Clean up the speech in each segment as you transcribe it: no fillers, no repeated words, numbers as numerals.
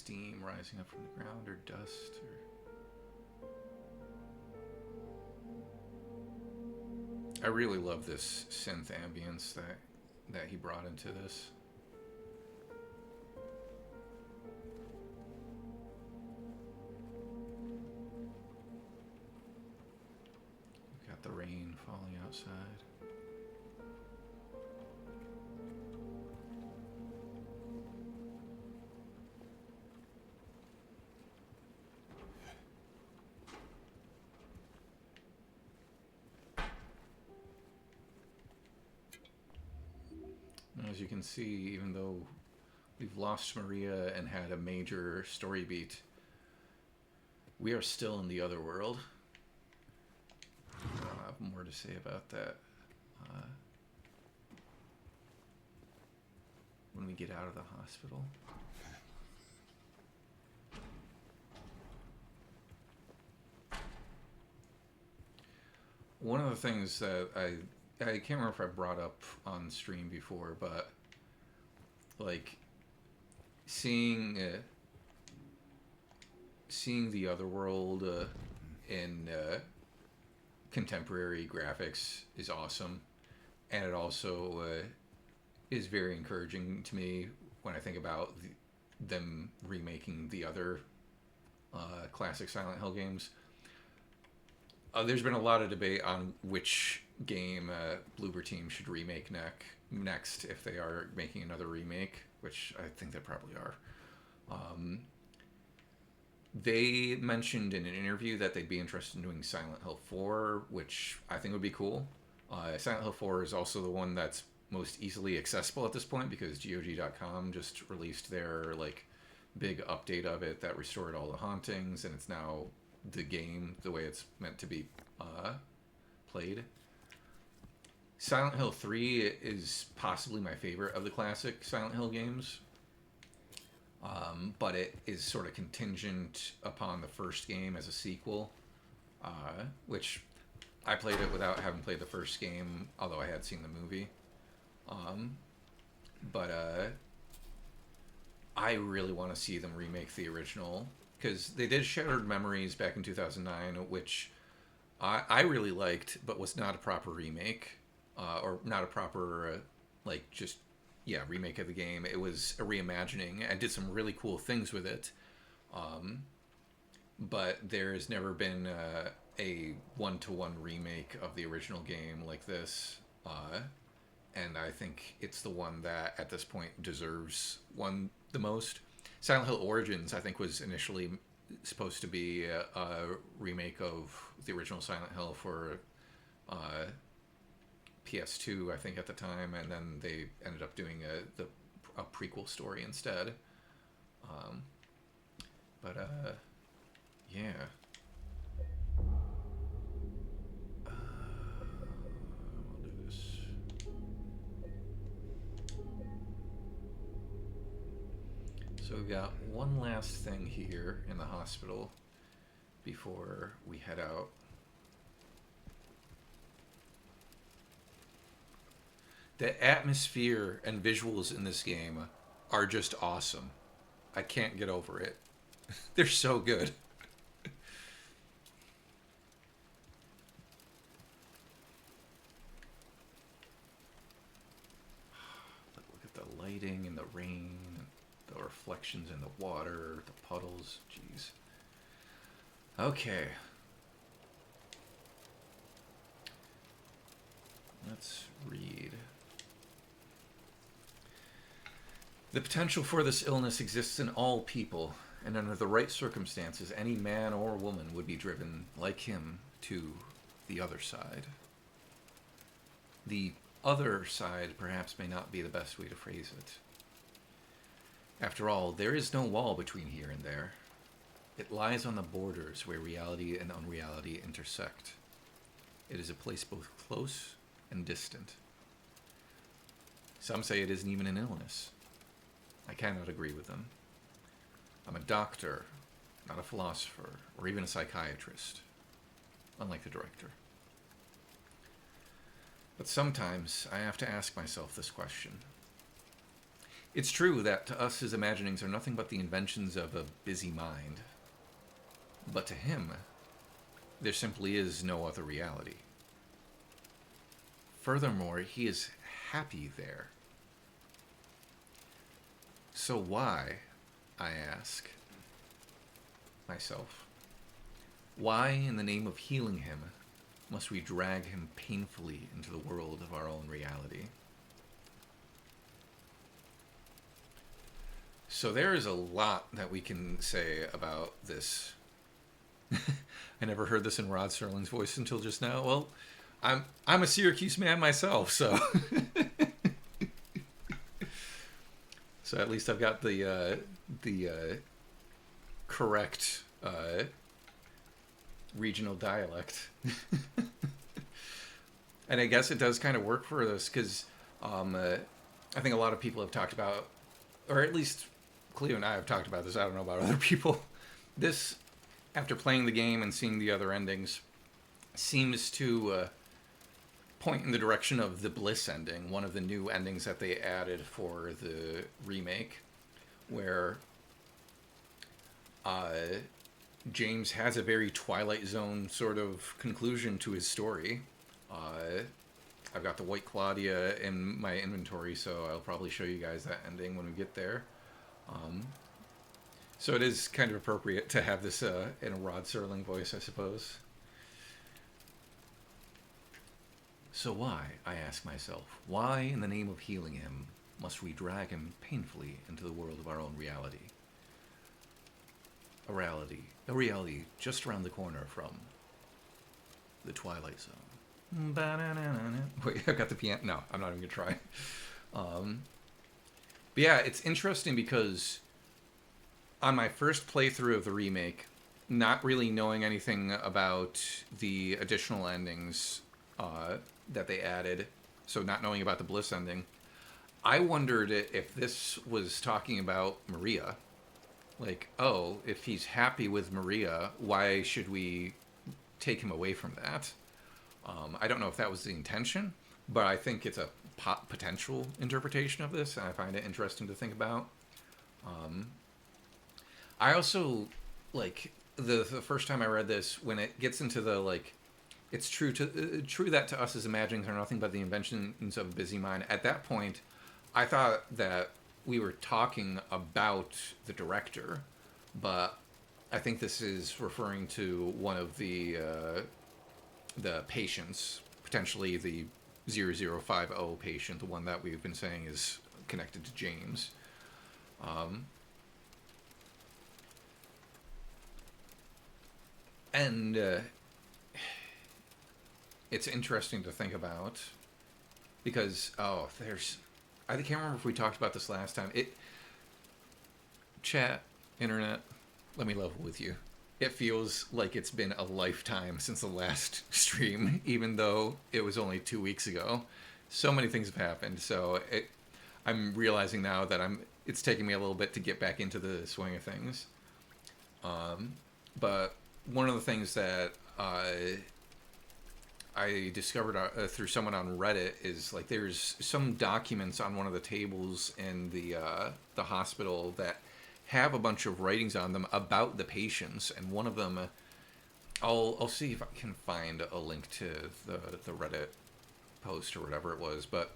steam rising up from the ground or dust or... I really love this synth ambience that he brought into this. We've got the rain falling outside. As you can see, even though we've lost Maria and had a major story beat, we are still in the Otherworld. I'll have more to say about that when we get out of the hospital. One of the things that I can't remember if I brought up on stream before, but like seeing the Otherworld in contemporary graphics is awesome, and it also is very encouraging to me when I think about them remaking the other classic Silent Hill games. There's been a lot of debate on which game Bloober Team should remake next if they are making another remake, which I think they probably are. They mentioned in an interview that they'd be interested in doing Silent Hill 4, which I think would be cool. Silent Hill 4 is also the one that's most easily accessible at this point because GOG.com just released their like big update of it that restored all the hauntings, and it's now the game the way it's meant to be played. Silent Hill 3 is possibly my favorite of the classic Silent Hill games, but it is sort of contingent upon the first game as a sequel, which I played it without having played the first game, although I had seen the movie. But I really want to see them remake the original, because they did Shattered Memories back in 2009, which I really liked, but was not a proper remake, or not a proper, remake of the game. It was a reimagining. I did some really cool things with it, but there has never been a one-to-one remake of the original game like this, and I think it's the one that, at this point, deserves one the most. Silent Hill Origins, I think, was initially supposed to be a remake of the original Silent Hill for PS2, I think, at the time, and then they ended up doing a prequel story instead. Yeah. We'll do this. So we've got one last thing here in the hospital before we head out. The atmosphere and visuals in this game are just awesome. I can't get over it. They're so good. Look at the lighting and the rain, the reflections in the water, the puddles. Jeez. Okay. Let's read. The potential for this illness exists in all people, and under the right circumstances, any man or woman would be driven, like him, to the other side. The other side perhaps may not be the best way to phrase it. After all, there is no wall between here and there. It lies on the borders where reality and unreality intersect. It is a place both close and distant. Some say it isn't even an illness. I cannot agree with them. I'm a doctor, not a philosopher, or even a psychiatrist, unlike the director. But sometimes I have to ask myself this question. It's true that to us his imaginings are nothing but the inventions of a busy mind. But to him, there simply is no other reality. Furthermore, he is happy there. So why, I ask myself, why in the name of healing him must we drag him painfully into the world of our own reality? So there is a lot that we can say about this. I never heard this in Rod Serling's voice until just now. Well, I'm a Syracuse man myself, so so at least I've got the correct regional dialect. And I guess it does kind of work for this because I think a lot of people have talked about, or at least Cleo and I have talked about this. I don't know about other people. This, after playing the game and seeing the other endings, seems to point in the direction of the Bliss ending, one of the new endings that they added for the remake, where James has a very Twilight Zone sort of conclusion to his story. I've got the White Claudia in my inventory, so I'll probably show you guys that ending when we get there. So it is kind of appropriate to have this in a Rod Serling voice, I suppose. So why, I ask myself, why in the name of healing him must we drag him painfully into the world of our own reality? A reality just around the corner from the Twilight Zone. Wait, I got the piano. No, I'm not even gonna try. But yeah, it's interesting because on my first playthrough of the remake, not really knowing anything about the additional endings that they added, so not knowing about the Bliss ending, I wondered if this was talking about Maria. Like, oh, if he's happy with Maria, why should we take him away from that? I don't know if that was the intention, but I think it's a potential interpretation of this, and I find it interesting to think about. I also, like, the first time I read this, when it gets into the, like, it's true that to us his imaginings are nothing but the inventions of a busy mind. At that point, I thought that we were talking about the director, but I think this is referring to one of the patients, potentially the 0050 patient, the one that we've been saying is connected to James. And it's interesting to think about because, I can't remember if we talked about this last time. Chat, internet, let me level with you. It feels like it's been a lifetime since the last stream, even though it was only 2 weeks ago. So many things have happened. So I'm realizing now that it's taking me a little bit to get back into the swing of things. But one of the things that I discovered through someone on Reddit is, like, there's some documents on one of the tables in the hospital that have a bunch of writings on them about the patients, and one of them, I'll see if I can find a link to the Reddit post or whatever it was, but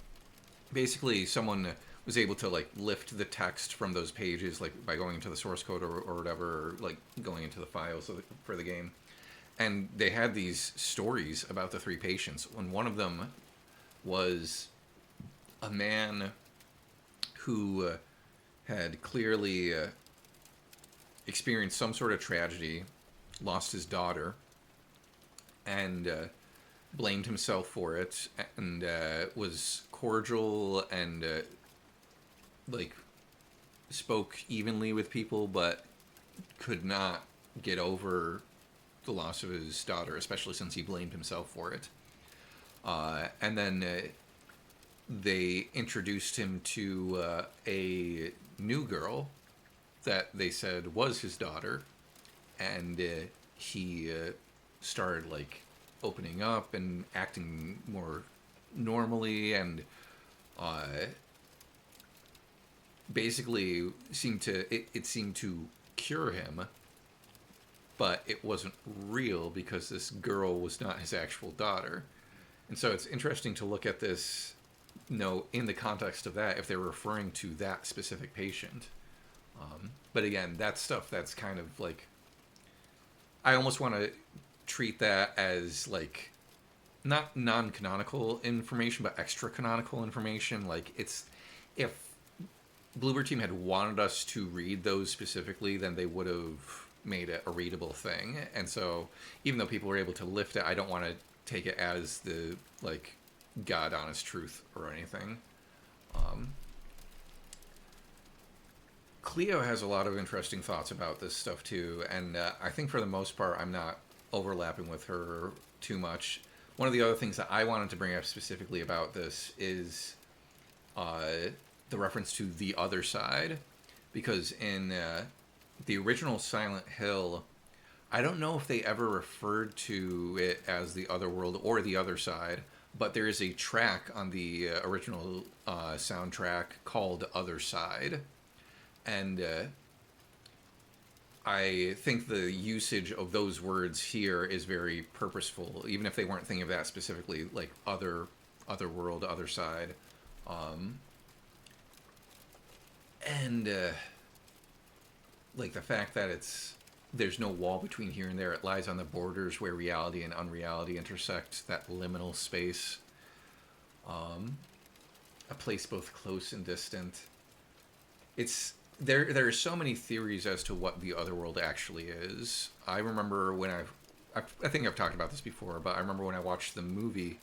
basically someone was able to, like, lift the text from those pages, like, by going into the source code or whatever, or, like, going into the files for the game. And they had these stories about the three patients. When one of them was a man who had clearly experienced some sort of tragedy, lost his daughter, and blamed himself for it, and was cordial and like spoke evenly with people, but could not get over the loss of his daughter, especially since he blamed himself for it. And then they introduced him to a new girl that they said was his daughter, and he started, like, opening up and acting more normally, and basically it seemed to cure him, but it wasn't real because this girl was not his actual daughter. And so it's interesting to look at this, in the context of that, if they're referring to that specific patient. But again, that's stuff that's kind of like, I almost want to treat that as like not non-canonical information, but extra-canonical information. Like, it's, if Bluebird Team had wanted us to read those specifically, then they would have made it a readable thing. And so, even though people were able to lift it, I don't want to take it as the, like, God honest truth or anything. Cleo has a lot of interesting thoughts about this stuff too, and I think for the most part I'm not overlapping with her too much. One of the other things that I wanted to bring up specifically about this is the reference to the other side, because in the original Silent Hill, I don't know if they ever referred to it as the other world or the other side, but there is a track on the original soundtrack called Other Side. And I think the usage of those words here is very purposeful, even if they weren't thinking of that specifically, like other world, other side. And like the fact that there's no wall between here and there. It lies on the borders where reality and unreality intersect, that liminal space. A place both close and distant. There are so many theories as to what the other world actually is. I remember when I think I've talked about this before, but I remember when I watched the movie.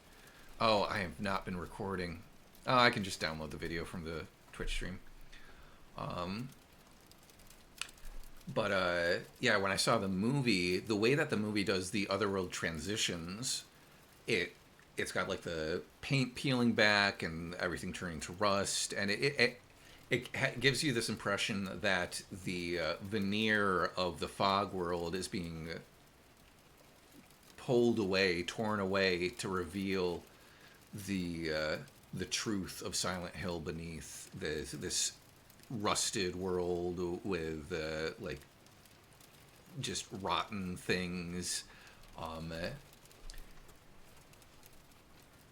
Oh, I have not been recording. Oh, I can just download the video from the Twitch stream. But yeah, when I saw the movie, the way that the movie does the otherworld transitions, it's got like the paint peeling back and everything turning to rust, and it gives you this impression that the veneer of the fog world is being pulled away, torn away, to reveal the truth of Silent Hill beneath this rusted world with like just rotten things,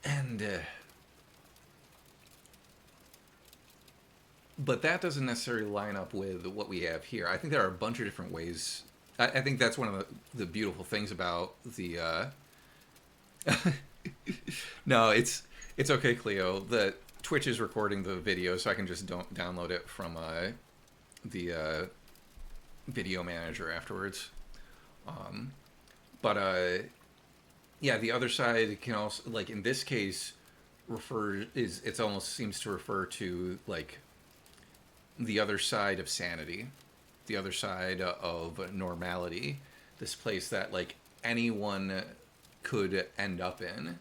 and but that doesn't necessarily line up with what we have here. I think there are a bunch of different ways. I think that's one of the beautiful things about the no, it's okay, Cleo. The Twitch is recording the video, so I can just don't download it from the video manager afterwards. But yeah, the other side can also, like in this case, it almost seems to refer to like the other side of sanity, the other side of normality, this place that like anyone could end up in,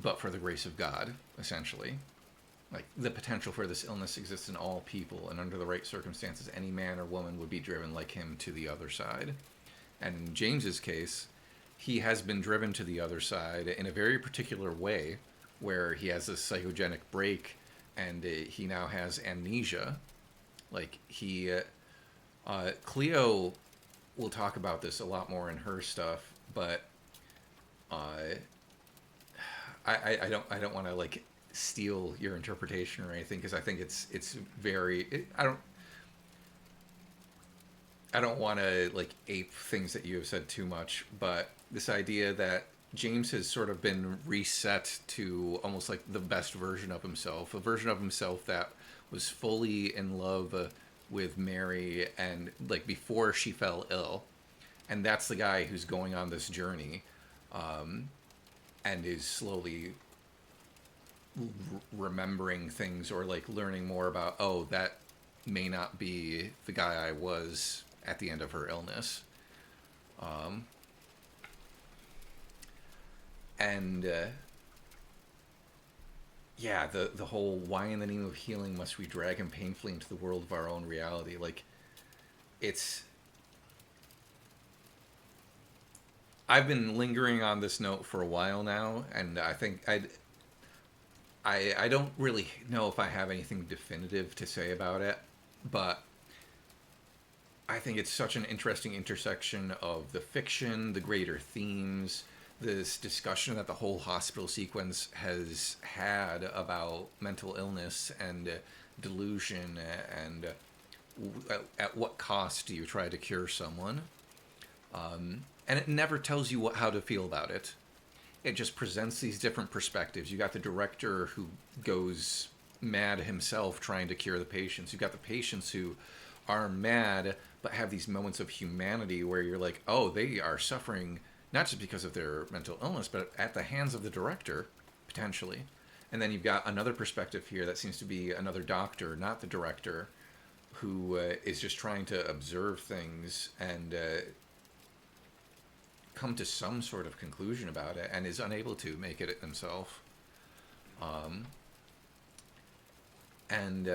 but for the grace of God, essentially. Like, the potential for this illness exists in all people, and under the right circumstances, any man or woman would be driven like him to the other side. And in James's case, he has been driven to the other side in a very particular way, where he has this psychogenic break, and he now has amnesia. Like, Cleo will talk about this a lot more in her stuff, but I don't want to like steal your interpretation or anything, because I think it's very I don't want to like ape things that you have said too much, but this idea that James has sort of been reset to almost like the best version of himself, a version of himself that was fully in love with Mary and like before she fell ill, and that's the guy who's going on this journey, and is slowly remembering things, or like learning more about, oh, that may not be the guy I was at the end of her illness. And yeah, the whole why in the name of healing must we drag him painfully into the world of our own reality, like I've been lingering on this note for a while now, and I think I don't really know if I have anything definitive to say about it, but I think it's such an interesting intersection of the fiction, the greater themes, this discussion that the whole hospital sequence has had about mental illness and delusion, and at what cost do you try to cure someone. And it never tells you how to feel about it. It just presents these different perspectives. You got the director who goes mad himself trying to cure the patients. You got the patients who are mad but have these moments of humanity where you're like, oh, they are suffering not just because of their mental illness, but at the hands of the director, potentially. And then you've got another perspective here that seems to be another doctor, not the director, who is just trying to observe things and come to some sort of conclusion about it, and is unable to make it himself. And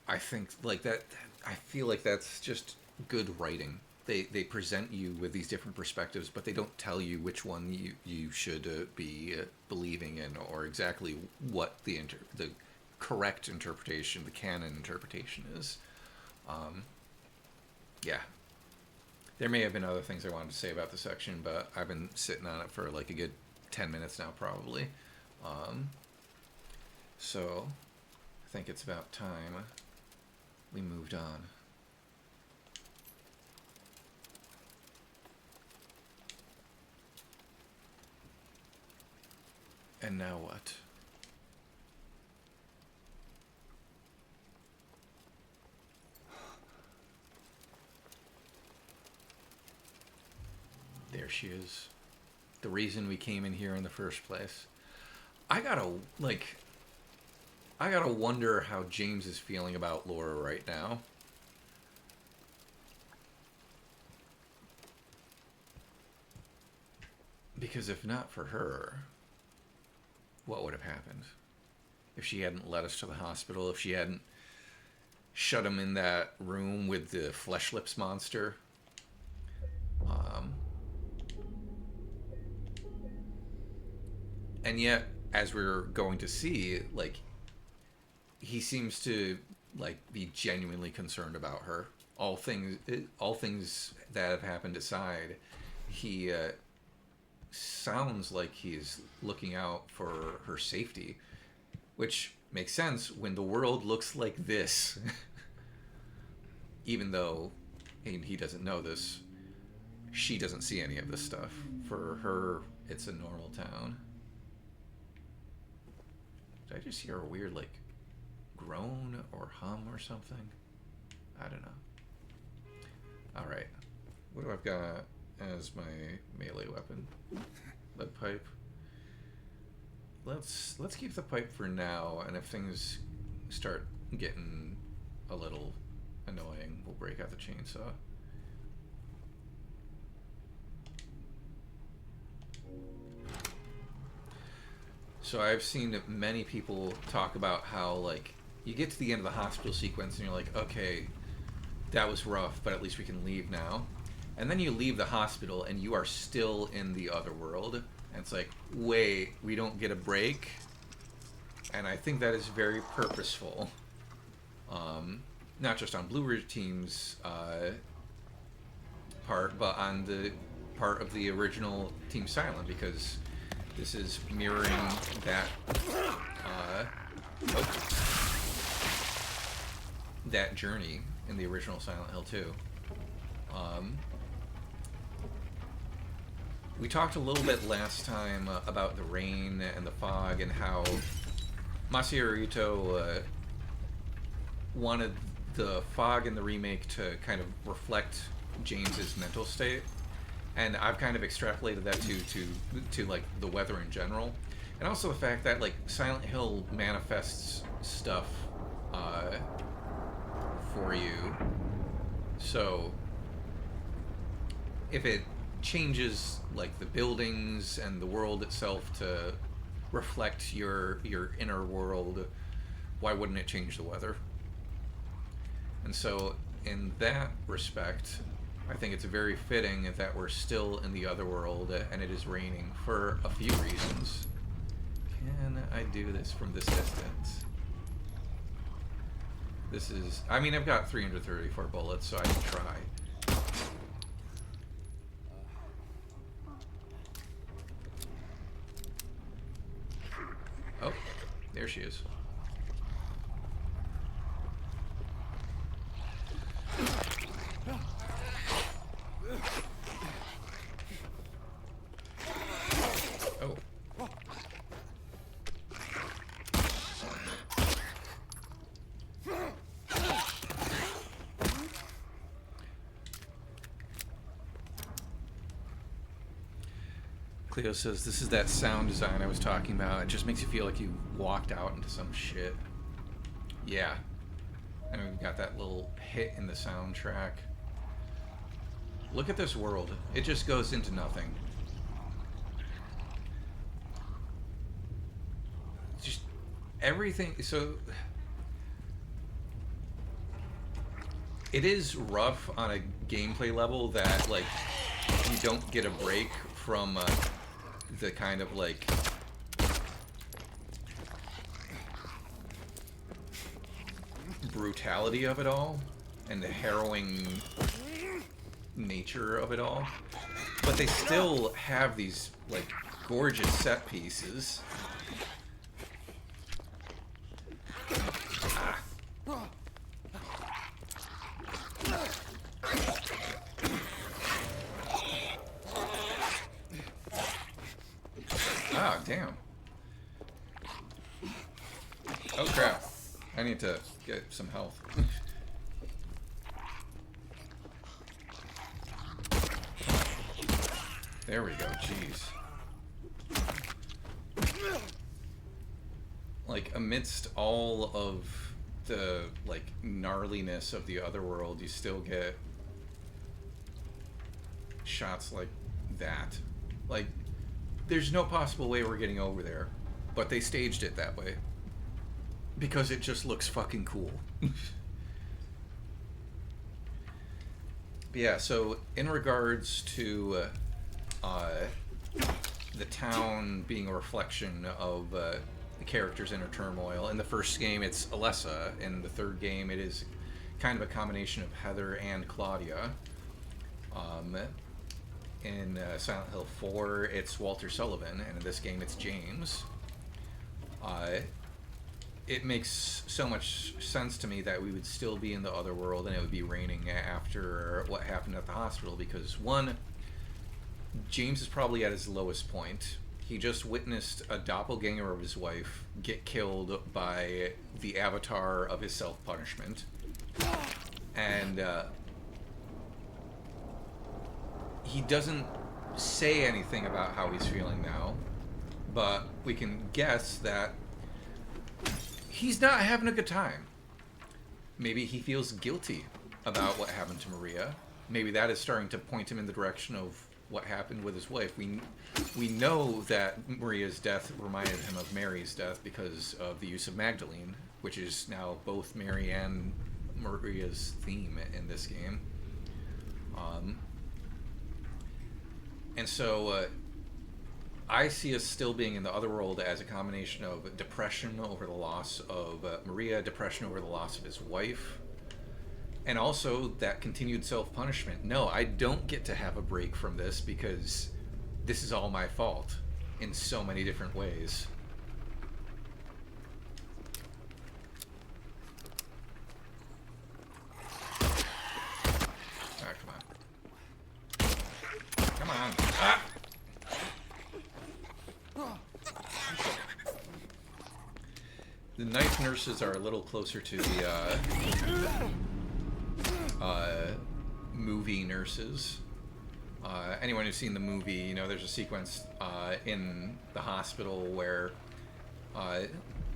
I think like that. I feel like that's just good writing. They present you with these different perspectives, but they don't tell you which one you should be believing in, or exactly what the correct interpretation, the canon interpretation is. Yeah. There may have been other things I wanted to say about the section, but I've been sitting on it for like a good 10 minutes now, probably. So I think it's about time we moved on. And now what? There she is. The reason we came in here in the first place. I gotta wonder how James is feeling about Laura right now. Because if not for her, what would have happened? If she hadn't led us to the hospital, if she hadn't shut him in that room with the flesh lips monster. And yet, as we're going to see, like, he seems to like be genuinely concerned about her. All things that have happened aside, he sounds like he's looking out for her safety, which makes sense when the world looks like this. Even though he doesn't know this, she doesn't see any of this stuff. For her, it's a normal town. Did I just hear a weird, like, groan or hum or something? I don't know. Alright. What do I've got as my melee weapon? Lead pipe. Let's keep the pipe for now, and if things start getting a little annoying, we'll break out the chainsaw. So I've seen many people talk about how, like, you get to the end of the hospital sequence and you're like, okay, that was rough, but at least we can leave now. And then you leave the hospital and you are still in the other world. And it's like, wait, we don't get a break? And I think that is very purposeful. Not just on Blue Ridge Team's part, but on the part of the original Team Silent, because this is mirroring that that journey in the original Silent Hill 2. We talked a little bit last time about the rain and the fog and how Masahiro Ito wanted the fog in the remake to kind of reflect James's mental state. And I've kind of extrapolated that to like the weather in general, and also the fact that like Silent Hill manifests stuff for you. So if it changes like the buildings and the world itself to reflect your inner world, why wouldn't it change the weather? And so in that respect, I think it's very fitting that we're still in the other world and it is raining for a few reasons. Can I do this from this distance? This is... I mean, I've got 334 bullets, so I can try. Oh, there she is. Oh. Cleo says, this is that sound design I was talking about. It just makes you feel like you walked out into some shit. Yeah. And we've got that little hit in the soundtrack. Look at this world. It just goes into nothing. Just everything. So it is rough on a gameplay level that, like, you don't get a break from the kind of, like, brutality of it all and the harrowing nature of it all, but they still have these, like, gorgeous set pieces. Ah, damn. Oh crap, I need to get some health. There we go, jeez. Like, amidst all of the, like, gnarliness of the Otherworld, you still get shots like that. Like, there's no possible way we're getting over there, but they staged it that way. Because it just looks fucking cool. Yeah, so in regards to the town being a reflection of the character's inner turmoil, in the first game it's Alessa, in the third game it is kind of a combination of Heather and Claudia. In Silent Hill 4 it's Walter Sullivan, and in this game it's James. It makes so much sense to me that we would still be in the Otherworld and it would be raining after what happened at the hospital, because one, James is probably at his lowest point. He just witnessed a doppelganger of his wife get killed by the avatar of his self-punishment. And he doesn't say anything about how he's feeling now, but we can guess that he's not having a good time. Maybe he feels guilty about what happened to Maria. Maybe that is starting to point him in the direction of what happened with his wife. We know that Maria's death reminded him of Mary's death because of the use of Magdalene, which is now both Mary and Maria's theme in this game. And so I see us still being in the Otherworld as a combination of depression over the loss of Maria, depression over the loss of his wife, and also that continued self-punishment. No, I don't get to have a break from this because this is all my fault in so many different ways. Ah, come on. Come on. Ah! The night nurses are a little closer to the movie nurses. Anyone who's seen the movie, you know, there's a sequence in the hospital where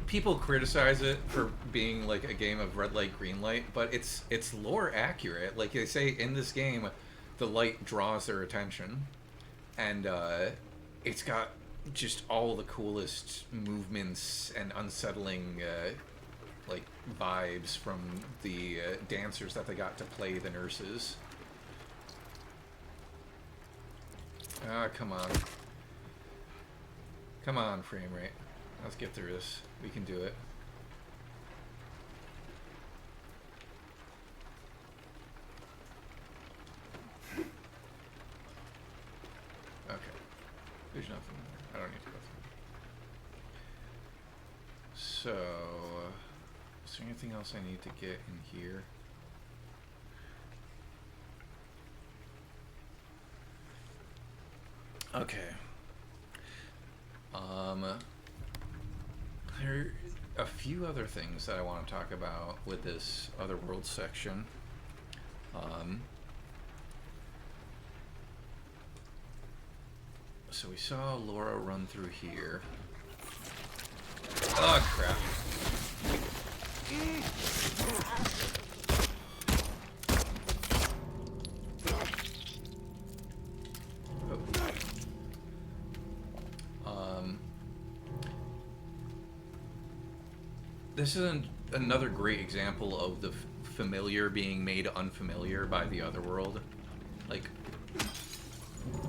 people criticize it for being like a game of red light, green light, but it's lore accurate. Like they say in this game, the light draws their attention, and it's got just all the coolest movements and unsettling like vibes from the dancers that they got to play the nurses. Ah, come on. Come on, frame rate. Let's get through this. We can do it. Okay. There's nothing there. I don't need to go through. So, is there anything else I need to get in here? Okay. There are a few other things that I want to talk about with this Otherworld section. So we saw Laura run through here. Oh, crap. This is another great example of the familiar being made unfamiliar by the Otherworld. Like,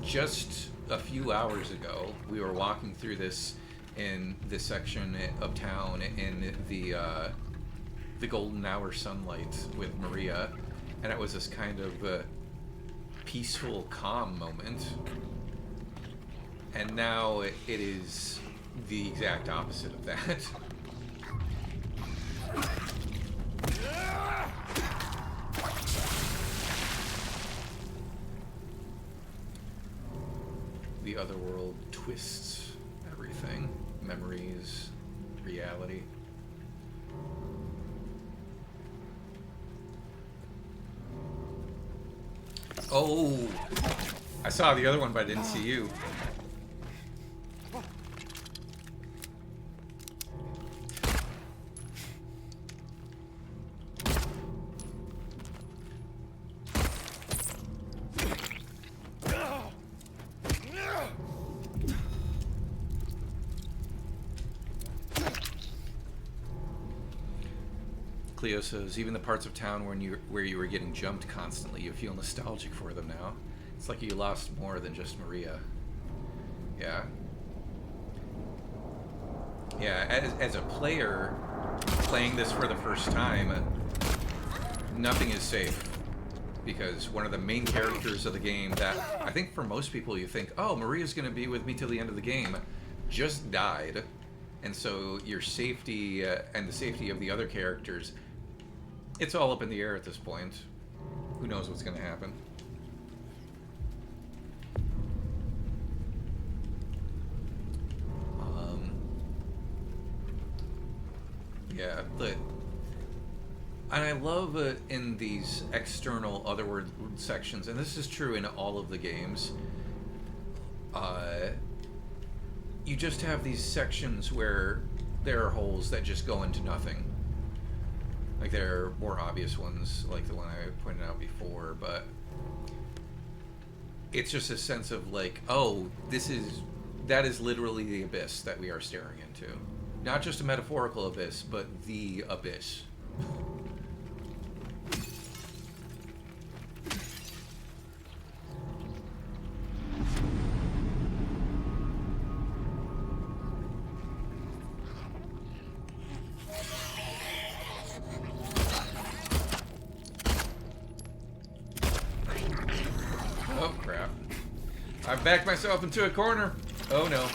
just a few hours ago, we were walking through this in this section of town in the golden hour sunlight with Maria, and it was this kind of peaceful, calm moment. And now it is the exact opposite of that. The Otherworld twists everything. Memories, reality. Oh! I saw the other one, but I didn't see you. Cleo says, even the parts of town where you were getting jumped constantly, you feel nostalgic for them now. It's like you lost more than just Maria. Yeah. Yeah, as a player, playing this for the first time, nothing is safe. Because one of the main characters of the game that, I think for most people you think, oh, Maria's going to be with me till the end of the game, just died. And so your safety and the safety of the other characters, it's all up in the air at this point. Who knows what's going to happen? Yeah, and I love in these external Otherworld sections, and this is true in all of the games, you just have these sections where there are holes that just go into nothing. Like, there are more obvious ones, like the one I pointed out before, but it's just a sense of like, oh, that is literally the abyss that we are staring into. Not just a metaphorical abyss, but the abyss. Oh, crap. I've backed myself into a corner. Oh, no.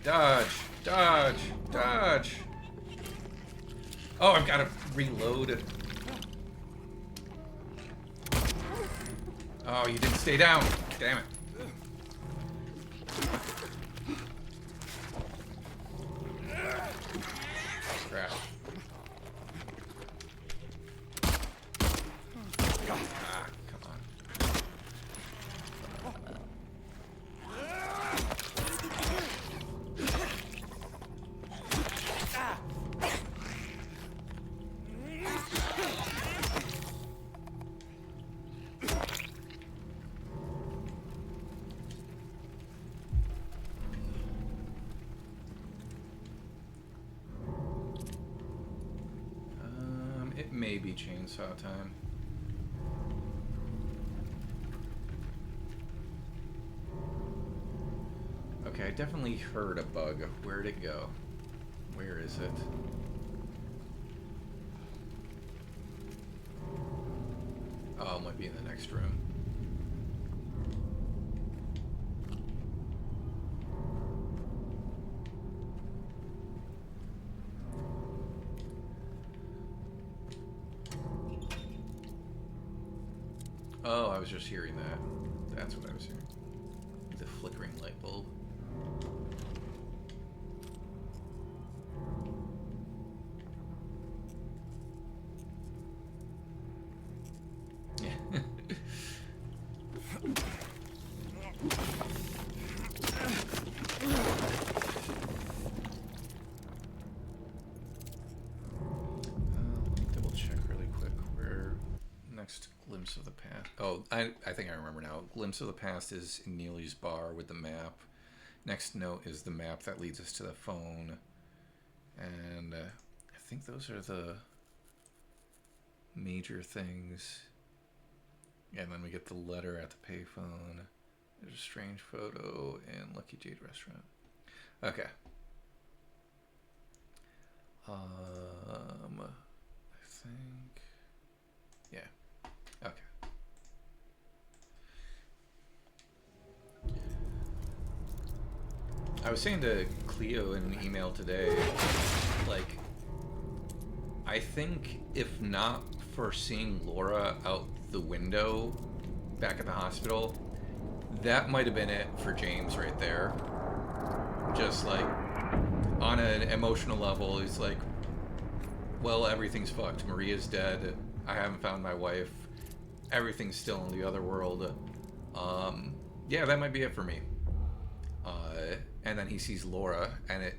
Dodge. Dodge. Dodge. Oh, I've got to reload it. Oh, you didn't stay down. Damn it. Crap. Ah, come on. It may be chainsaw time. Okay, I definitely heard a bug. Where'd it go? Where is it? Oh, it might be in the next room. Oh, I was just hearing that. That's what I was hearing. The flickering light bulb. Yeah. Let me double check really quick where next glimpse of the past. Oh, I think I remember now. Glimpse of the past is in Neely's bar with the map. Next note is the map that leads us to the phone. And I think those are the major things. And then we get the letter at the payphone. There's a strange photo in Lucky Jade Restaurant. Okay. I think... Yeah. Okay. I was saying to Cleo in an email today, like, I think if not for seeing Laura out the window back at the hospital, that might have been it for James right there. Just like, on an emotional level, he's like, well, everything's fucked. Maria's dead. I haven't found my wife. Everything's still in the other world. Yeah, that might be it for me. And then he sees Laura, and it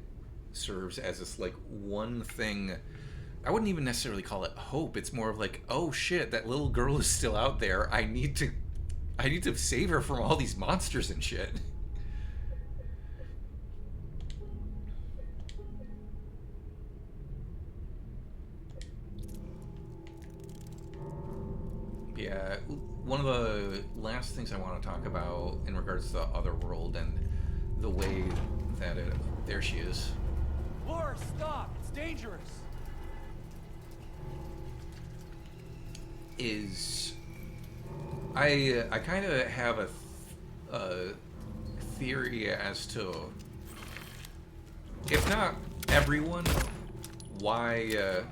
serves as this, like, one thing. I wouldn't even necessarily call it hope. It's more of like, oh shit, that little girl is still out there. I need to save her from all these monsters and shit. Yeah, one of the last things I want to talk about in regards to the Otherworld and the way that it... There she is. Laura, stop! It's dangerous! Is... I kind of have a theory as to, if not everyone, why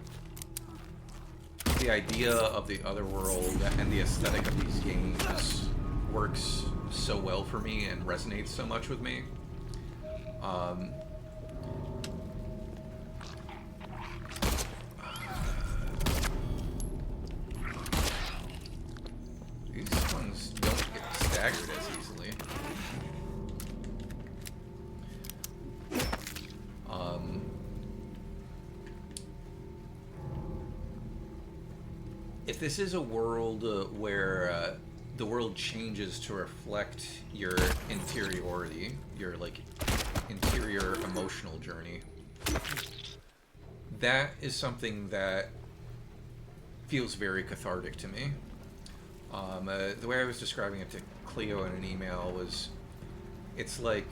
the idea of the Otherworld and the aesthetic of these games works so well for me and resonates so much with me. These ones don't get staggered as easily. If this is a world where the world changes to reflect your interiority, your like interior emotional journey, that is something that feels very cathartic to me. The way I was describing it to Cleo in an email was, it's like,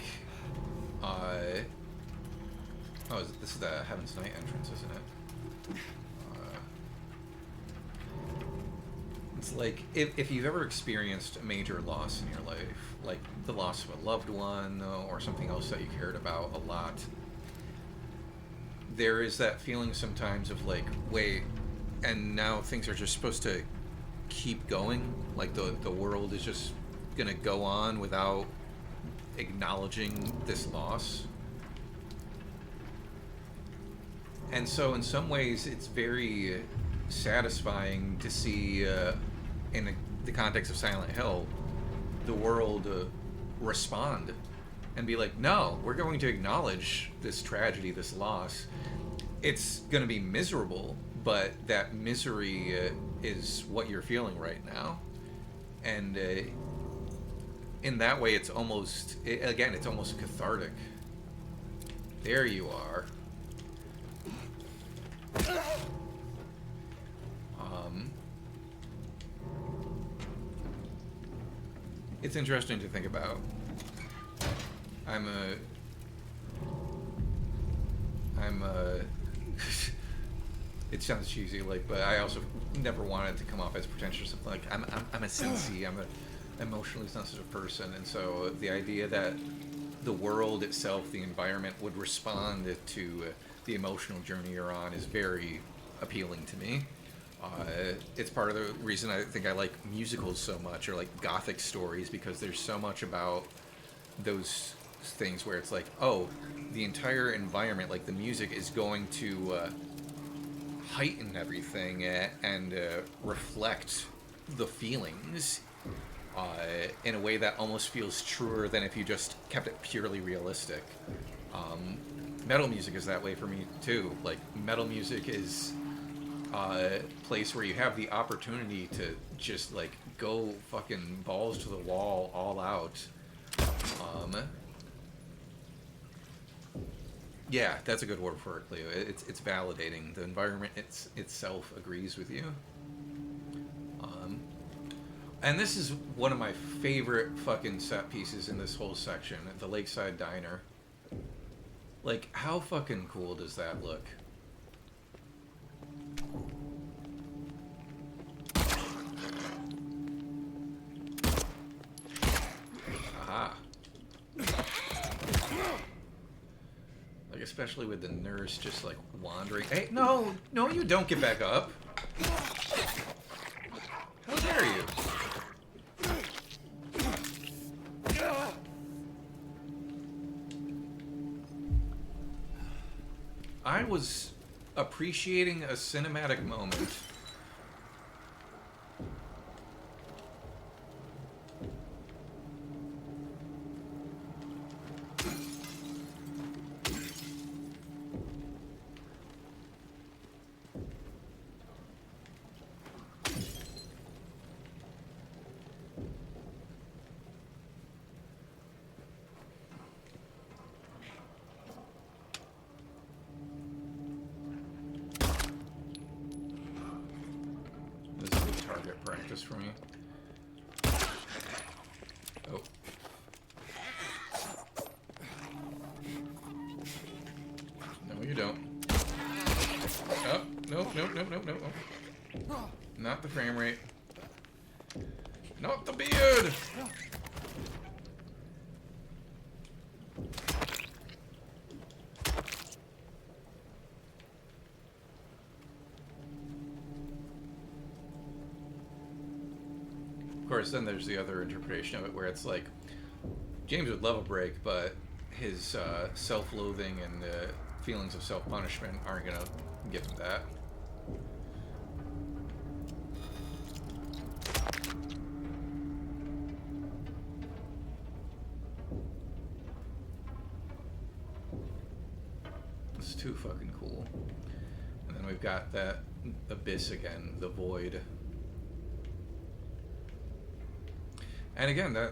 this is the Heaven's Night entrance, isn't it? It's like, if you've ever experienced a major loss in your life, like the loss of a loved one or something else that you cared about a lot, there is that feeling sometimes of like, wait, and now things are just supposed to keep going? Like the world is just gonna go on without acknowledging this loss? And so in some ways it's very satisfying to see in the context of Silent Hill the world respond and be like, no, we're going to acknowledge this tragedy, this loss. It's going to be miserable, but that misery is what you're feeling right now. And in that way it's almost, again, it's almost cathartic. There you are. It's interesting to think about. I'm it sounds cheesy, like, but I also never wanted to come off as pretentious. Like, I'm a sensei, I'm a emotionally sensitive person, and so the idea that the world itself, the environment, would respond to the emotional journey you're on is very appealing to me. It's part of the reason I think I like musicals so much, or like gothic stories, because there's so much about those things where it's like, oh, the entire environment, like the music, is going to heighten everything and reflect the feelings in a way that almost feels truer than if you just kept it purely realistic. Metal music is that way for me too. Like, metal music is a place where you have the opportunity to just like go fucking balls to the wall, all out. Yeah, that's a good word for it, Cleo. It's validating. The environment itself agrees with you. And this is one of my favorite fucking set pieces in this whole section, the Lakeside Diner. Like, how fucking cool does that look? Aha. Like, especially with the nurse just, like, wandering. Hey, no, you don't get back up. How dare you? I was appreciating a cinematic moment. Practice for me. Oh. No, you don't. Oh, no. Oh. Not the frame rate. Not the beard! Of course, then there's the other interpretation of it where it's like, James would love a break, but his self-loathing and feelings of self-punishment aren't going to give him that. It's too fucking cool. And then we've got that abyss again, the void. And again, that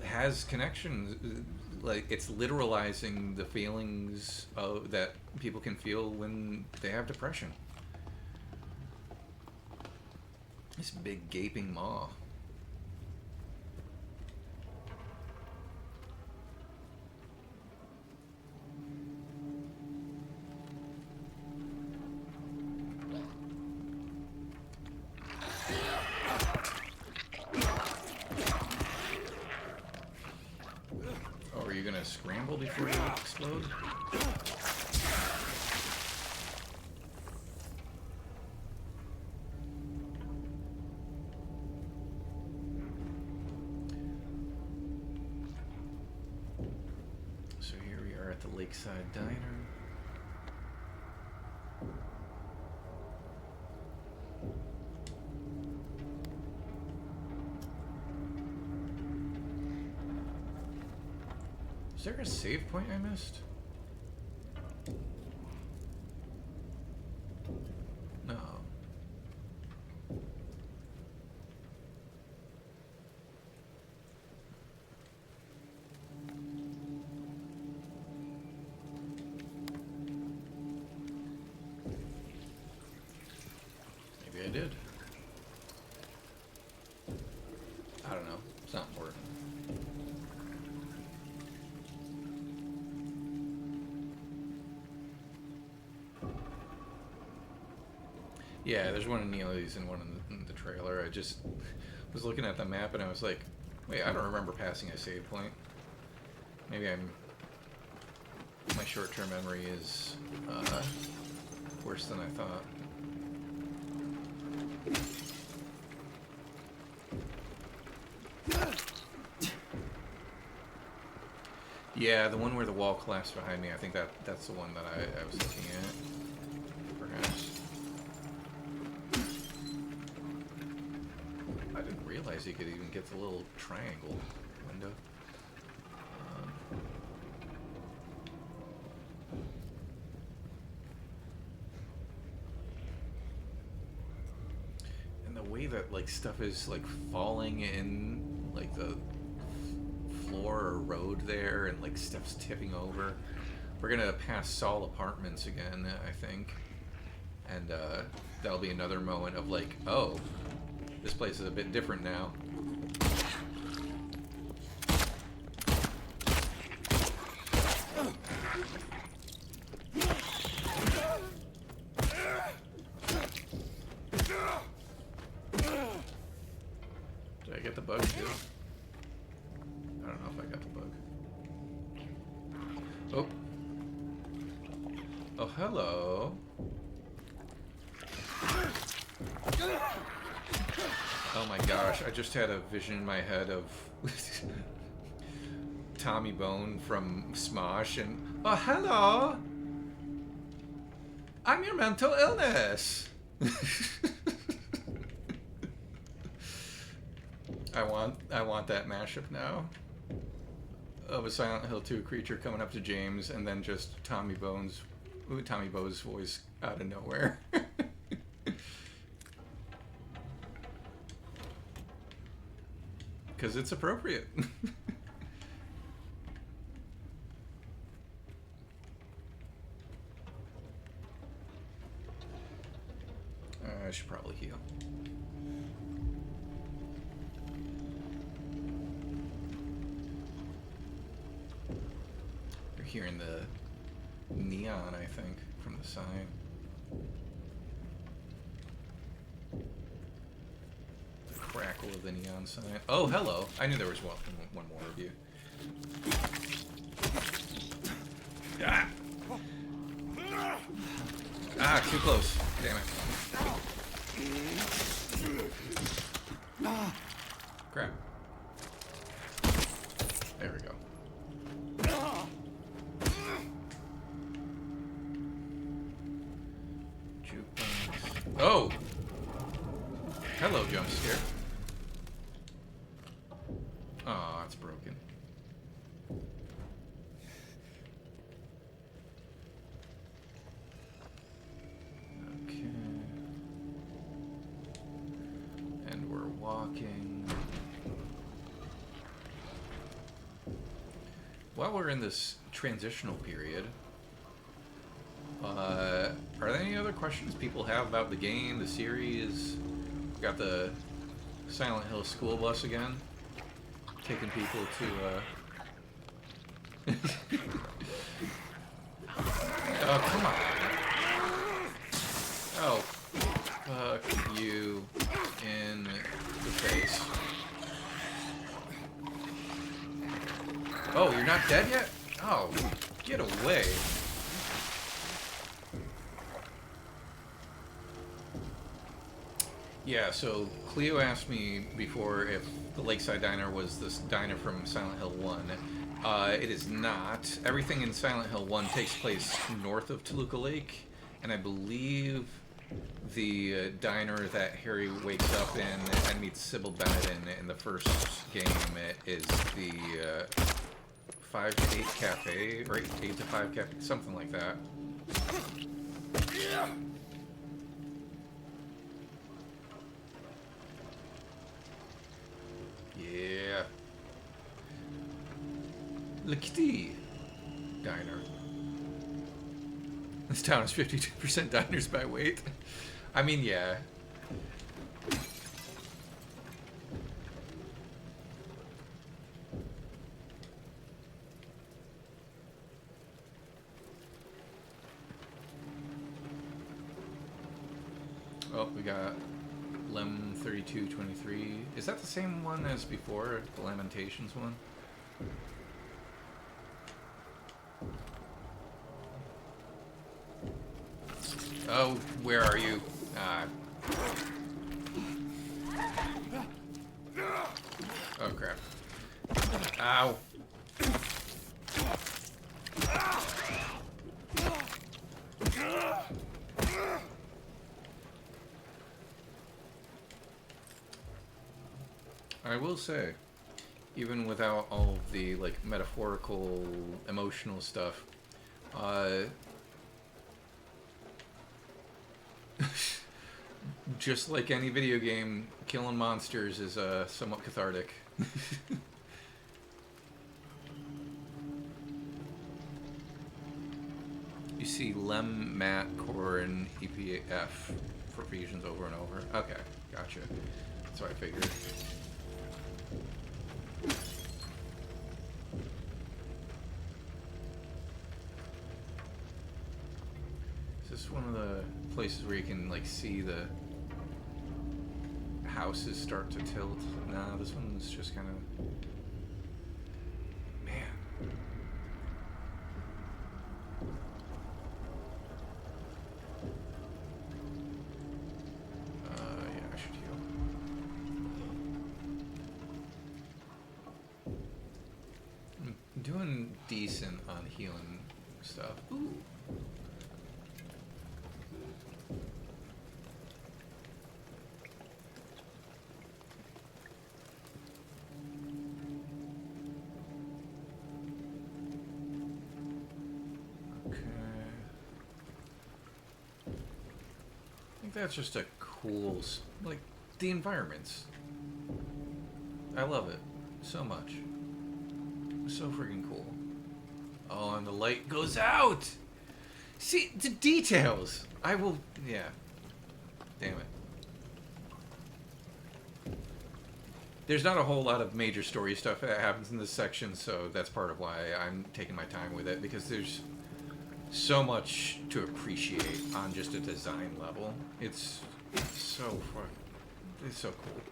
has connections. Like, it's literalizing the feelings that people can feel when they have depression. This big gaping maw. Scramble before you explode? So here we are at the Lakeside Diner. Is there a save point I missed? No. Maybe I did. I don't know. It's not important. Yeah, there's one in Neely's and one in the trailer. I just was looking at the map and I was like, wait, I don't remember passing a save point. Maybe my short-term memory is worse than I thought. Yeah, the one where the wall collapsed behind me, I think that's the one that I was looking at, perhaps. I didn't realize you could even get the little triangle window. And the way that, like, stuff is, like, falling in, like, the floor or road there, and, like, stuff's tipping over. We're gonna pass Saul Apartments again, I think. And, that'll be another moment of, like, oh, this place is a bit different now. Did I get the bug too? I don't know if I got the bug. Oh. Oh, hello. Oh my gosh, I just had a vision in my head of Tommy Bone from Smosh and, oh, hello! I'm your mental illness! I want that mashup now. Of a Silent Hill 2 creature coming up to James and then just Tommy Bo's voice out of nowhere. Because it's appropriate. I should probably heal. You're hearing the neon, I think, from the sign. Crackle of the neon sign. Oh, hello. I knew there was one more of you. Ah! Ah, too close. Damn it. Crap. There we go. Jukebox. Oh! Hello, jump scare. Aw, it's broken. Okay. And we're walking. While we're in this transitional period, are there any other questions people have about the game, the series? Got the Silent Hill school bus again, taking people to, oh, come on. Oh, fuck you in the face. Oh, you're not dead yet? Oh, get away. Yeah, so Cleo asked me before if the Lakeside Diner was this diner from Silent Hill 1. It is not. Everything in Silent Hill 1 takes place north of Toluca Lake, and I believe the diner that Harry wakes up in and meets Sybil Bennett in the first game is the 5 to 8 Cafe, or 8 to 5 Cafe, something like that. Yeah. Le Kitty Diner. This town is 52% diners by weight. I mean, yeah. Oh, we got Lem 3223. Is that the same one as before? The Lamentations one? Oh, where are you? Oh, crap. Ow. I will say, even without all of the, like, metaphorical, emotional stuff, just like any video game, killing monsters is somewhat cathartic. You see Lem, Matt, Corin, EPF for fusions over and over. Okay, gotcha. That's what I figured. Is this one of the places where you can, like, see the houses start to tilt? Nah, this one's just kind of... Man. Yeah, I should heal. I'm doing decent on healing stuff. Ooh. That's just a cool, like, the environments. I love it so much. So freaking cool. Oh, and the light goes out! See, the details! I will, yeah. Damn it. There's not a whole lot of major story stuff that happens in this section, so that's part of why I'm taking my time with it, because there's so much to appreciate on just a design level. It's so fun. It's so cool.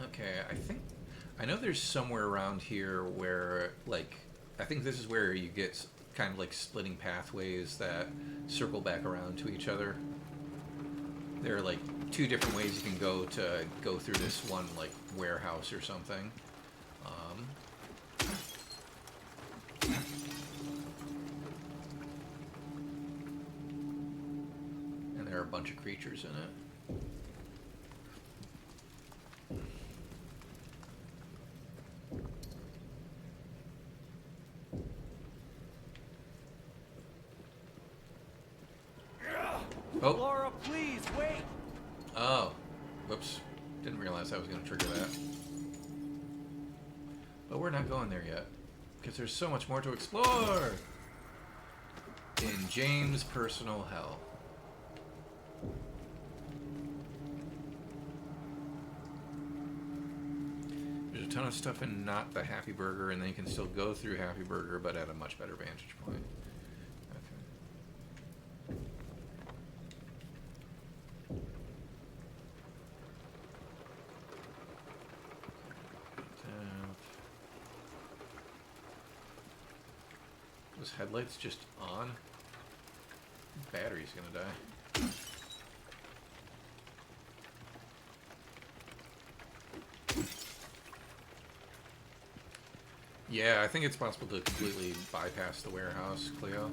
Okay, I know there's somewhere around here where, like, I think this is where you get kind of like splitting pathways that circle back around to each other. There are like two different ways you can go to go through this one, like, warehouse or something. And there are a bunch of creatures in it. Oh. Laura, please, wait! Oh. Whoops. Didn't realize I was going to trigger that. But we're not going there yet, because there's so much more to explore in James' personal hell. There's a ton of stuff in not the Happy Burger, and then you can still go through Happy Burger, but at a much better vantage point. Those headlights just on? Battery's gonna die. Yeah, I think it's possible to completely bypass the warehouse, Cleo.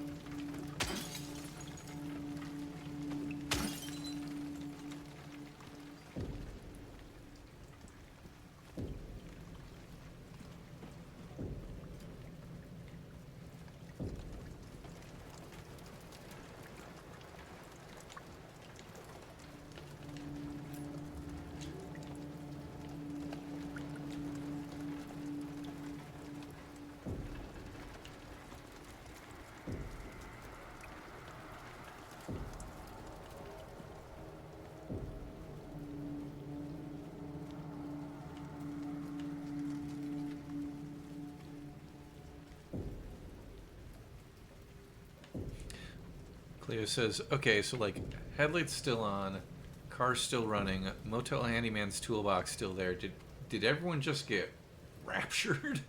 Cleo says, okay, so like headlights still on, car's still running, motel handyman's toolbox still there. Did everyone just get raptured?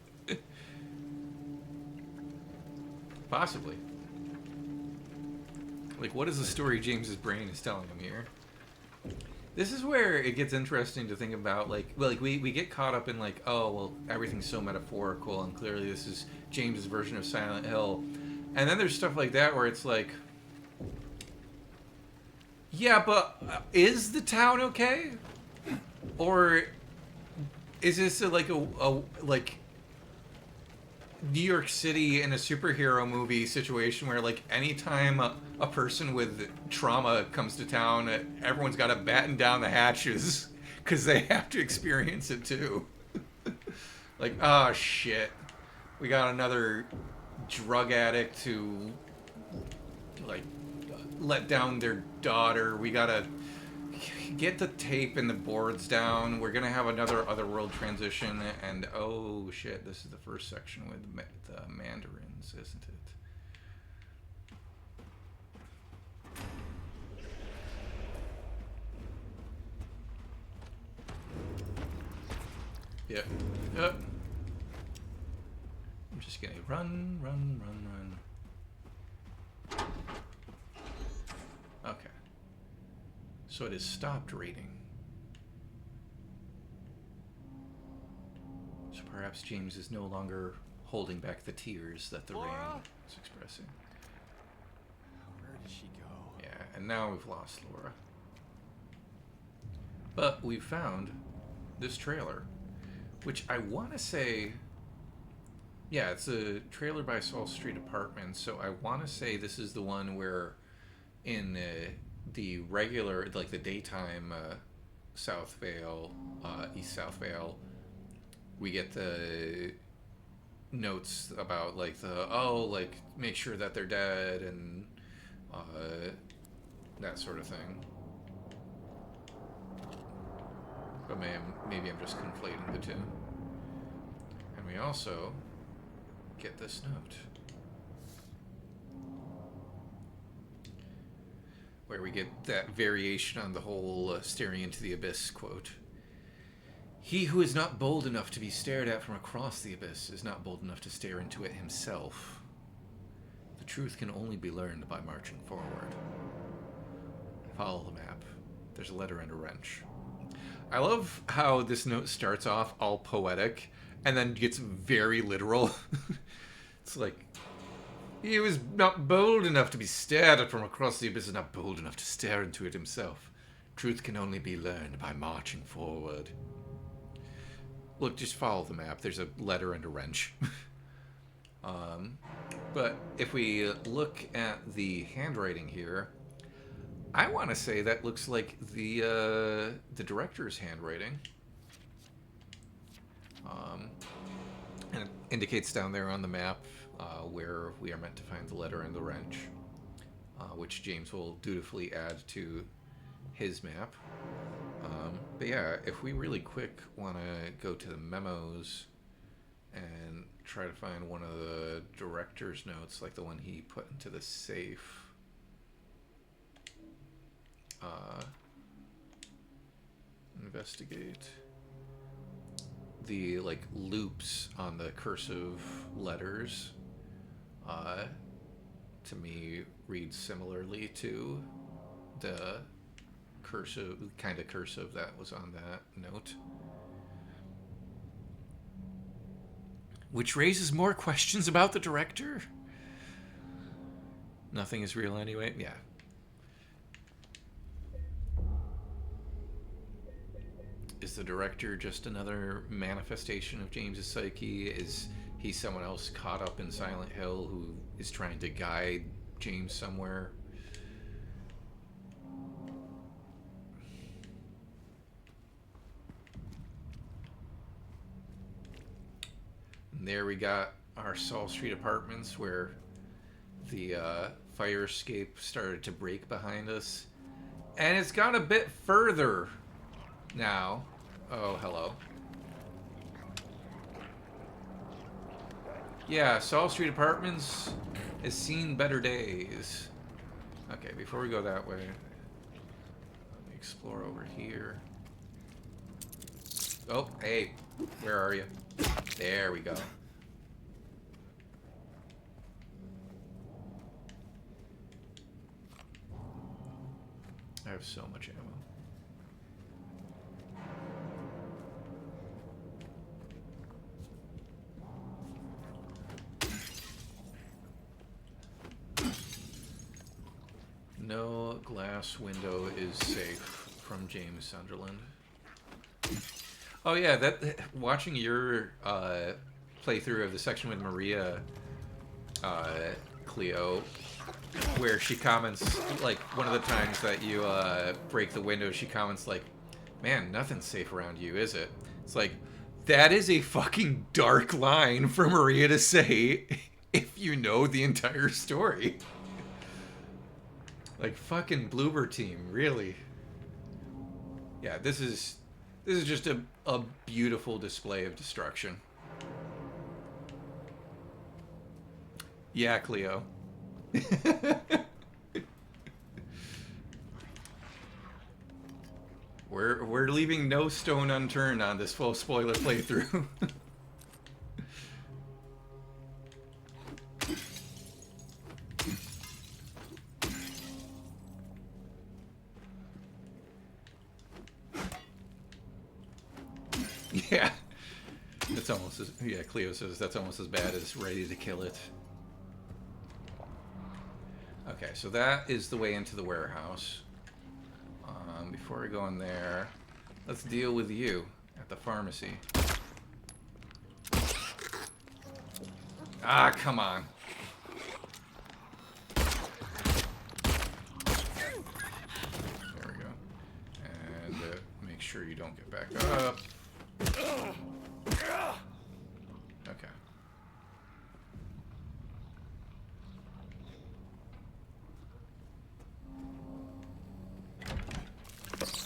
Possibly. Like, what is the story James's brain is telling him here? This is where it gets interesting to think about, like we get caught up in like, oh, well, everything's so metaphorical, and clearly this is James's version of Silent Hill. And then there's stuff like that where it's like, yeah, but is the town okay? Or is this like a New York City in a superhero movie situation where like anytime a person with trauma comes to town, everyone's got to batten down the hatches because they have to experience it too. Like, oh shit, we got another drug addict who like let down their daughter. We gotta get the tape and the boards down. We're gonna have another Otherworld transition, and oh shit, this is the first section with the mandarins, isn't it? Yeah. Yep. I'm just gonna run. Okay. So it has stopped reading. So perhaps James is no longer holding back the tears that the rain is expressing. Where did she go? Yeah, and now we've lost Laura. But we've found this trailer, which I want to say, yeah, it's a trailer by South Street Apartments, so I want to say this is the one where in the regular, like the daytime South Vale, East South Vale, we get the notes about like like make sure that they're dead and that sort of thing. But maybe I'm just conflating the two. And we also get this note, where we get that variation on the whole staring into the abyss quote. He who is not bold enough to be stared at from across the abyss is not bold enough to stare into it himself. The truth can only be learned by marching forward. Follow the map. There's a letter and a wrench. I love how this note starts off all poetic and then gets very literal. It's like, he was not bold enough to be stared at from across the abyss, and not bold enough to stare into it himself. Truth can only be learned by marching forward. Look, just follow the map. There's a letter and a wrench. But if we look at the handwriting here, I want to say that looks like the director's handwriting. And it indicates down there on the map where we are meant to find the letter and the wrench, which James will dutifully add to his map. But yeah, if we really quick want to go to the memos and try to find one of the director's notes, like the one he put into the safe. Investigate. The like loops on the cursive letters to me read similarly to the cursive that was on that note, which raises more questions about the director. Nothing is real anyway. Yeah. Is the director just another manifestation of James's psyche? Is he someone else caught up in Silent Hill who is trying to guide James somewhere? And there we got our South Street Apartments, where the fire escape started to break behind us. And it's got a bit further now. Oh, hello. Yeah, South Street Apartments has seen better days. Okay, before we go that way, let me explore over here. Oh, hey, where are you? There we go. I have so much ammo. No glass window is safe from James Sunderland. Oh yeah, that watching your playthrough of the section with Maria, Cleo, where she comments, like, one of the times that you break the window, she comments like, "Man, nothing's safe around you, is it?" It's like, that is a fucking dark line for Maria to say if you know the entire story. Like, fucking Bloober team, really. Yeah, this is just a beautiful display of destruction. Yeah, Cleo. We're leaving no stone unturned on this full spoiler playthrough. Yeah. That's almost as... Yeah, Cleo says that's almost as bad as Ready to Kill It. Okay, so that is the way into the warehouse. Before we go in there, let's deal with you at the pharmacy. Ah, come on. There we go. And make sure you don't get back up. Okay.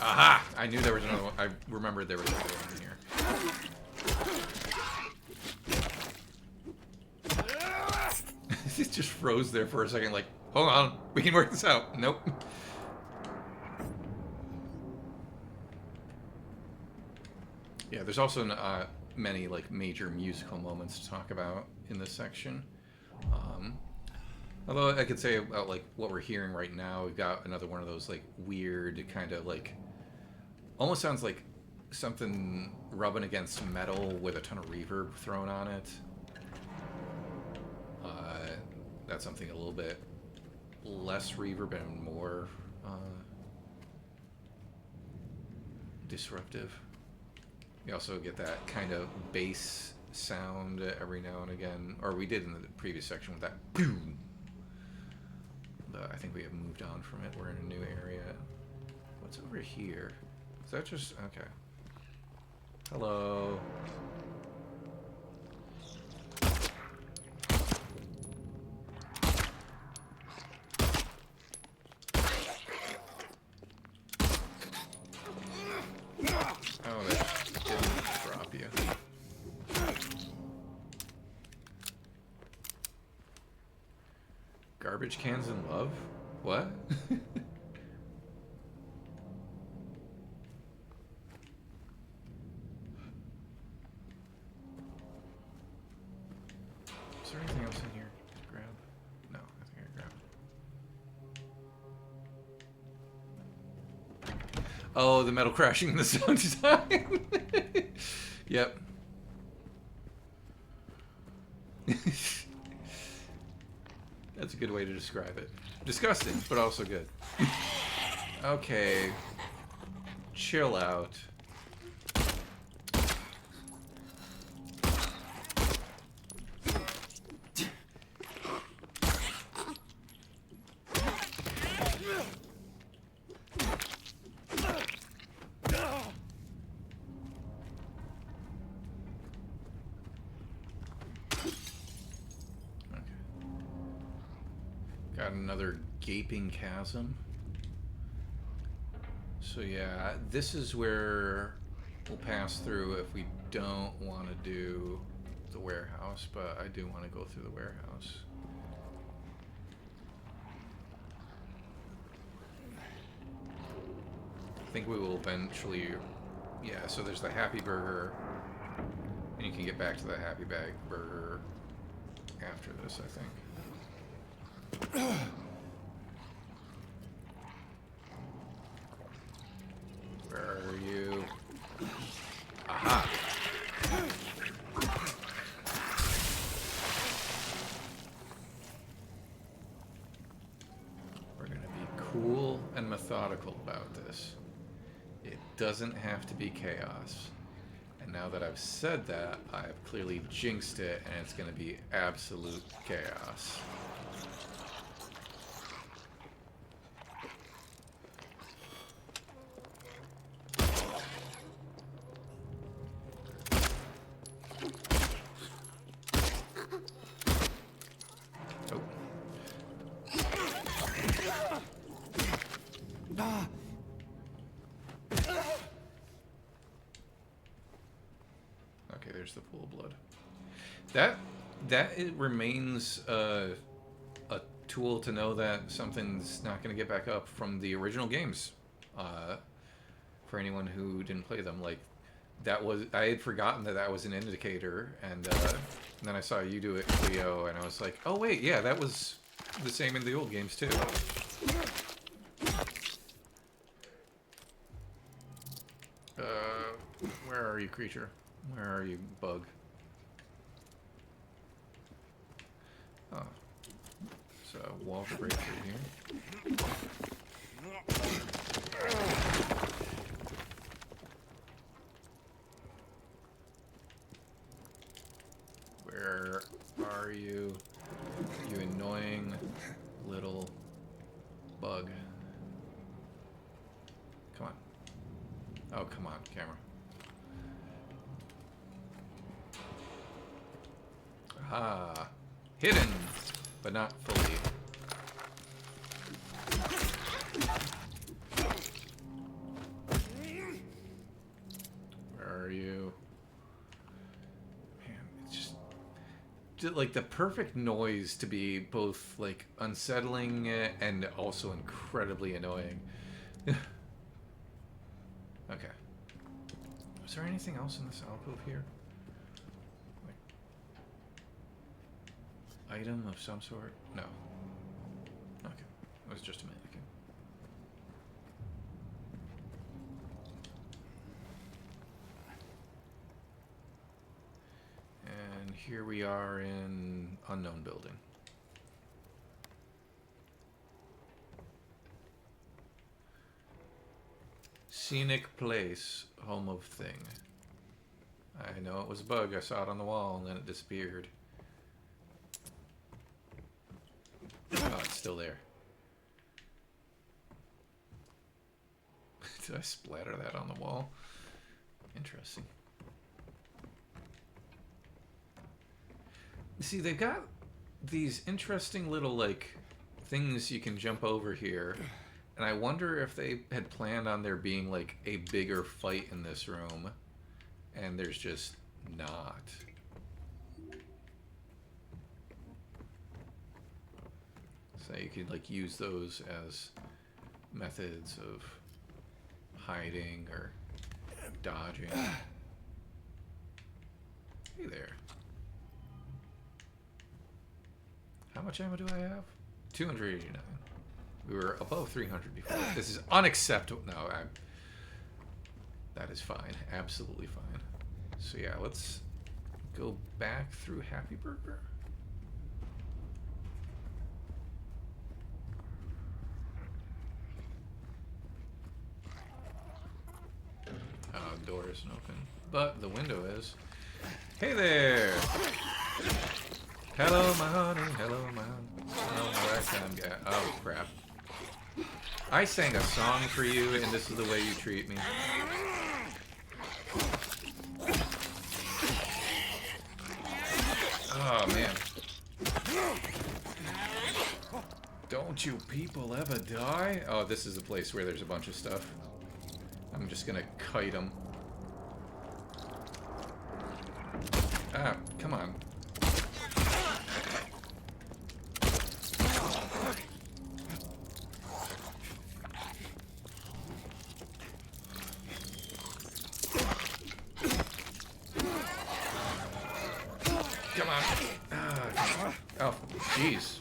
Aha! I knew there was another one. I remembered there was another one in here. It just froze there for a second, like, hold on, we can work this out. Nope. Yeah, there's also many, like, major musical moments to talk about in this section. Although I could say about, like, what we're hearing right now, we've got another one of those, like, weird kind of, like, almost sounds like something rubbing against metal with a ton of reverb thrown on it. That's something a little bit less reverb and more disruptive. You also get that kind of bass sound every now and again, or we did in the previous section with that boom. But I think we have moved on from it. We're in a new area. What's over here? Is that just... okay. Hello. Oh, that didn't drop you. Garbage cans in love? What? Is there anything else in here to grab? No, I think I grabbed. Oh, the metal crashing in the sound design. Yep. That's a good way to describe it. Disgusting, but also good. Okay. Chill out. Got another gaping chasm. So yeah, this is where we'll pass through if we don't want to do the warehouse, but I do want to go through the warehouse. think we will eventually... Yeah, so there's the Happy Burger. And you can get back to the Happy Bag Burger after this, I think. Where are you? Aha! We're gonna be cool and methodical about this. It doesn't have to be chaos. And now that I've said that, I've clearly jinxed it, and it's gonna be absolute chaos. There's the pool of blood. That it remains a tool to know that something's not going to get back up from the original games. For anyone who didn't play them, like that was, I had forgotten that was an indicator, and then I saw you do it, Cleo, and I was like, oh wait, yeah, that was the same in the old games too. Where are you, creature? Where are you, bug? Oh. So, wall to break through here. Where are you? You annoying little bug. Come on. Oh, come on, camera. Ah, hidden, but not fully. Where are you? Man, it's just like the perfect noise to be both like unsettling and also incredibly annoying. Okay. Is there anything else in this alcove here? Item of some sort? No. Okay. It was just a mannequin. And here we are in unknown building. Scenic place, home of thing. I know it was a bug. I saw it on the wall and then it disappeared. Oh, it's still there. Did I splatter that on the wall? Interesting. See, they've got these interesting little, like, things you can jump over here. And I wonder if they had planned on there being, like, a bigger fight in this room. And there's just not. So you could like use those as methods of hiding or dodging. Hey there. How much ammo do I have? 289. We were above 300 before. This is unacceptable. No, that is fine. Absolutely fine. So yeah, let's go back through Happy Burger. Door isn't open, but the window is. Hey there! Hello, my honey. Hello, my honey. Hello, my ragtime guy. Oh, crap. I sang a song for you, and this is the way you treat me. Oh, man. Don't you people ever die? Oh, this is the place where there's a bunch of stuff. I'm just gonna kite them. Ah, come on. Jeez.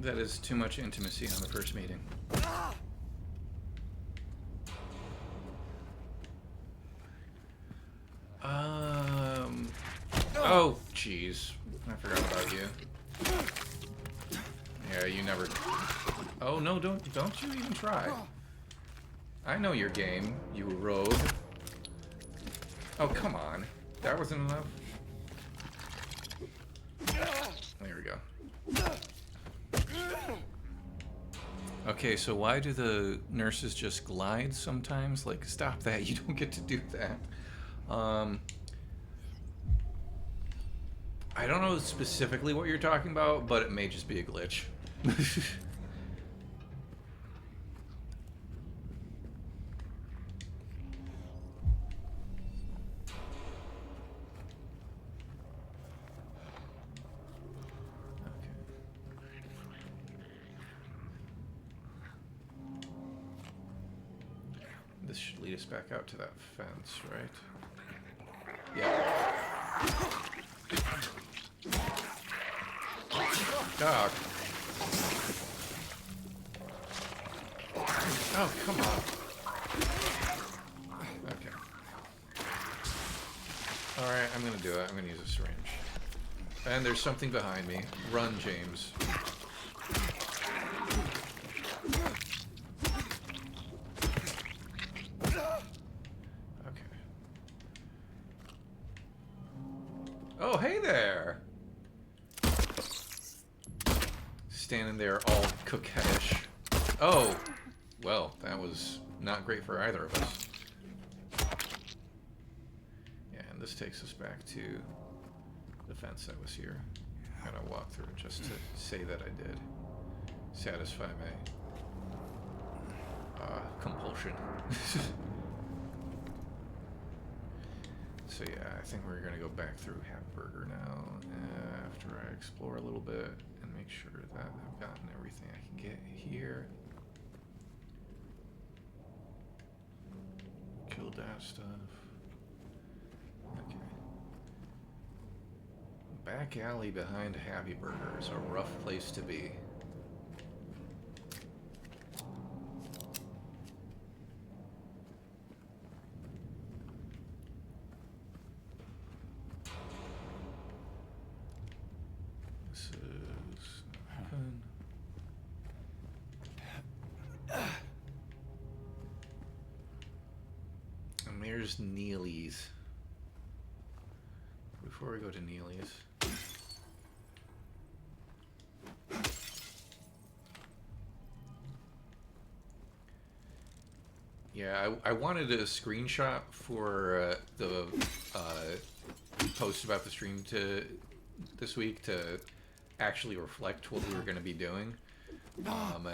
That is too much intimacy on the first meeting. Oh, jeez. I forgot about you. Yeah, you never... Oh, no, don't you even try. I know your game, you rogue. Oh, come on. That wasn't enough? There we go. Okay, so why do the nurses just glide sometimes? Like, stop that. You don't get to do that. I don't know specifically what you're talking about, but it may just be a glitch. This should lead us back out to that fence, right? Yeah. Dog. Oh, come on. Okay. Alright, I'm gonna do it. I'm gonna use a syringe. And there's something behind me. Run, James. Oh, hey there! Standing there all coquettish. Oh! Well, that was not great for either of us. Yeah, and this takes us back to the fence that was here. I'm gonna walk through it just to say that I did. Satisfy my compulsion. So yeah, I think we're gonna go back through Hamburger now after I explore a little bit and make sure that I've gotten everything I can get here. Killed that stuff. Okay. Back alley behind Happy Burger is a rough place to be. There's Neely's. Before we go to Neely's, yeah, I wanted a screenshot for the post about the stream this week to actually reflect what we were going to be doing, and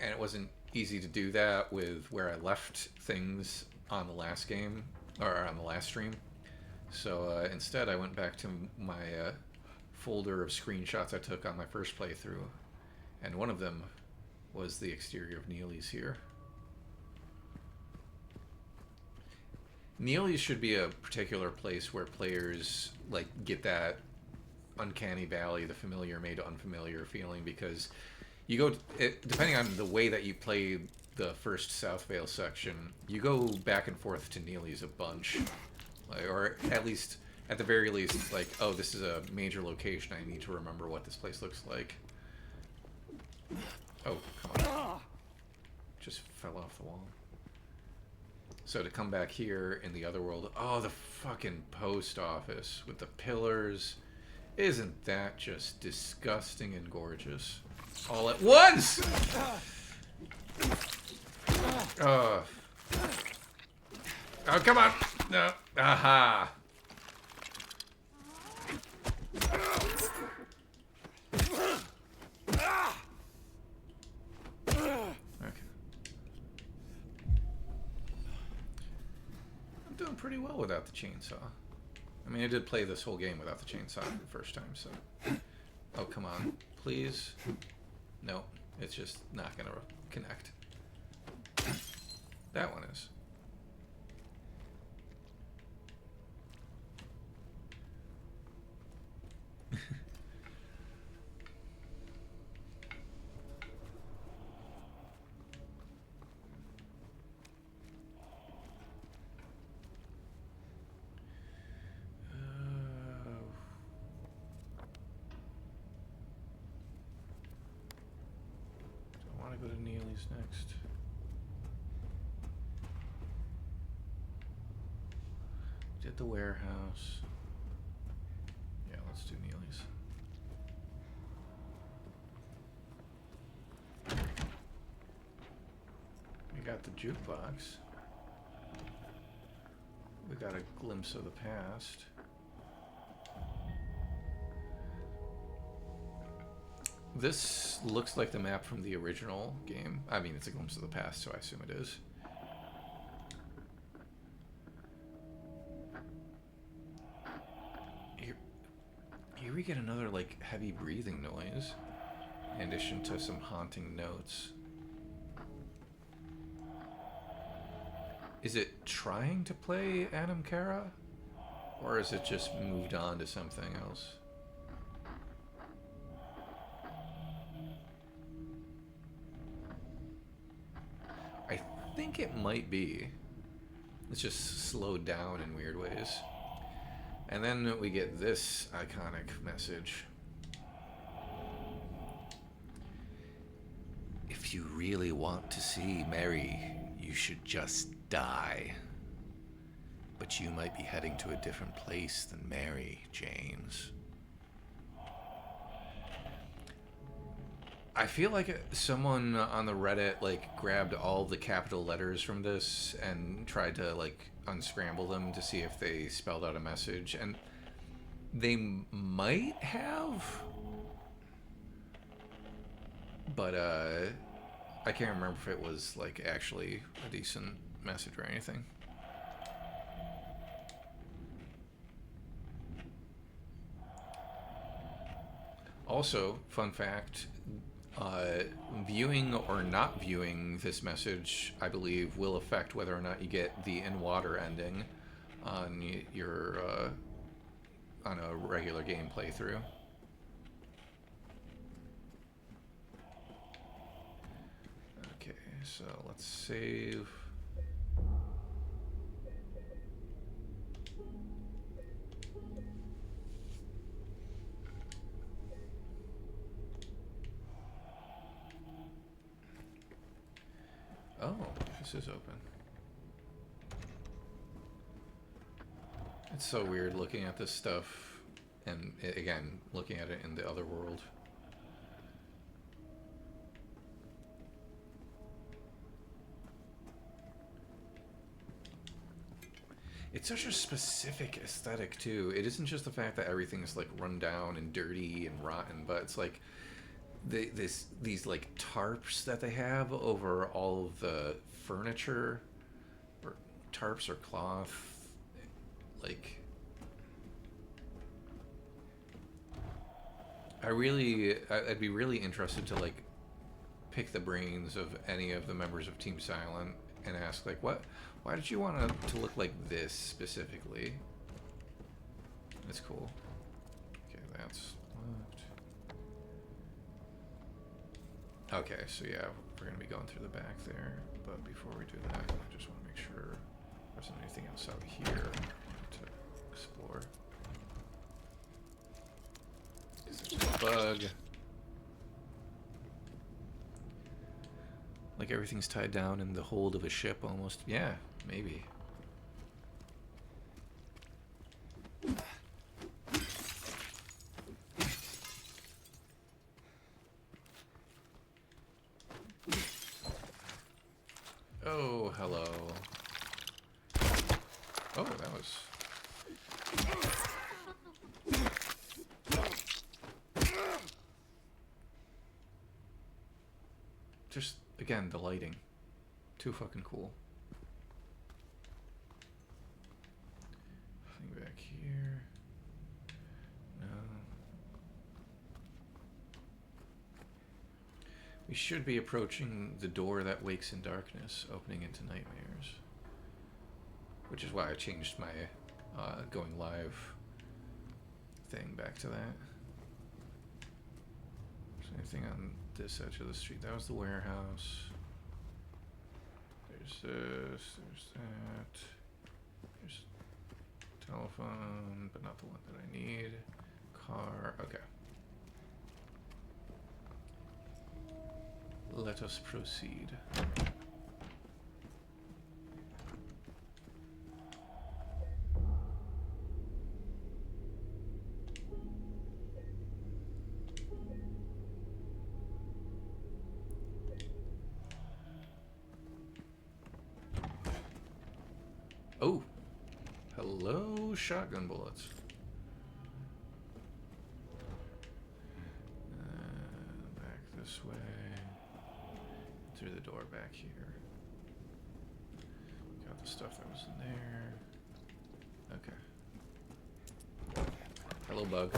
it wasn't easy to do that with where I left things on the last game, or on the last stream. So instead I went back to my folder of screenshots I took on my first playthrough, and one of them was the exterior of Neely's here. Neely's should be a particular place where players like get that uncanny valley, the familiar made unfamiliar feeling, because you go, depending on the way that you play the first South Vale section, you go back and forth to Neely's a bunch, like, or at least, at the very least, like, oh, this is a major location, I need to remember what this place looks like. Oh, come on. Just fell off the wall. So to come back here in the Otherworld, oh, the fucking post office with the pillars. Isn't that just disgusting and gorgeous? All at once! Oh, come on! No. Aha! Okay. I'm doing pretty well without the chainsaw. I mean, I did play this whole game without the chainsaw for the first time, so... Oh, come on. Please? No, it's just not gonna connect. That one is. I want to go to Neely's next. Did the warehouse. Yeah, let's do Neely's. We got the jukebox. We got a glimpse of the past. This looks like the map from the original game. I mean, it's a glimpse of the past, so I assume it is. Here we get another, like, heavy breathing noise, in addition to some haunting notes. Is it trying to play Adam Kara? Or is it just moved on to something else? I think it might be. It's just slowed down in weird ways. And then we get this iconic message. If you really want to see Mary, you should just die. But you might be heading to a different place than Mary, James. I feel like someone on the Reddit, like, grabbed all the capital letters from this and tried to, like, unscramble them to see if they spelled out a message, and they might have, but I can't remember if it was, like, actually a decent message or anything. Also, fun fact, viewing or not viewing this message, I believe, will affect whether or not you get the in water ending on your on a regular game playthrough. Okay, so let's save. Oh, this is open. It's so weird looking at this stuff, and again, looking at it in the other world. It's such a specific aesthetic too. It isn't just the fact that everything's like run down and dirty and rotten, but it's like these like tarps that they have over all of the furniture, or tarps or cloth, like I'd be really interested to like pick the brains of any of the members of Team Silent and ask like, why did you want it to look like this specifically? That's cool. Okay, that's left. Okay, so yeah, we're going to be going through the back there, but before we do that, I just want to make sure there isn't anything else out here to explore. There's a bug. Like everything's tied down in the hold of a ship almost. Yeah, maybe. Oh, hello. Oh, that was... Just, again, the lighting. Too fucking cool. Nothing back here. No. We should be approaching the door that wakes in darkness, opening into nightmares. Which is why I changed my going live thing back to that. Is there anything on this edge of the street? That was the warehouse. There's this, there's that. There's telephone, but not the one that I need. Car, okay. Let us proceed. Oh, hello, shotgun bullets. Back this way. Through the door back here. Got the stuff that was in there. Okay. Hello, bug.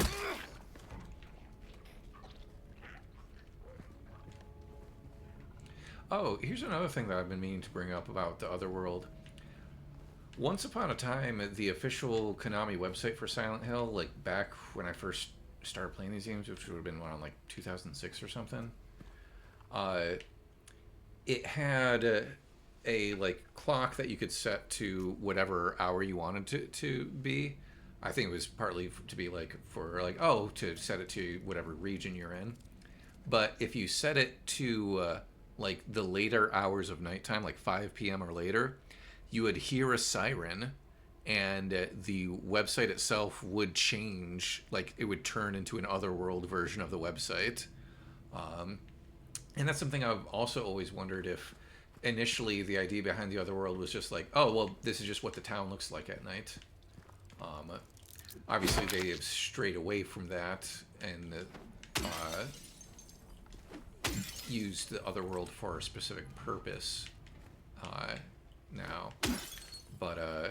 Oh, here's another thing that I've been meaning to bring up about the Otherworld. Once upon a time, the official Konami website for Silent Hill, like back when I first started playing these games, which would have been around like 2006 or something, it had a like clock that you could set to whatever hour you wanted to be. I think it was partly to be like for like, oh, to set it to whatever region you're in. But if you set it to like the later hours of nighttime, like 5 p.m. or later, you would hear a siren, and the website itself would change. Like it would turn into an Otherworld version of the website. And that's something I've also always wondered if initially the idea behind the Otherworld was just like, oh, well, this is just what the town looks like at night. Obviously, they have strayed away from that and used the Otherworld for a specific purpose now. But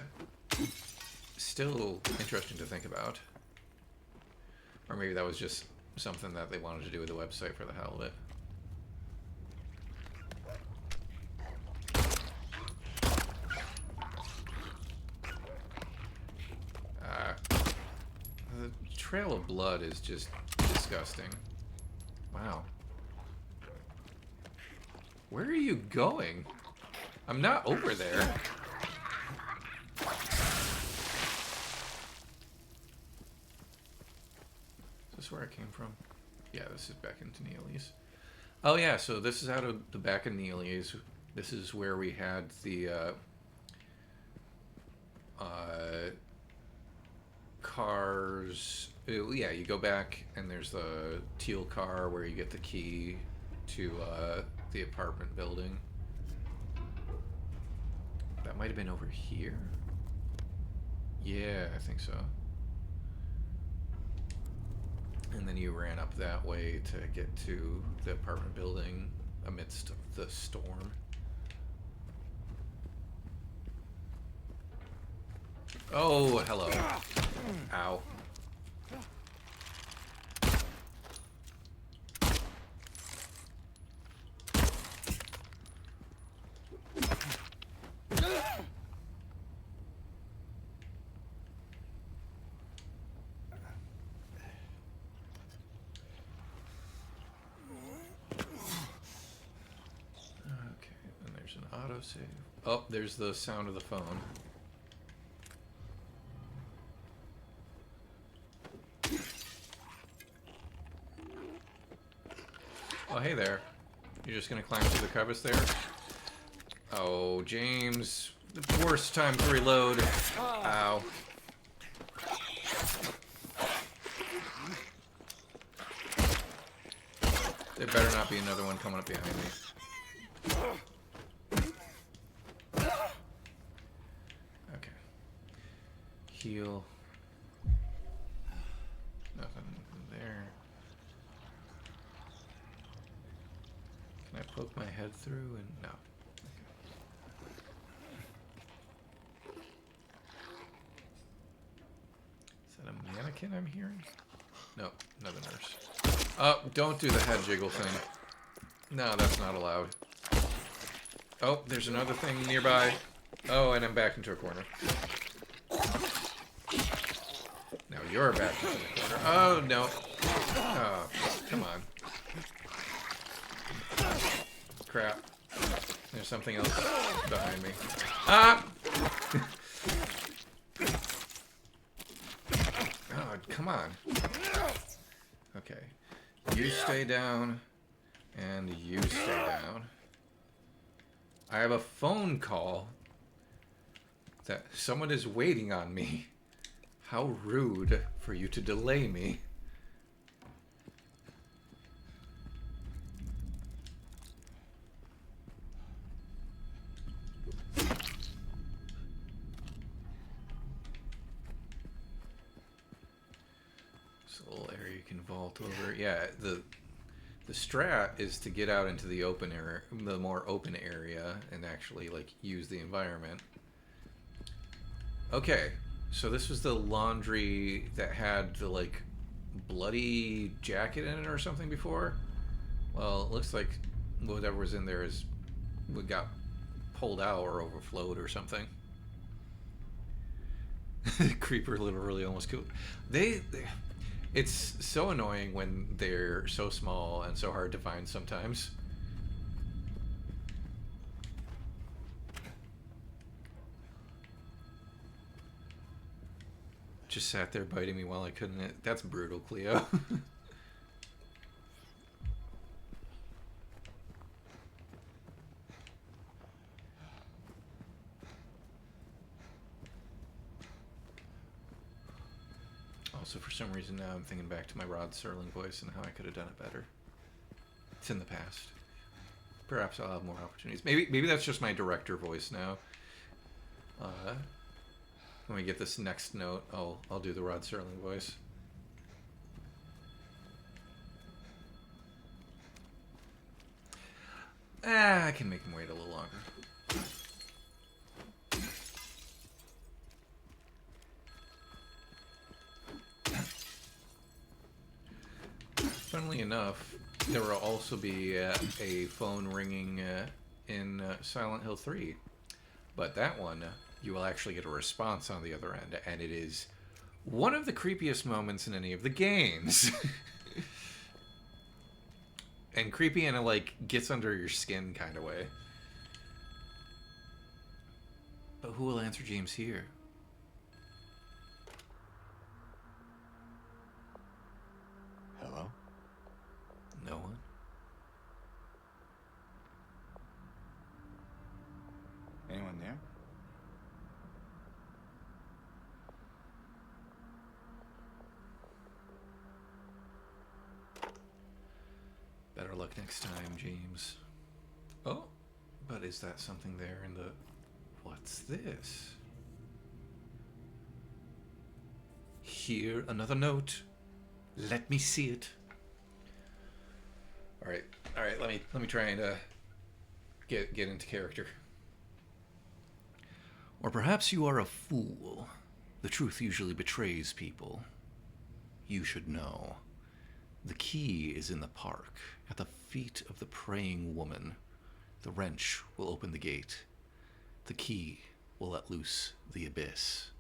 still interesting to think about. Or maybe that was just something that they wanted to do with the website for the hell of it. The trail of blood is just disgusting. Wow. Where are you going? I'm not over there. Is this where I came from? Yeah, this is back into Neely's. Oh yeah, so this is out of the back of Neely's. This is where we had the cars. Yeah, you go back and there's the teal car where you get the key to the apartment building. That might have been over here. Yeah, I think so. And then you ran up that way to get to the apartment building amidst the storm. Oh, hello. Ow. Autosave. Oh, there's the sound of the phone. Oh, hey there. You're just gonna climb through the crevice there? Oh, James. The worst time to reload. Ow. There better not be another one coming up behind me. Heal. Nothing there. Can I poke my head through? And no. Okay. Is that a mannequin I'm hearing? No, another nurse. Oh, don't do the head jiggle thing. No, that's not allowed. Oh, there's another thing nearby. Oh, and I'm back into a corner. Now you're back into the corner. Oh, no. Oh, come on. Crap. There's something else behind me. Ah! Oh, come on. Okay. You stay down. And you stay down. I have a phone call that someone is waiting on me. How rude for you to delay me. This little area you can vault over. Yeah, the strat is to get out into the open area, the more open area, and actually like use the environment. Okay, so this was the laundry that had the like bloody jacket in it or something before. Well, it looks like whatever was in there is what got pulled out or overflowed or something. Creeper literally almost killed. It's so annoying when they're so small and so hard to find sometimes. Just sat there biting me while I couldn't. That's brutal, Cleo. Also, for some reason now I'm thinking back to my Rod Serling voice and how I could have done it better. It's in the past. Perhaps I'll have more opportunities. Maybe that's just my director voice now. When we get this next note, I'll do the Rod Serling voice. I can make him wait a little longer. Funnily enough, there will also be a phone ringing in Silent Hill 3. But that one, you will actually get a response on the other end, and it is one of the creepiest moments in any of the games. And creepy in a, like, gets under your skin kind of way. But who will answer James here? Hello? No one? Anyone there? Better luck next time, James. Oh, but is that something there in the... What's this? Here, another note. Let me see it. All right. Let me try and get into character. Or perhaps you are a fool. The truth usually betrays people. You should know. The key is in the park, at the feet of the praying woman. The wrench will open the gate. The key will let loose the abyss.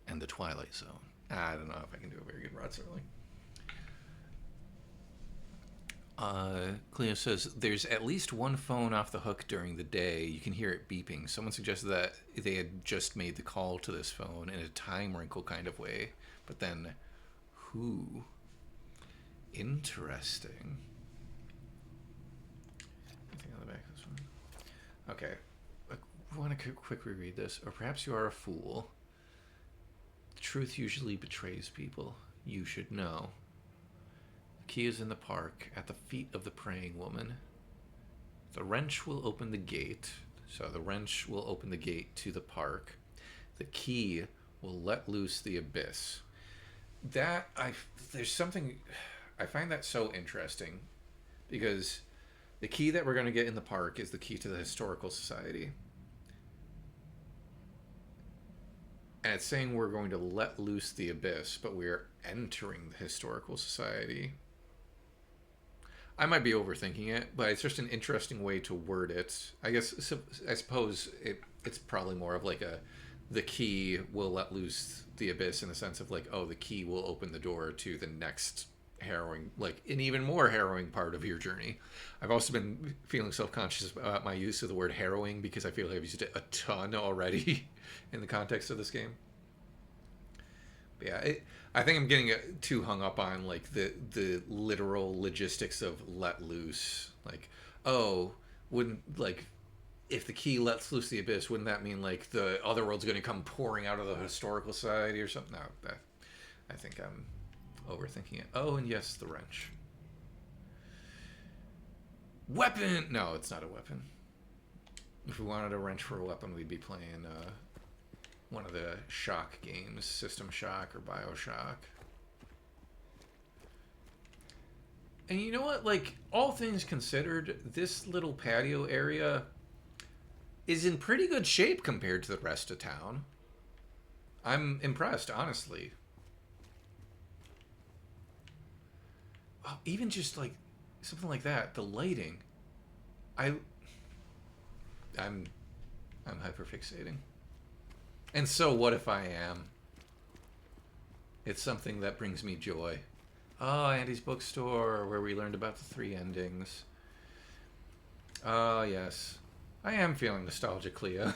And the Twilight Zone. I don't know if I can do a very good Rod Serling. Cleo says, there's at least one phone off the hook during the day. You can hear it beeping. Someone suggested that they had just made the call to this phone in a time wrinkle kind of way. But then, who? Interesting. Anything on the back of this one? Okay. I want to quickly read this. Or perhaps you are a fool. The truth usually betrays people. You should know. The key is in the park, at the feet of the praying woman. The wrench will open the gate. So the wrench will open the gate to the park. The key will let loose the abyss. There's something... I find that so interesting. Because the key that we're going to get in the park is the key to the Historical Society. And it's saying we're going to let loose the abyss, but we're entering the Historical Society. I might be overthinking it, but it's just an interesting way to word it. I guess I suppose it's probably more of like the key will let loose the abyss in the sense of like, oh, the key will open the door to the next harrowing, like an even more harrowing part of your journey. I've also been feeling self-conscious about my use of the word harrowing because I feel like I've used it a ton already in the context of this game. But yeah, I think I'm getting too hung up on like the literal logistics of let loose. Like, oh, wouldn't like if the key lets loose the abyss, wouldn't that mean like the other world's going to come pouring out of the historical society or something? No, I think I'm overthinking it. Oh, and yes, the wrench. Weapon! No, it's not a weapon. If we wanted a wrench for a weapon, we'd be playing one of the Shock games, System Shock or Bioshock. And you know what? Like, all things considered, this little patio area is in pretty good shape compared to the rest of town. I'm impressed, honestly. Oh, even just like something like that, the lighting. I'm hyperfixating. And so what if I am? It's something that brings me joy. Oh, Andy's bookstore, where we learned about the 3 endings. Oh, yes. I am feeling nostalgic, Cleo.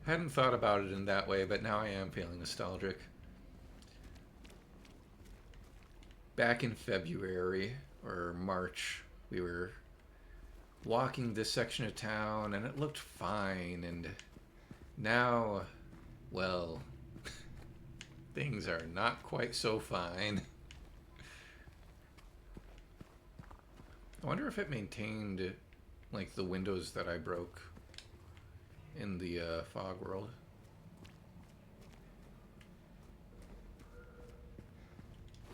I hadn't thought about it in that way, but now I am feeling nostalgic. Back in February or March, we were walking this section of town, and it looked fine, and now, well, things are not quite so fine. I wonder if it maintained, like, the windows that I broke in the fog world.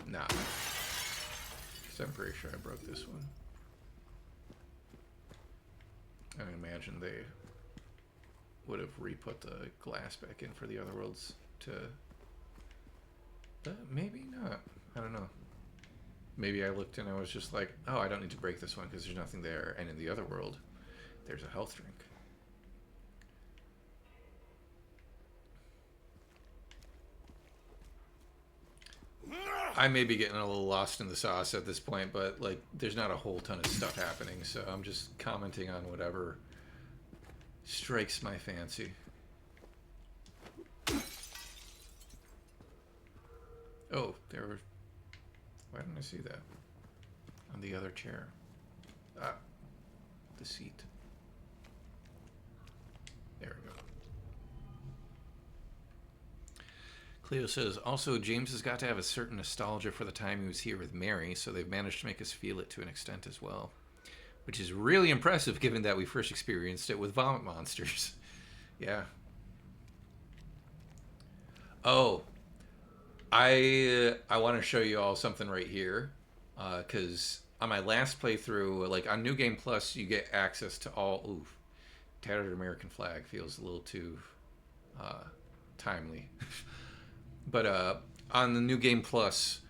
Nah. Because I'm pretty sure I broke this one. I imagine they would have re-put the glass back in for the other worlds to... maybe not. I don't know. Maybe I looked and I was just like, oh, I don't need to break this one because there's nothing there. And in the other world, there's a health drink. I may be getting a little lost in the sauce at this point, but like, there's not a whole ton of stuff happening, so I'm just commenting on whatever strikes my fancy. Oh, there were... Why didn't I see that? On the other chair. Ah, the seat. There we go. Cleo says, also, James has got to have a certain nostalgia for the time he was here with Mary, so they've managed to make us feel it to an extent as well. Which is really impressive, given that we first experienced it with vomit monsters. Yeah. Oh. I want to show you all something right here. Because on my last playthrough, like on New Game Plus, you get access to all... Oof. Tattered American Flag feels a little too timely. But on the New Game Plus,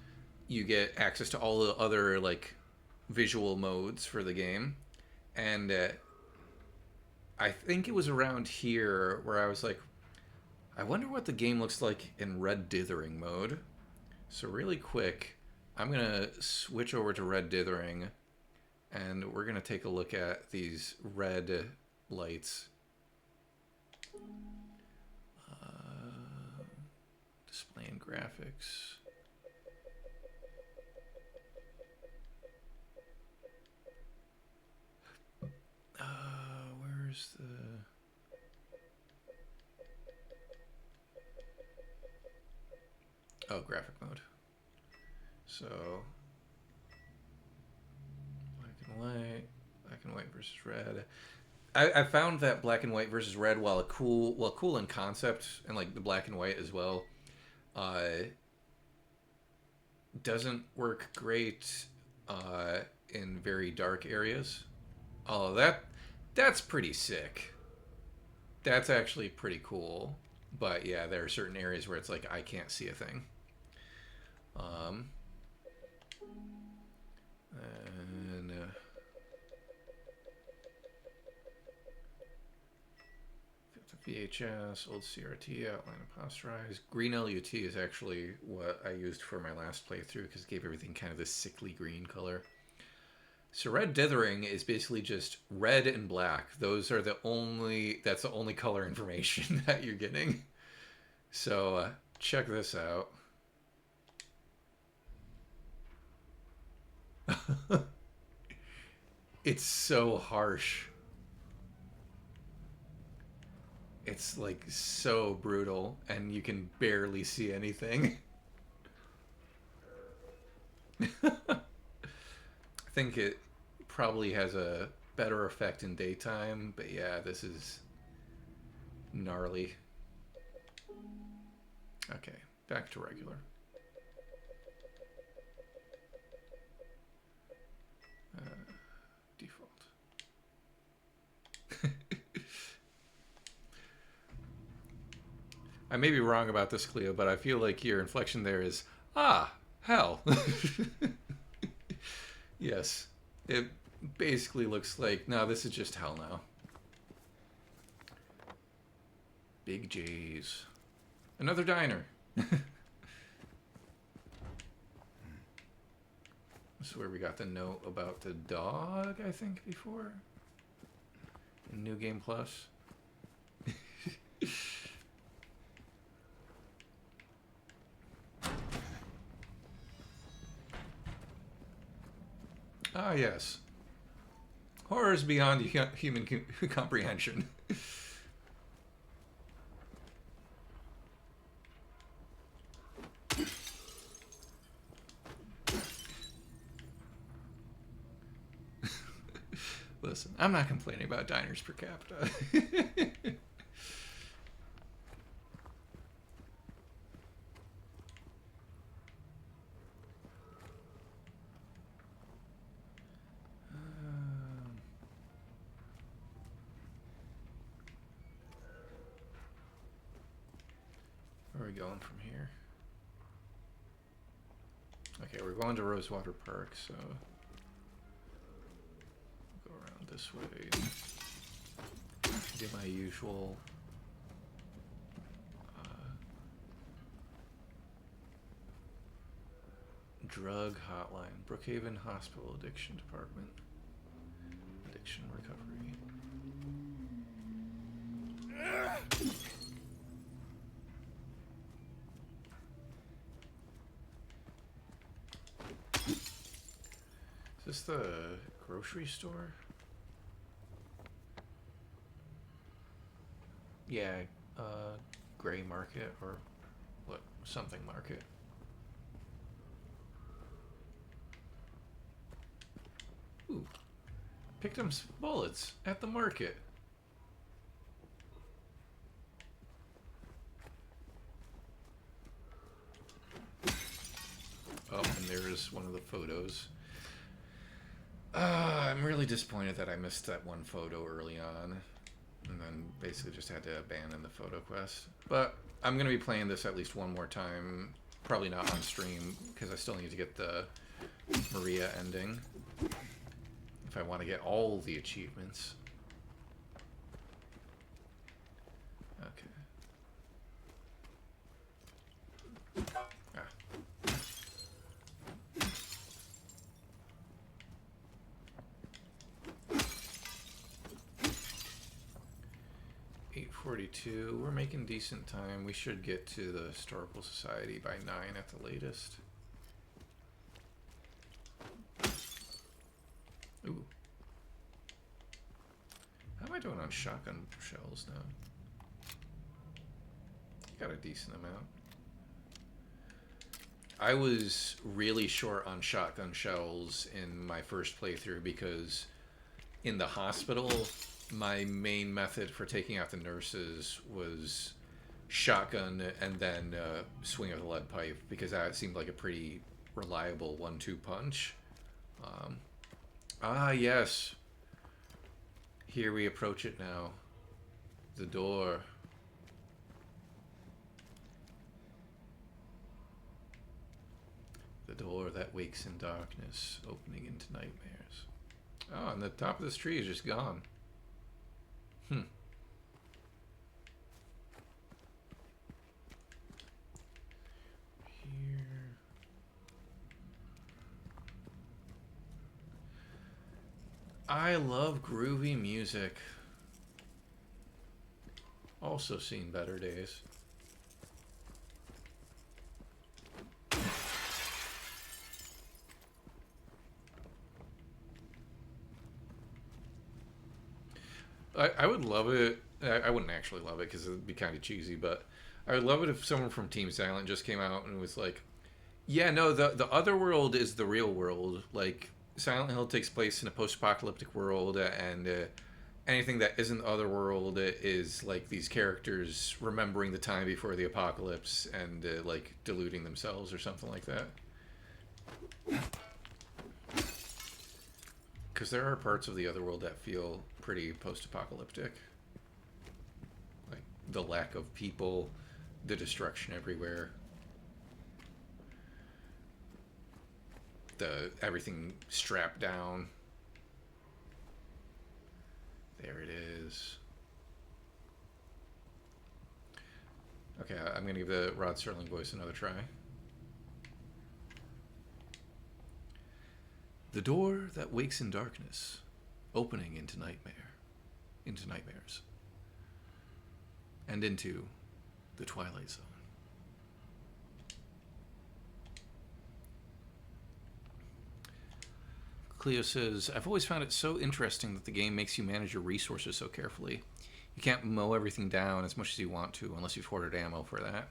you get access to all the other like visual modes for the game, and I think it was around here where I was like, I wonder what the game looks like in red dithering mode. So really quick, I'm gonna switch over to red dithering, and we're gonna take a look at these red lights. Displaying graphics. Where's the... Oh, graphic mode. So, black and white versus red. I found that black and white versus red, while cool in concept, and like the black and white as well, doesn't work great in very dark areas. Although that's pretty sick. That's actually pretty cool. But yeah, there are certain areas where it's like I can't see a thing. And the VHS, old CRT, outline aposterized. Green LUT is actually what I used for my last playthrough because it gave everything kind of this sickly green color. So red dithering is basically just red and black. Those are that's the only color information that you're getting. So check this out. It's so harsh. It's like so brutal and you can barely see anything. I think it probably has a better effect in daytime, but yeah, this is gnarly. Okay, back to regular. Default. I may be wrong about this, Cleo, but I feel like your inflection there is, ah, hell. Yes. It basically looks like, no, this is just hell now. Big J's. Another diner. This is where we got the note about the dog, I think, before. New Game Plus. Ah, yes. Horrors beyond human comprehension. Listen, I'm not complaining about diners per capita. Where are we going from here? Okay, we're going to Rosewater Park, so go around this way. Do my usual drug hotline. Brookhaven Hospital Addiction Department. Addiction recovery. Is this the grocery store? Yeah, Gray Market or what? Something Market. Ooh, picked up some bullets at the market. Oh, and there's one of the photos. I'm really disappointed that I missed that one photo early on. And then basically just had to abandon the photo quest. But I'm going to be playing this at least one more time. Probably not on stream, because I still need to get the Maria ending. If I want to get all the achievements. Okay. Ah. 8:42. We're making decent time. We should get to the Historical Society by 9 at the latest. Ooh. How am I doing on shotgun shells now? Got a decent amount. I was really short on shotgun shells in my first playthrough because in the hospital, my main method for taking out the nurses was shotgun and then swing of the lead pipe, because that seemed like a pretty reliable 1-2 punch. Ah, yes. Here we approach it now. The door. The door that that wakes in darkness, opening into nightmares. Oh, and the top of this tree is just gone. Hmm. Here. I love groovy music. Also seen better days. I would love it. I wouldn't actually love it because it would be kind of cheesy, but I would love it if someone from Team Silent just came out and was like, yeah, no, the other world is the real world. Like, Silent Hill takes place in a post-apocalyptic world, and anything that isn't the other world is like these characters remembering the time before the apocalypse and like deluding themselves or something like that. Because there are parts of the other world that feel pretty post-apocalyptic. Like the lack of people, the destruction everywhere, the everything strapped down. There it is. Okay, I'm gonna give the Rod Serling voice another try. The door that wakes in darkness, opening into nightmares, and into the Twilight Zone. Cleo says, I've always found it so interesting that the game makes you manage your resources so carefully. You can't mow everything down as much as you want to unless you've hoarded ammo for that.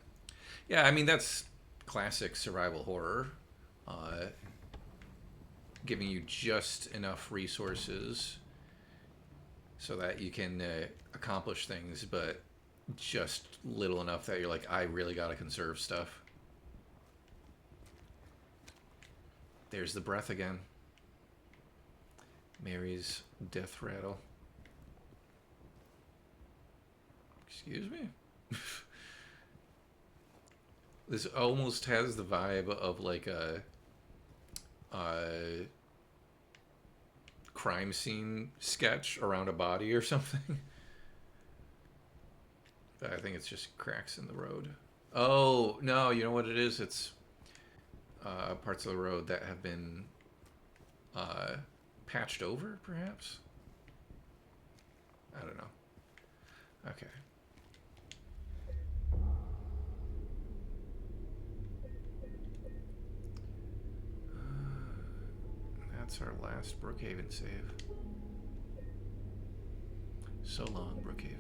Yeah, I mean, that's classic survival horror. Giving you just enough resources so that you can accomplish things, but just little enough that you're like, I really gotta conserve stuff. There's the breath again. Mary's death rattle. Excuse me? This almost has the vibe of like a crime scene sketch around a body or something. But I think it's just cracks in the road. Oh, no, you know what it is? It's parts of the road that have been patched over, perhaps? I don't know. Okay. That's our last Brookhaven save. So long, Brookhaven.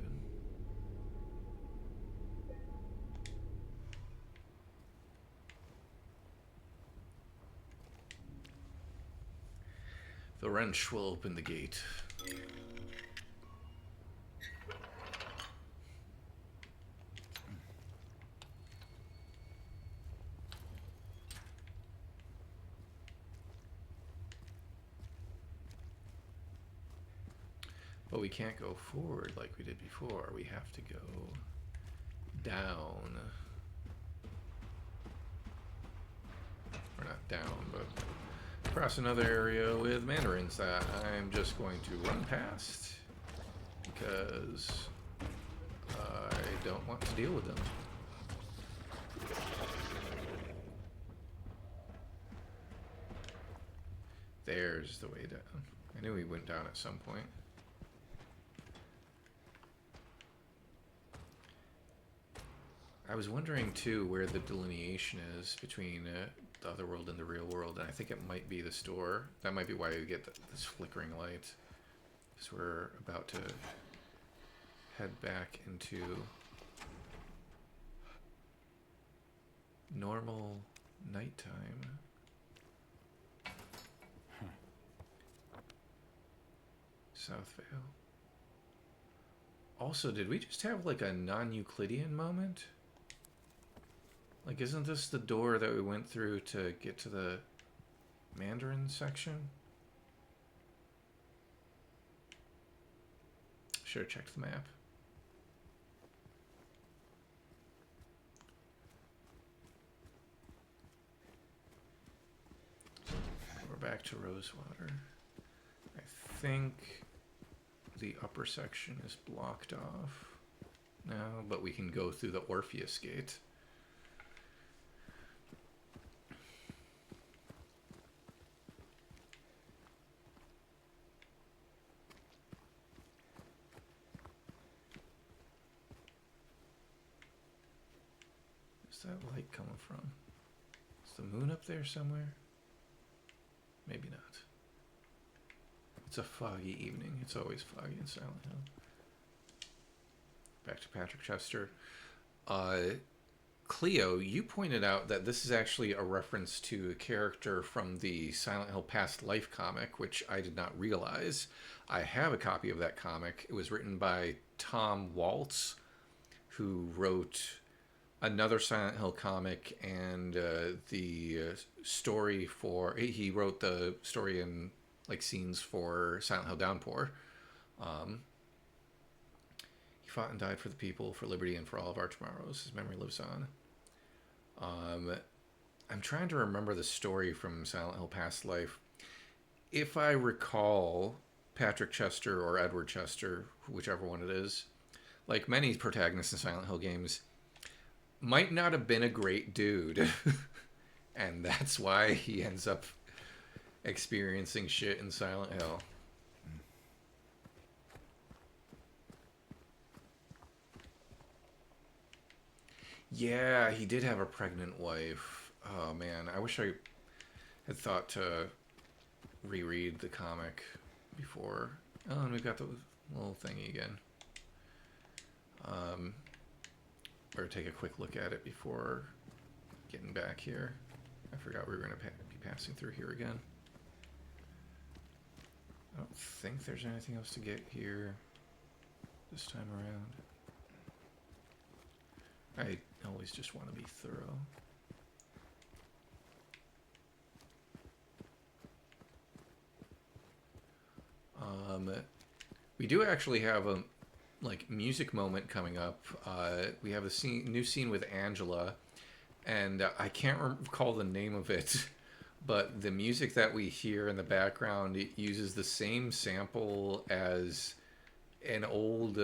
The wrench will open the gate. But we can't go forward like we did before. We have to go down. Or not down, but across another area with mandarins that I'm just going to run past because I don't want to deal with them. There's the way down. I knew we went down at some point. I was wondering too where the delineation is between the other world and the real world, and I think it might be the store. That might be why you get this flickering light, because we're about to head back into normal nighttime. South Vale. Also, did we just have like a non-Euclidean moment? Like, isn't this the door that we went through to get to the Mandarin section? Should have checked the map. back to Rosewater. I think the upper section is blocked off now, but we can go through the Orpheus Gate. Where's that light coming from? Is the moon up there somewhere? Maybe not. It's a foggy evening. It's always foggy in Silent Hill. Back to Patrick Chester. Cleo, you pointed out that this is actually a reference to a character from the Silent Hill Past Life comic, which I did not realize. I have a copy of that comic. It was written by Tom Waltz, who wrote another Silent Hill comic and the story for... He wrote the story and like scenes for Silent Hill Downpour. He fought and died for the people, for liberty, and for all of our tomorrows. His memory lives on. I'm trying to remember the story from Silent Hill Past Life. If I recall, Patrick Chester or Edward Chester, whichever one it is, like many protagonists in Silent Hill games, might not have been a great dude. And that's why he ends up experiencing shit in Silent Hill. Yeah, he did have a pregnant wife. Oh man, I wish I had thought to reread the comic before. Oh, and we've got the little thingy again. Better take a quick look at it before getting back here. I forgot we were going to be passing through here again. I don't think there's anything else to get here this time around. I always just want to be thorough. We do actually have a music moment coming up. We have a new scene with Angela, and I can't recall the name of it, but the music that we hear in the background, it uses the same sample as an old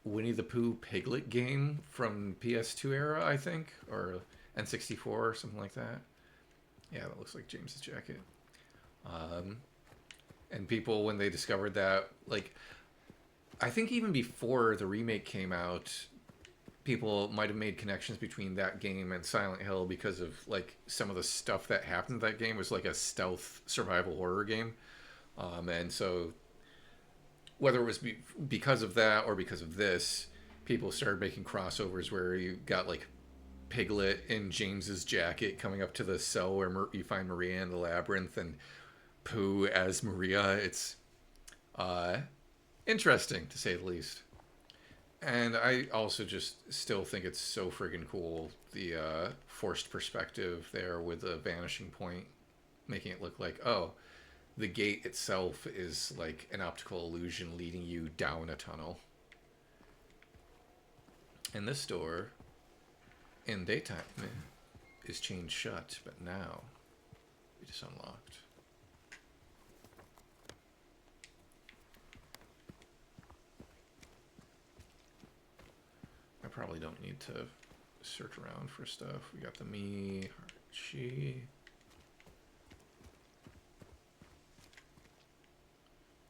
Winnie the Pooh Piglet game from PS2 era, I think, or N64 or something like that. Yeah, that looks like James's jacket. And people, when they discovered that, I think even before the remake came out, people might have made connections between that game and Silent Hill because of some of the stuff that happened in that game was a stealth survival horror game. And so whether it was because of that or because of this, people started making crossovers where you got Piglet in James's jacket coming up to the cell where you find Maria in the labyrinth, and Pooh as Maria. It's interesting, to say the least. And I also just still think it's so friggin' cool, the forced perspective there with the vanishing point, making it look like, oh, the gate itself is an optical illusion leading you down a tunnel. And this door, in daytime, is chained shut, but now it is unlocked. I probably don't need to search around for stuff. We got the me, she.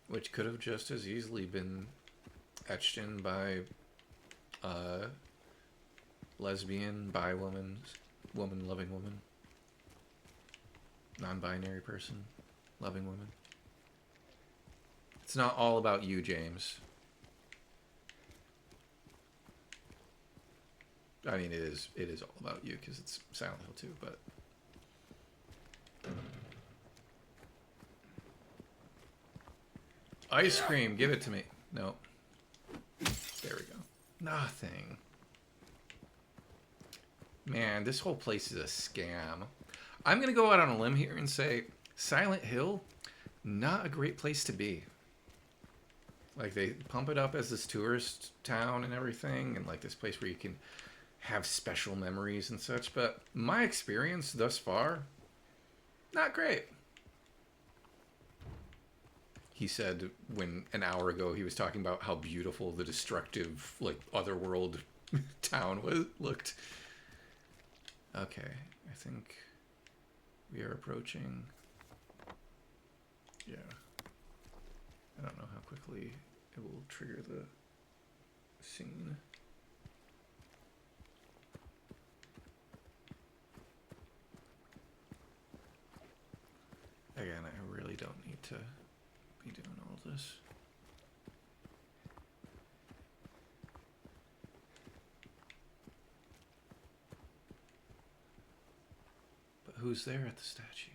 Which could have just as easily been etched in by lesbian, bi woman, loving woman, non-binary person, loving woman. It's not all about you, James. I mean, it is all about you because it's Silent Hill 2, but ice cream, give it to me. No. There we go. Nothing. Man, this whole place is a scam. I'm going to go out on a limb here and say Silent Hill, not a great place to be. They pump it up as this tourist town and everything, and this place where you can have special memories and such, but my experience thus far, not great. he said when an hour ago he was talking about how beautiful the destructive, like, Otherworld town looked. Okay, I think we are approaching. Yeah. I don't know how quickly it will trigger the scene. Again, I really don't need to be doing all this. But who's there at the statue?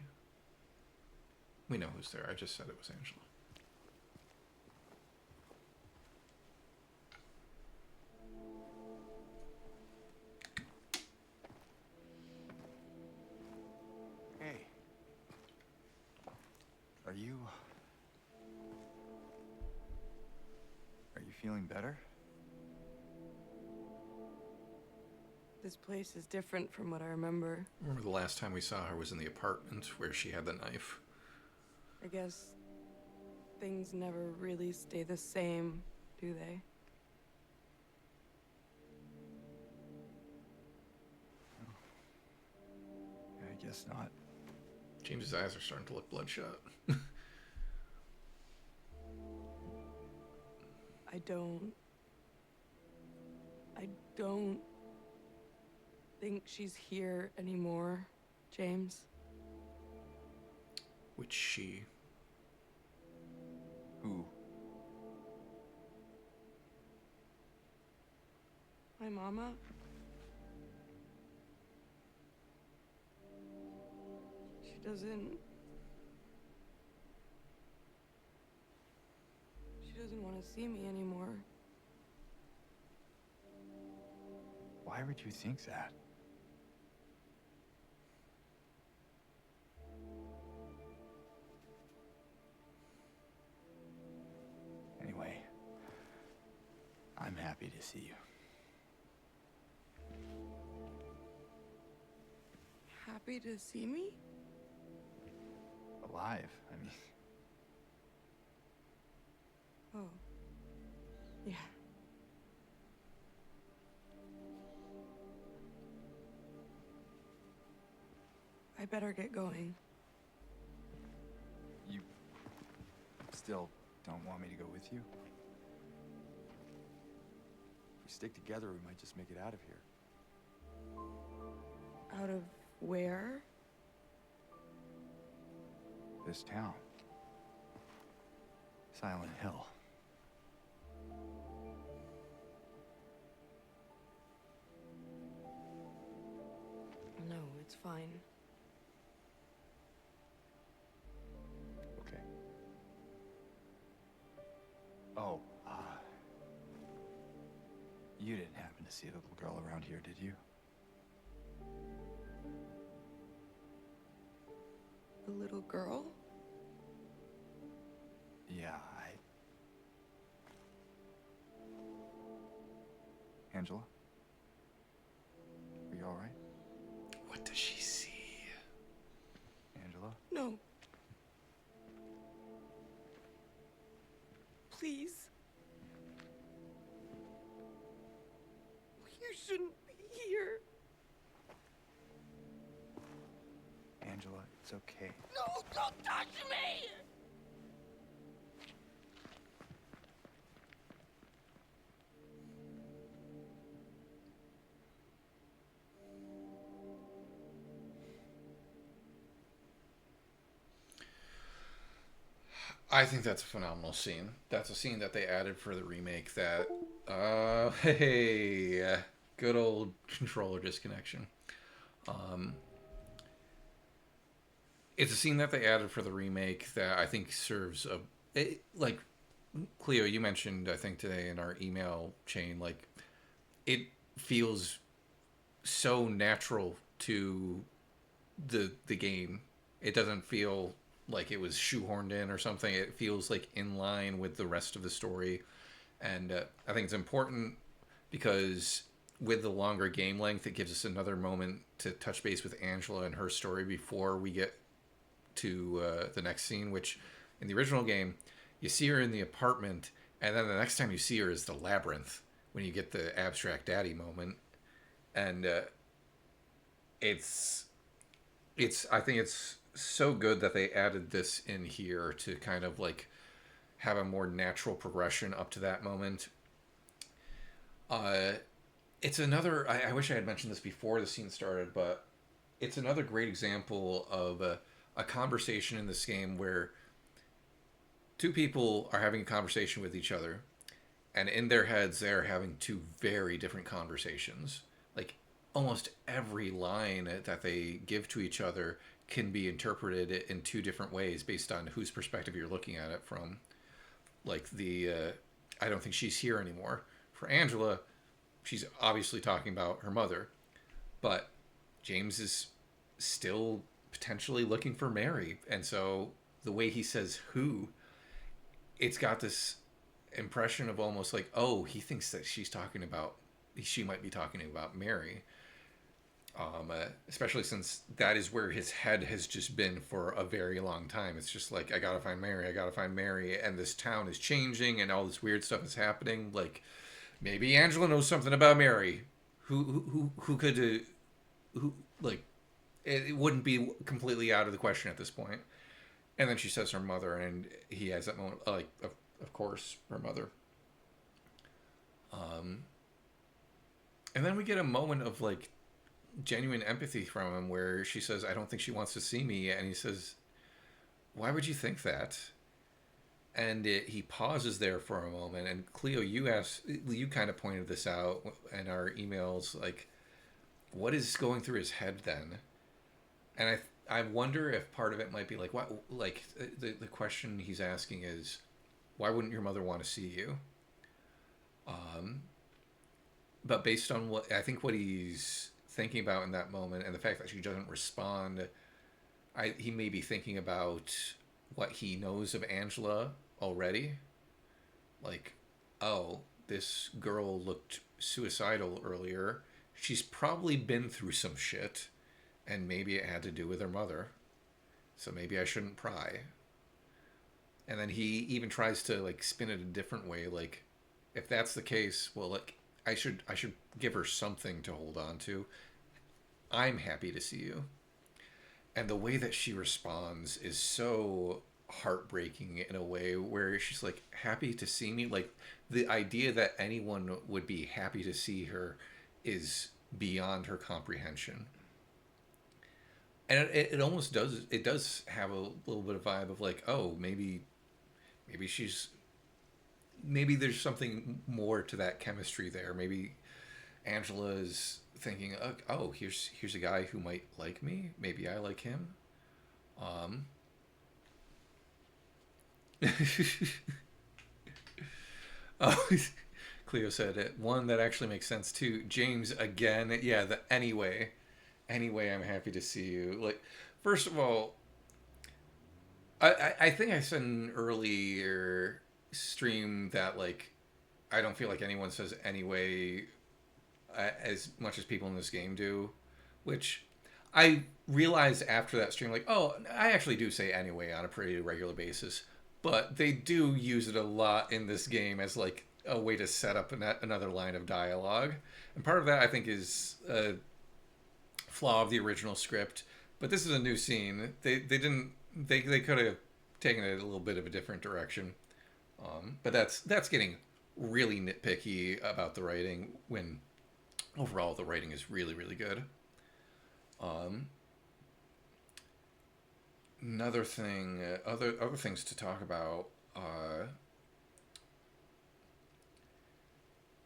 We know who's there. I just said it was Angela. Hey. Are you feeling better? This place is different from what I remember. Remember the last time we saw her was in the apartment where she had the knife. I guess things never really stay the same, do they? I guess not. James's eyes are starting to look bloodshot. I don't think she's here anymore, James. Which she? Who? My mama? She doesn't want to see me anymore. Why would you think that? Anyway, I'm happy to see you. Happy to see me? Alive, I mean. Oh. Yeah. I better get going. You still don't want me to go with you? If we stick together, we might just make it out of here. Out of where? This town. Silent Hill. No, it's fine. Okay. Oh, you didn't happen to see a little girl around here, did you? A little girl? Yeah, Angela? Are you all right? What does she see? Angela? No. Please. You shouldn't be here. Angela, it's okay. No, don't touch me! I think that's a phenomenal scene. That's a scene that they added for the remake that, hey, good old controller disconnection. It's a scene that they added for the remake that I think serves like, Cleo, you mentioned, I think today in our email chain, like, it feels so natural to the game. It doesn't feel like it was shoehorned in or something. It feels like in line with the rest of the story. And I think it's important because with the longer game length, it gives us another moment to touch base with Angela and her story before we get to the next scene, which in the original game, you see her in the apartment, and then the next time you see her is the labyrinth when you get the abstract daddy moment. And it's I think it's so good that they added this in here to kind of like have a more natural progression up to that moment. It's another, I wish I had mentioned this before the scene started, but it's another great example of a conversation in this game where two people are having a conversation with each other, and in their heads they're having two very different conversations. Like almost every line that they give to each other can be interpreted in two different ways based on whose perspective you're looking at it from. Like I don't think she's here anymore. For Angela, she's obviously talking about her mother, but James is still potentially looking for Mary. And so the way he says who, it's got this impression of almost like, oh, he thinks that she might be talking about Mary. Especially since that is where his head has just been for a very long time. It's just like, I gotta find Mary, and this town is changing, and all this weird stuff is happening. Like, maybe Angela knows something about Mary. Who could, like, it wouldn't be completely out of the question at this point. And then she says her mother, and he has that moment, like, of course, her mother. And then we get a moment of, like, genuine empathy from him where she says, I don't think she wants to see me. And he says, why would you think that? And he pauses there for a moment. And Cleo, you kind of pointed this out in our emails, like, what is going through his head then? And I wonder if part of it might be like, what, like the question he's asking is, why wouldn't your mother want to see you? But based on what he's thinking about in that moment, and the fact that she doesn't respond, he may be thinking about what he knows of Angela already. Like, oh, this girl looked suicidal earlier. She's probably been through some shit, and maybe it had to do with her mother. So maybe I shouldn't pry. And then he even tries to like spin it a different way. Like, if that's the case, well, like, I should give her something to hold on to. I'm happy to see you. And the way that she responds is so heartbreaking in a way where she's like, happy to see me. Like, the idea that anyone would be happy to see her is beyond her comprehension. And it almost does have a little bit of vibe of like, oh, maybe there's something more to that chemistry there. Maybe Angela is thinking, oh, here's a guy who might like me. Maybe I like him. Oh, Cleo said it. One that actually makes sense too. James again. Yeah, the anyway, I'm happy to see you. Like, first of all, I think I said in an earlier stream that, like, I don't feel like anyone says anyway as much as people in this game do, which I realized after that stream, like, oh, I actually do say anyway on a pretty regular basis, but they do use it a lot in this game as like a way to set up another line of dialogue. And part of that, I think, is a flaw of the original script, but this is a new scene. They could have taken it a little bit of a different direction. But that's getting really nitpicky about the writing when overall the writing is really, really good. Another thing, other things to talk about.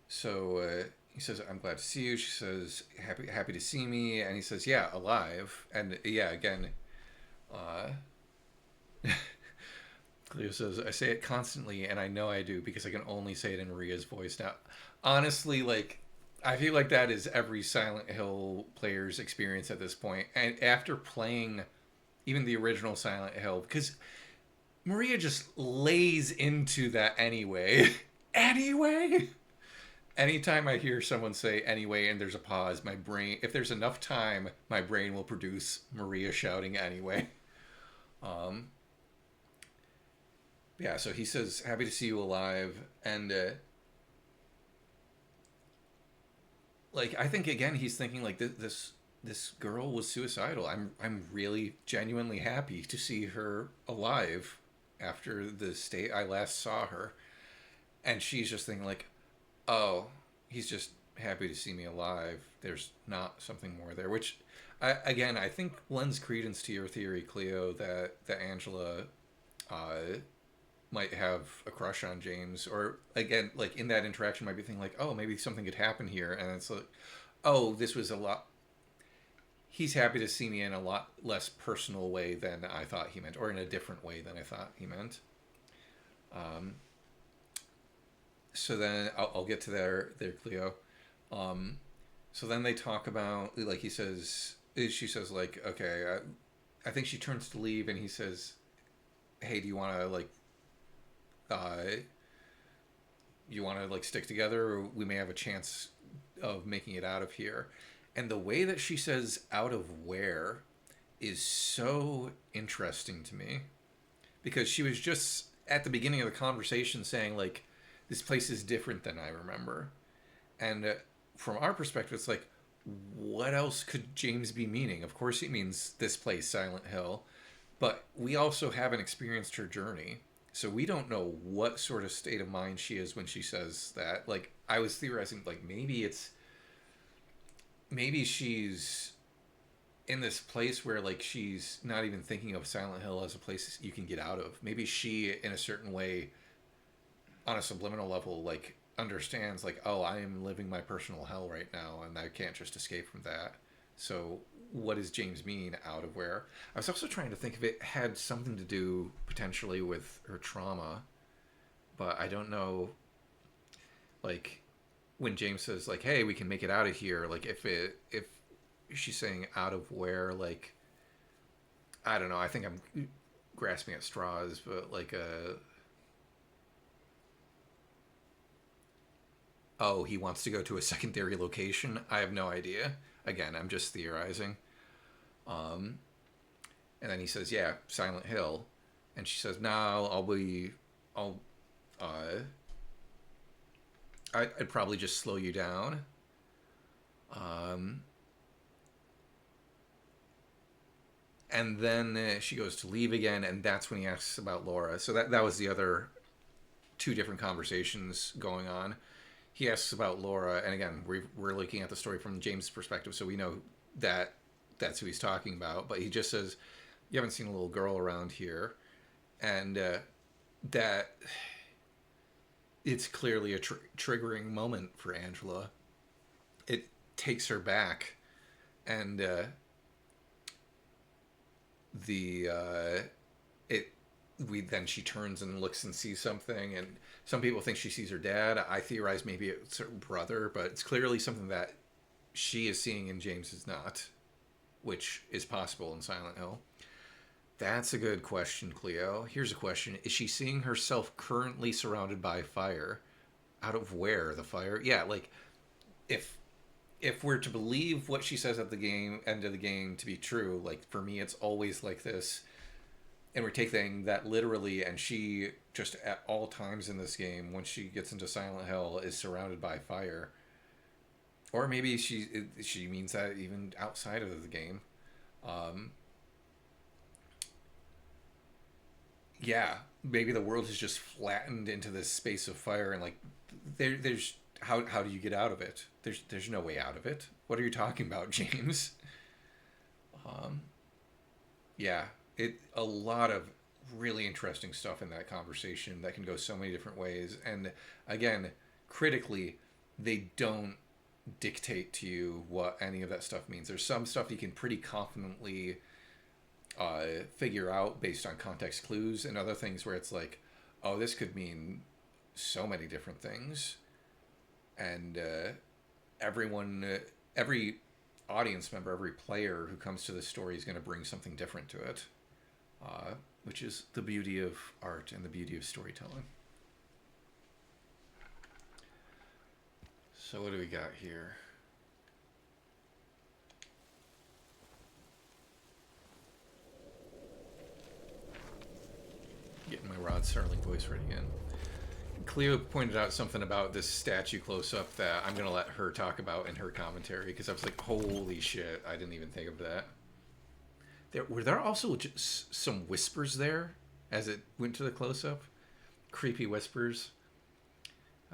So he says, "I'm glad to see you." She says, "Happy to see me," and he says, "Yeah, alive." And yeah, again, Cleo says, "I say it constantly, and I know I do because I can only say it in Maria's voice." Now, honestly, like, I feel like that is every Silent Hill player's experience at this point. And after playing even the original Silent Hill, because Maria just lays into that anyway. Anyway? Anytime I hear someone say anyway and there's a pause, my brain, if there's enough time, my brain will produce Maria shouting anyway. Yeah, so he says, happy to see you alive. And, like, I think, again, he's thinking, like, this girl was suicidal. I'm really genuinely happy to see her alive after the state I last saw her. And she's just thinking, like, oh, he's just happy to see me alive. There's not something more there, which, I think lends credence to your theory, Cleo, that Angela might have a crush on James, or again, like in that interaction, might be thinking like, oh, maybe something could happen here, and it's like, oh, this was a lot. He's happy to see me in a lot less personal way than I thought he meant, or in a different way than I thought he meant. Um, so then I'll get to there, Cleo. So then they talk about, like, she says, like, okay, I think she turns to leave, and he says, hey, do you want to, like, you want to, like, stick together, or we may have a chance of making it out of here. And the way that she says out of where is so interesting to me, because she was just at the beginning of the conversation saying, like, this place is different than I remember. And from our perspective, it's like, what else could James be meaning? Of course he means this place, Silent Hill, but we also haven't experienced her journey. So we don't know what sort of state of mind she is when she says that. Like, I was theorizing, like, maybe she's in this place where, like, she's not even thinking of Silent Hill as a place you can get out of. Maybe she, in a certain way, on a subliminal level, like, understands, like, oh, I am living my personal hell right now, and I can't just escape from that. So what does James mean out of where? I was also trying to think if it had something to do potentially with her trauma, but I don't know, like, when James says, like, hey, we can make it out of here, like, if she's saying out of where, like, I don't know, I think I'm grasping at straws, but like oh, he wants to go to a secondary location. I have no idea. Again, I'm just theorizing. Um, and then he says, yeah, Silent Hill. And she says, no, I'll, I'd probably just slow you down. Um, and then she goes to leave again, and that's when he asks about Laura. So that was the other two different conversations going on. He asks about Laura, and again, we're looking at the story from James' perspective, so we know that that's who he's talking about. But he just says, you haven't seen a little girl around here, and that it's clearly a triggering moment for Angela. It takes her back, and she turns and looks and sees something, and some people think she sees her dad. I theorize maybe it's her brother, but it's clearly something that she is seeing and James is not, which is possible in Silent Hill. That's a good question, Cleo. Here's a question. Is she seeing herself currently surrounded by fire? Out of where the fire? Yeah, like, if we're to believe what she says at the end of the game to be true, like, for me it's always like this, and we're taking that literally, and she just at all times in this game, when she gets into Silent Hill, is surrounded by fire. Or maybe she means that even outside of the game. Yeah, maybe the world is just flattened into this space of fire, and, like, there's how do you get out of it? There's no way out of it. What are you talking about, James? Yeah, a lot of really interesting stuff in that conversation that can go so many different ways. And again, critically, they don't dictate to you what any of that stuff means. There's some stuff you can pretty confidently figure out based on context clues, and other things where it's like, oh, this could mean so many different things. And every audience member, every player who comes to this story is going to bring something different to it, which is the beauty of art and the beauty of storytelling. So what do we got here? Getting my rod unsettling voice reading in. Cleo pointed out something about this statue close-up that I'm going to let her talk about in her commentary, because I was like, holy shit, I didn't even think of that. Were there also just some whispers there as it went to the close-up? Creepy whispers.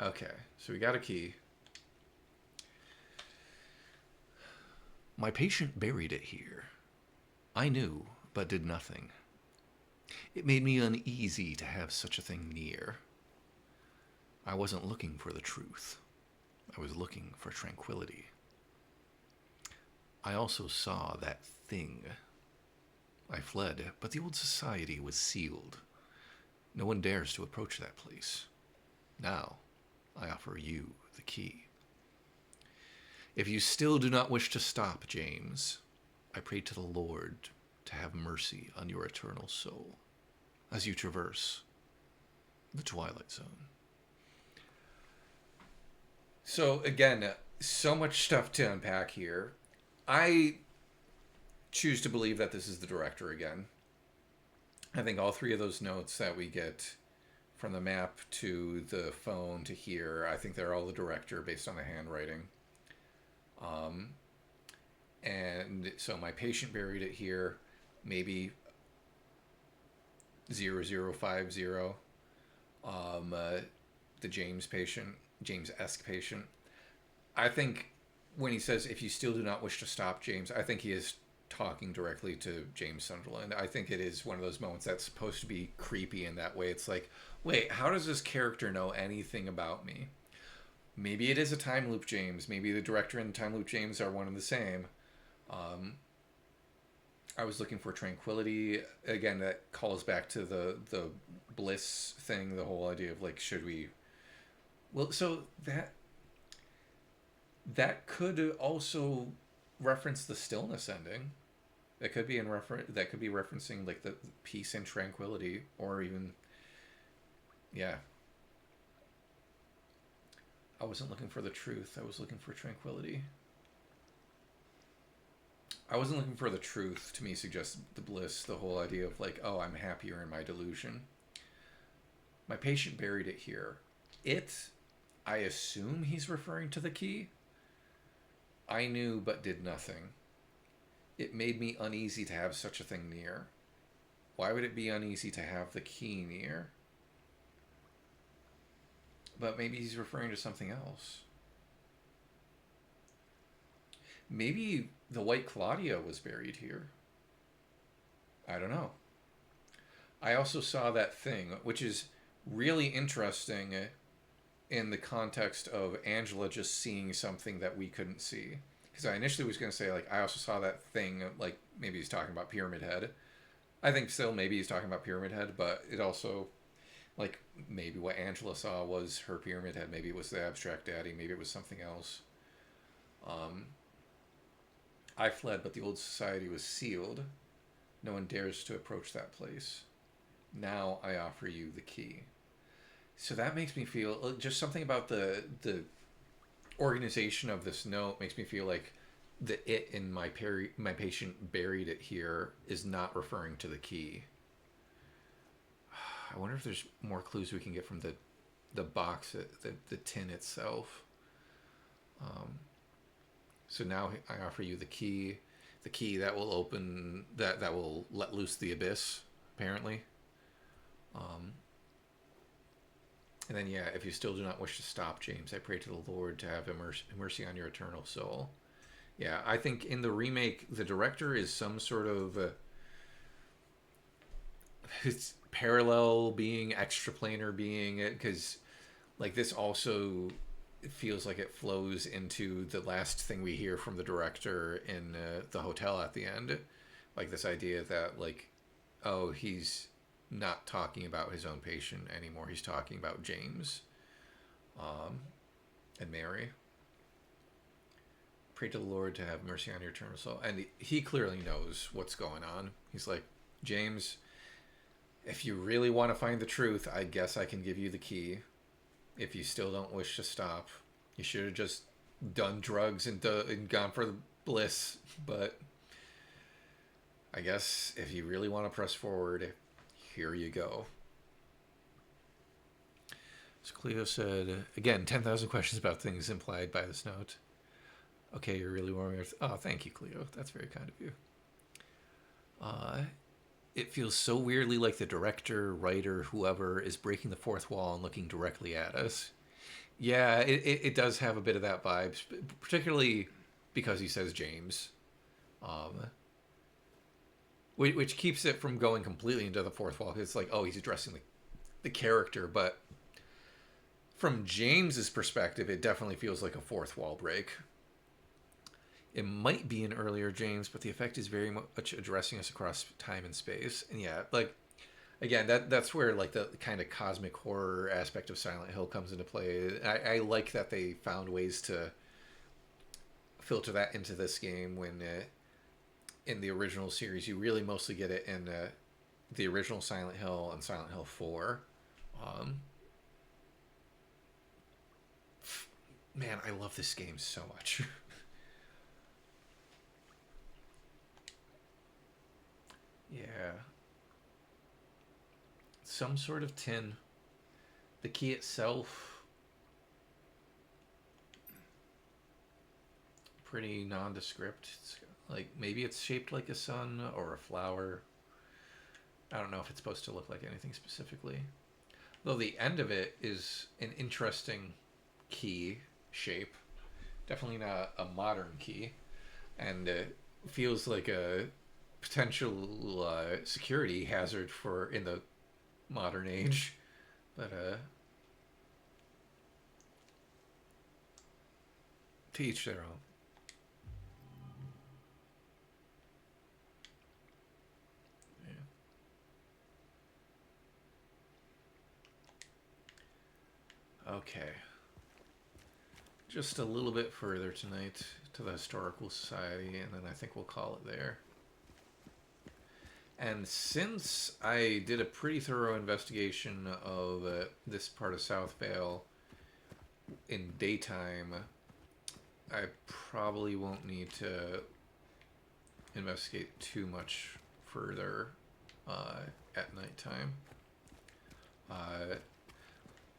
Okay, so we got a key. My patient buried it here. I knew, but did nothing. It made me uneasy to have such a thing near. I wasn't looking for the truth. I was looking for tranquility. I also saw that thing. I fled, but the old society was sealed. No one dares to approach that place. Now, I offer you the key. If you still do not wish to stop, James, I pray to the Lord to have mercy on your eternal soul as you traverse the Twilight Zone. So, again, so much stuff to unpack here. I choose to believe that this is the director again. I think all three of those notes that we get from the map to the phone to here, I think they're all the director based on the handwriting. And so my patient buried it here, maybe 0050. The James-esque patient. I think when he says, if you still do not wish to stop, James, I think he is talking directly to James Sunderland. I think it is one of those moments that's supposed to be creepy in that way. It's like, wait, how does this character know anything about me? Maybe it is a time loop James. Maybe the director and time loop James are one and the same. I was looking for tranquility. Again, that calls back to the bliss thing, the whole idea of like, should we... Well, so that could also reference the stillness ending. That could be referencing like the peace and tranquility, or even, yeah. I wasn't looking for the truth. I was looking for tranquility. I wasn't looking for the truth, to me suggests the bliss, the whole idea of like, oh, I'm happier in my delusion. My patient buried it here. I assume he's referring to the key. I knew but did nothing. It made me uneasy to have such a thing near. Why would it be uneasy to have the key near? But maybe he's referring to something else. Maybe the White Claudia was buried here. I don't know. I also saw that thing, which is really interesting in the context of Angela just seeing something that we couldn't see. Because I initially was going to say, like, I also saw that thing, like, maybe he's talking about Pyramid Head. I think still maybe he's talking about Pyramid Head, but it also, like, maybe what Angela saw was her Pyramid Head. Maybe it was the Abstract Daddy. Maybe it was something else. I fled, but the old society was sealed. No one dares to approach that place. Now I offer you the key. So that makes me feel, just something about the organization of this note makes me feel like the it in my patient buried it here is not referring to the key. I wonder if there's more clues we can get from the box, the tin itself. So now I offer you the key that will open, that will let loose the abyss, apparently. And then, yeah, if you still do not wish to stop, James, I pray to the Lord to have mercy on your eternal soul. Yeah, I think in the remake, the director is some sort of it's parallel being, extraplanar being, because like this also feels like it flows into the last thing we hear from the director in the hotel at the end. Like this idea that like, oh, he's not talking about his own patient anymore. He's talking about James and Mary. Pray to the Lord to have mercy on your eternal soul. And he clearly knows what's going on. He's like, James, if you really want to find the truth, I guess I can give you the key. If you still don't wish to stop, you should have just done drugs and gone for the bliss. But I guess if you really want to press forward, here you go. So Cleo said, again, 10,000 questions about things implied by this note. Okay, you're really warming your... Oh, thank you, Cleo. That's very kind of you. It feels so weirdly like the director, writer, whoever is breaking the fourth wall and looking directly at us. Yeah, it does have a bit of that vibe, particularly because he says James. Which keeps it from going completely into the fourth wall. It's like, oh, he's addressing the character, but from James's perspective, it definitely feels like a fourth wall break. It might be an earlier James, but the effect is very much addressing us across time and space. And yeah, like, again, that's where like the kind of cosmic horror aspect of Silent Hill comes into play. I like that they found ways to filter that into this game when in the original series you really mostly get it in the original Silent Hill and Silent Hill 4. Man, I love this game so much. Yeah. Some sort of tin. The key itself, pretty nondescript. It's like, maybe it's shaped like a sun or a flower. I don't know if it's supposed to look like anything specifically. Though the end of it is an interesting key shape. Definitely not a modern key. And it feels like a potential security hazard for in the modern age, but to each their own. Yeah. Okay, just a little bit further tonight to the Historical Society, and then I think we'll call it there. And since I did a pretty thorough investigation of this part of South Vale in daytime, I probably won't need to investigate too much further at nighttime.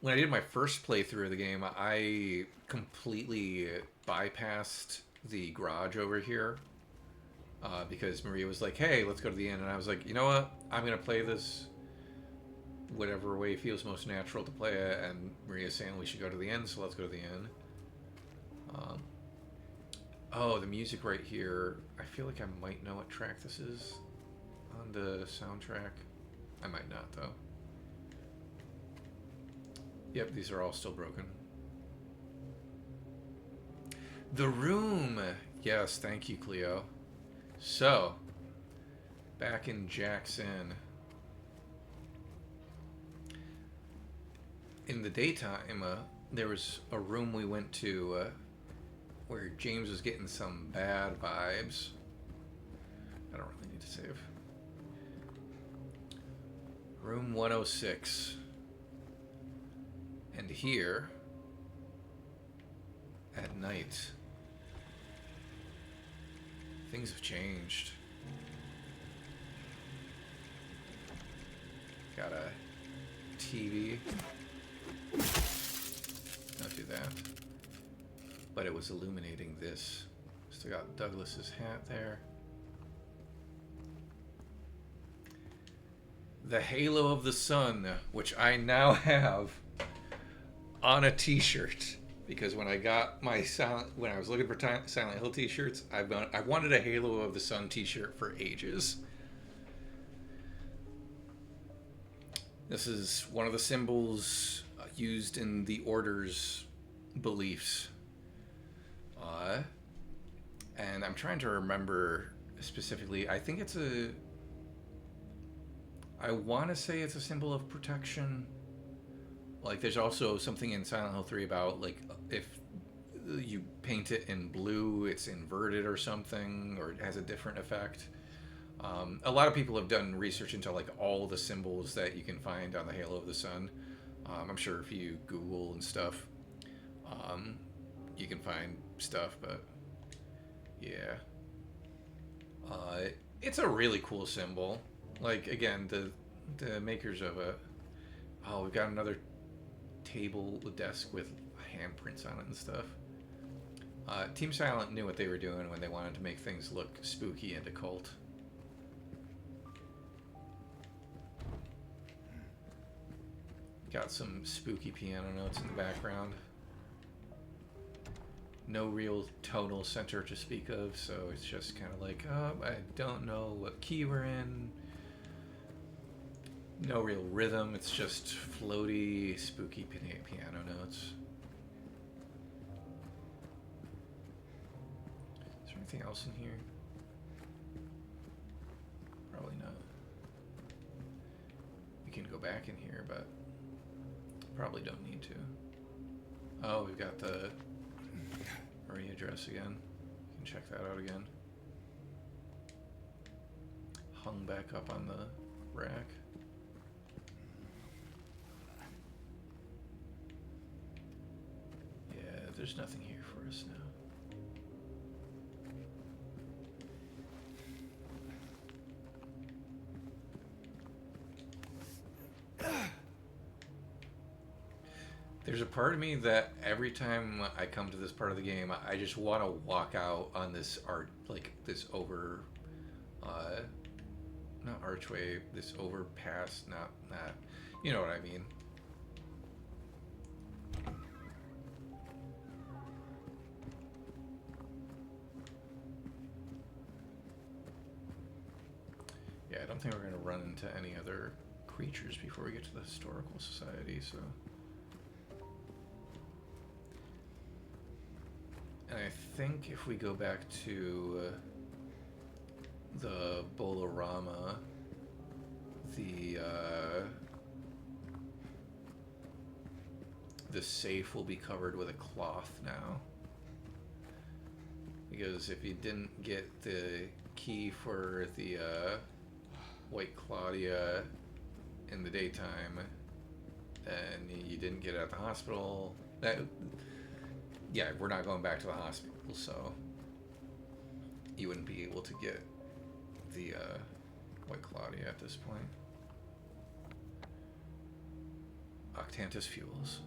When I did my first playthrough of the game, I completely bypassed the garage over here. Because Maria was like, hey, let's go to the inn. And I was like, you know what? I'm going to play this whatever way feels most natural to play it. And Maria's saying we should go to the inn, so let's go to the inn. Oh, the music right here. I feel like I might know what track this is on the soundtrack. I might not, though. Yep, these are all still broken. The room! Yes, thank you, Cleo. So, back in Jackson, in the daytime, there was a room we went to where James was getting some bad vibes. I don't really need to save. Room 106. And here, at night, things have changed. Got a TV. Don't do that. But it was illuminating this. Still got Douglas's hat there. The Halo of the Sun, which I now have on a t-shirt. Because when I got my when I was looking for Silent Hill t-shirts, I wanted a Halo of the Sun t-shirt for ages. This is one of the symbols used in the Order's beliefs. And I'm trying to remember specifically. I think it's I want to say it's a symbol of protection. Like, there's also something in Silent Hill 3 about, like, if you paint it in blue, it's inverted or something, or it has a different effect. A lot of people have done research into, like, all the symbols that you can find on the Halo of the Sun. I'm sure if you Google and stuff, you can find stuff, but yeah. It's a really cool symbol. Like, again, the makers of it. Oh, we've got another table, the desk with handprints on it and stuff. Team Silent knew what they were doing when they wanted to make things look spooky and occult. Got some spooky piano notes in the background. No real tonal center to speak of, so it's just kind of like, oh, I don't know what key we're in. No real rhythm, it's just floaty, spooky piano notes. Is there anything else in here? Probably not. We can go back in here, but probably don't need to. Oh, we've got the Marie address again. You can check that out again. Hung back up on the rack. Yeah, there's nothing here for us now. There's a part of me that every time I come to this part of the game, I just want to walk out on this like this not archway, this overpass, not that, you know what I mean. Yeah, I don't think we're going to run into any other creatures before we get to the Historical Society, so... And I think if we go back to the Bolorama, the safe will be covered with a cloth now. Because if you didn't get the key for the White Claudia in the daytime, and you didn't get it at the hospital, yeah, we're not going back to the hospital, so you wouldn't be able to get the White Claudia at this point. Octantis fuels.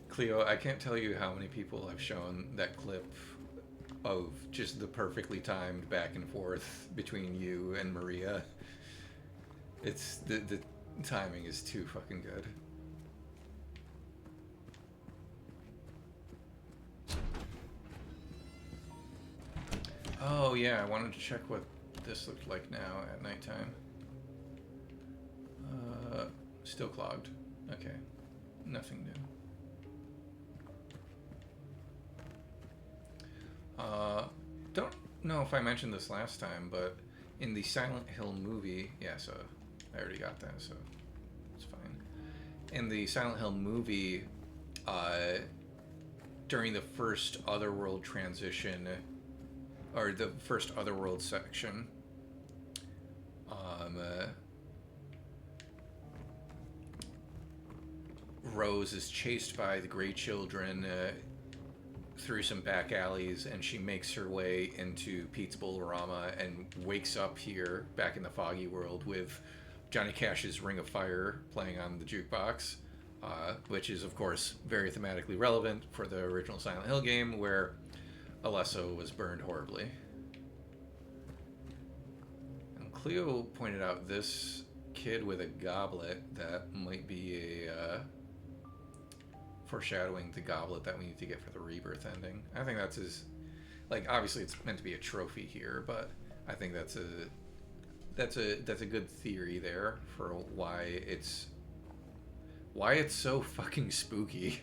Cleo, I can't tell you how many people I've shown that clip of just the perfectly timed back and forth between you and Maria. It's the timing is too fucking good. Oh yeah, I wanted to check what this looked like now at nighttime. Still clogged. Okay, nothing new. Don't know if I mentioned this last time, but in the Silent Hill movie, yeah, so I already got that, so it's fine. In the Silent Hill movie, during the first Otherworld transition, or the first Otherworld section, Rose is chased by the Grey Children through some back alleys, and she makes her way into Pete's Bolorama and wakes up here back in the Foggy World with Johnny Cash's Ring of Fire playing on the jukebox, which is of course very thematically relevant for the original Silent Hill game, where Alesso was burned horribly. And Cleo pointed out this kid with a goblet that might be a foreshadowing the goblet that we need to get for the Rebirth ending. I think that's his, like, obviously it's meant to be a trophy here, but I think that's a good theory there for why it's so fucking spooky.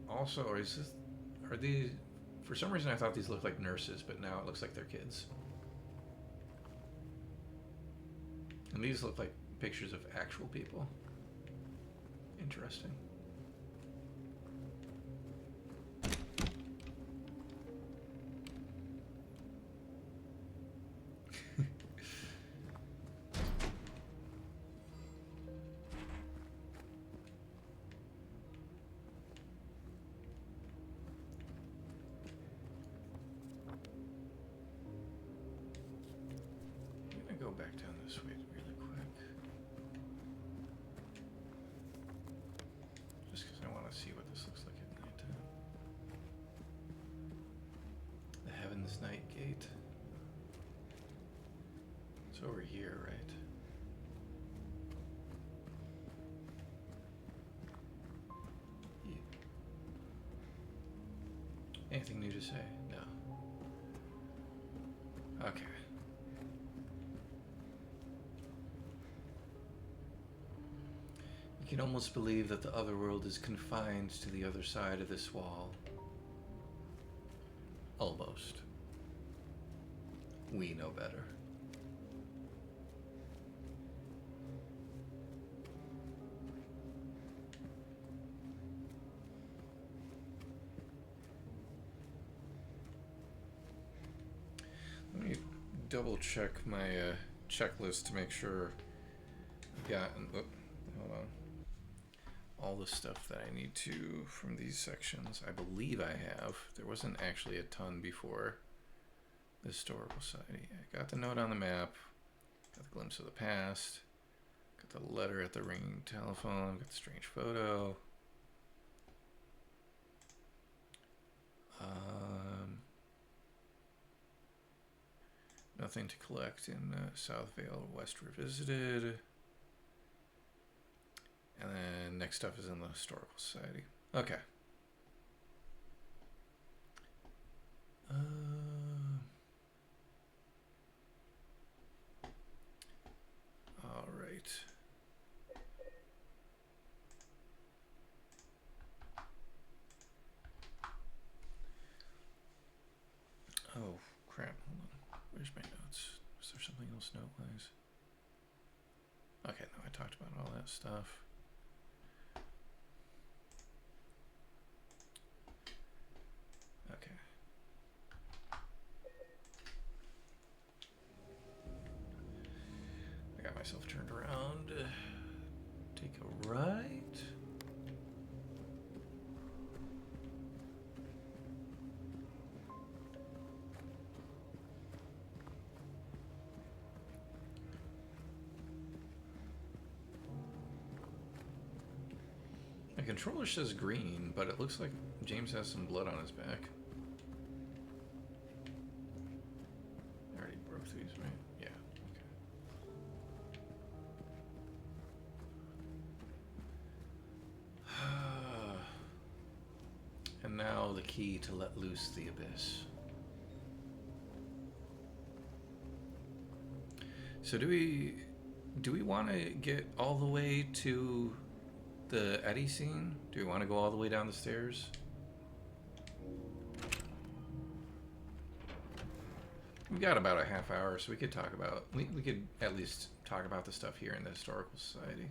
Also, are these, for some reason I thought these looked like nurses, but now it looks like they're kids. And these look like pictures of actual people. Interesting. I'm gonna go back down this way really quick. this night gate? It's over here, right? Anything new to say? No. Okay. You can almost believe that the otherworld is confined to the other side of this wall. Almost. We know better. Let me double check my checklist to make sure I've gotten, hold on, all the stuff that I need to from these sections. I believe I have. There wasn't actually a ton before the historical society. I got the note on the map, got the glimpse of the past, got the letter at the ringing telephone, got the strange photo. Nothing to collect in South Vale West Revisited. And then next stuff is in the Historical Society. Okay. All right. Oh, crap. Hold on. Where's my notes? Is there something else note-wise? Okay, no, I talked about all that stuff. Okay. I got myself turned around. Take a right. My controller says green, but it looks like James has some blood on his back. I already broke these, right? Yeah, okay. And now the key to let loose the abyss. So do we want to get all the way to the Eddie scene? Do we want to go all the way down the stairs? We've got about a half hour, so we could talk about, we could at least talk about the stuff here in the Historical Society.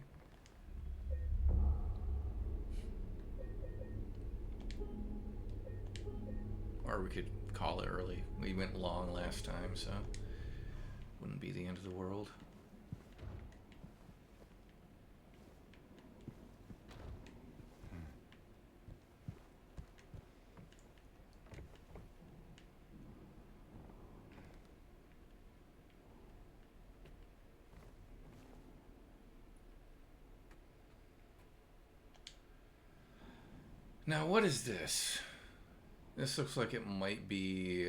Or we could call it early. We went long last time, so wouldn't be the end of the world. Now, what is this? This looks like it might be...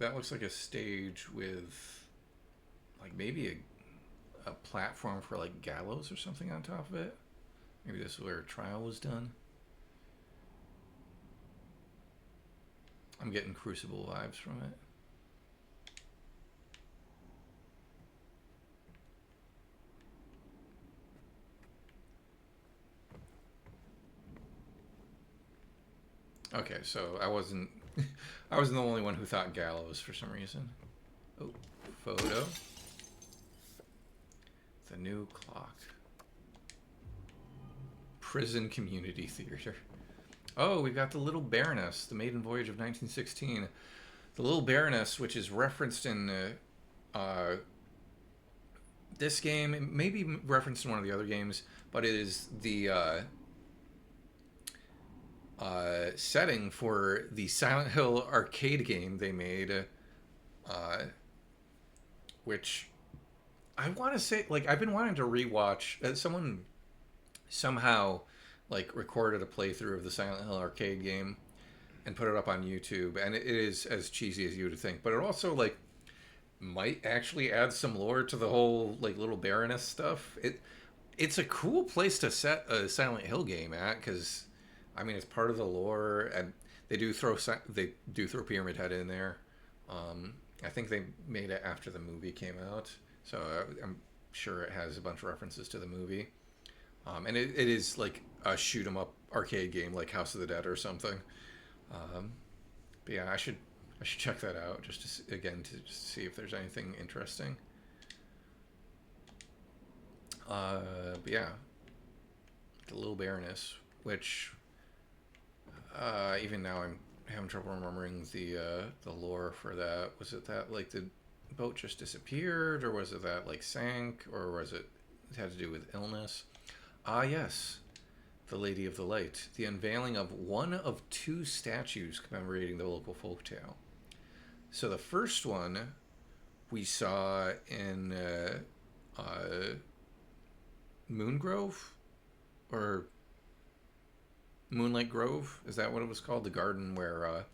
that looks like a stage with, like, maybe a platform for, like, gallows or something on top of it. Maybe this is where a trial was done. I'm getting Crucible vibes from it. Okay, so I wasn't the only one who thought gallows for some reason. Oh, photo. The new clock. Prison Community Theater. Oh, we've got the Little Baroness, the maiden voyage of 1916. The Little Baroness, which is referenced in this game, it may be referenced in one of the other games, but it is the setting for the Silent Hill arcade game they made, which I want to say, like, I've been wanting to rewatch. Someone somehow, like, recorded a playthrough of the Silent Hill arcade game, and put it up on YouTube, and it is as cheesy as you would think, but it also like might actually add some lore to the whole like little Baroness stuff. It's a cool place to set a Silent Hill game at, because I mean it's part of the lore, and they do throw Pyramid Head in there. I think they made it after the movie came out, so I'm sure it has a bunch of references to the movie. And it is like a shoot 'em up arcade game, like House of the Dead or something. But yeah, I should check that out just to see if there's anything interesting. But yeah, the Little Baroness, which even now I'm having trouble remembering the lore for that. Was it that like the boat just disappeared, or was it that like sank, or was it had to do with illness? Ah, yes, the Lady of the Light, the unveiling of one of 2 statues commemorating the local folktale. So the first one we saw in Moongrove, or Moonlight Grove, is that what it was called? The garden where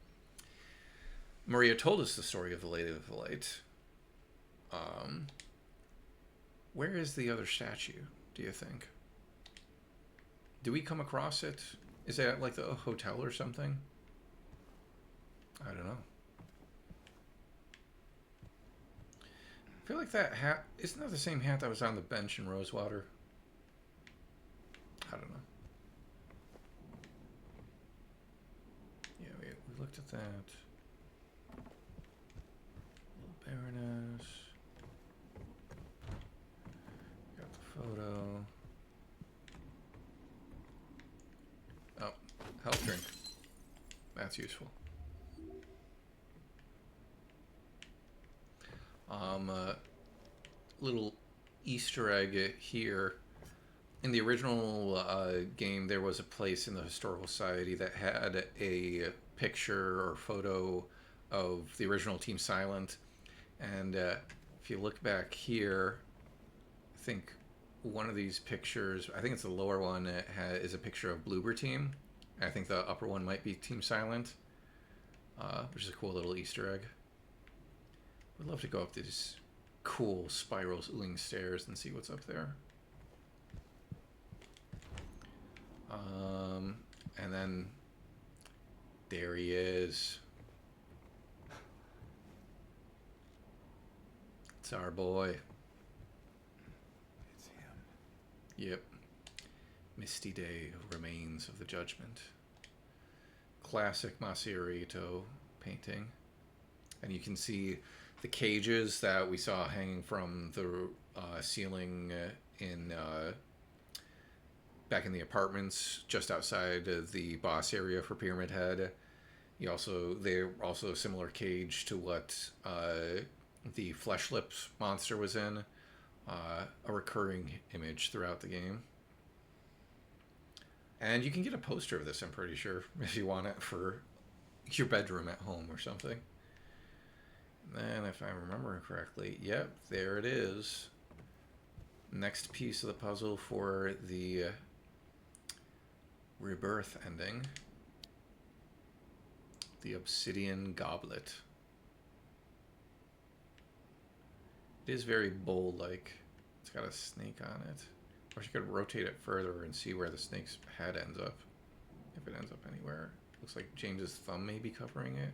Maria told us the story of the Lady of the Light. Where is the other statue, do you think? Do we come across it? Is it at like the hotel or something? I don't know. I feel like that hat, isn't that the same hat that was on the bench in Rosewater? I don't know. Yeah, we looked at that. Little Baroness. Got the photo. Oh, health drink. That's useful. Little Easter egg here. In the original game, there was a place in the Historical Society that had a picture or photo of the original Team Silent. And if you look back here, I think one of these pictures, I think it's the lower one, is a picture of Bloober Team. I think the upper one might be Team Silent, which is a cool little Easter egg. I'd love to go up these cool spiraling stairs and see what's up there. And then there he is. It's our boy. It's him. Yep. Misty Day Remains of the Judgment. Classic Masahiro painting. And you can see the cages that we saw hanging from the ceiling in back in the apartments just outside of the boss area for Pyramid Head. They're also a similar cage to what the Flesh Lips monster was in. A recurring image throughout the game. And you can get a poster of this, I'm pretty sure, if you want it for your bedroom at home or something. And then, if I remember correctly, yep, there it is. Next piece of the puzzle for the Rebirth ending. The Obsidian Goblet. It is very bowl-like. It's got a snake on it. Or you could rotate it further and see where the snake's head ends up. If it ends up anywhere. Looks like James's thumb may be covering it.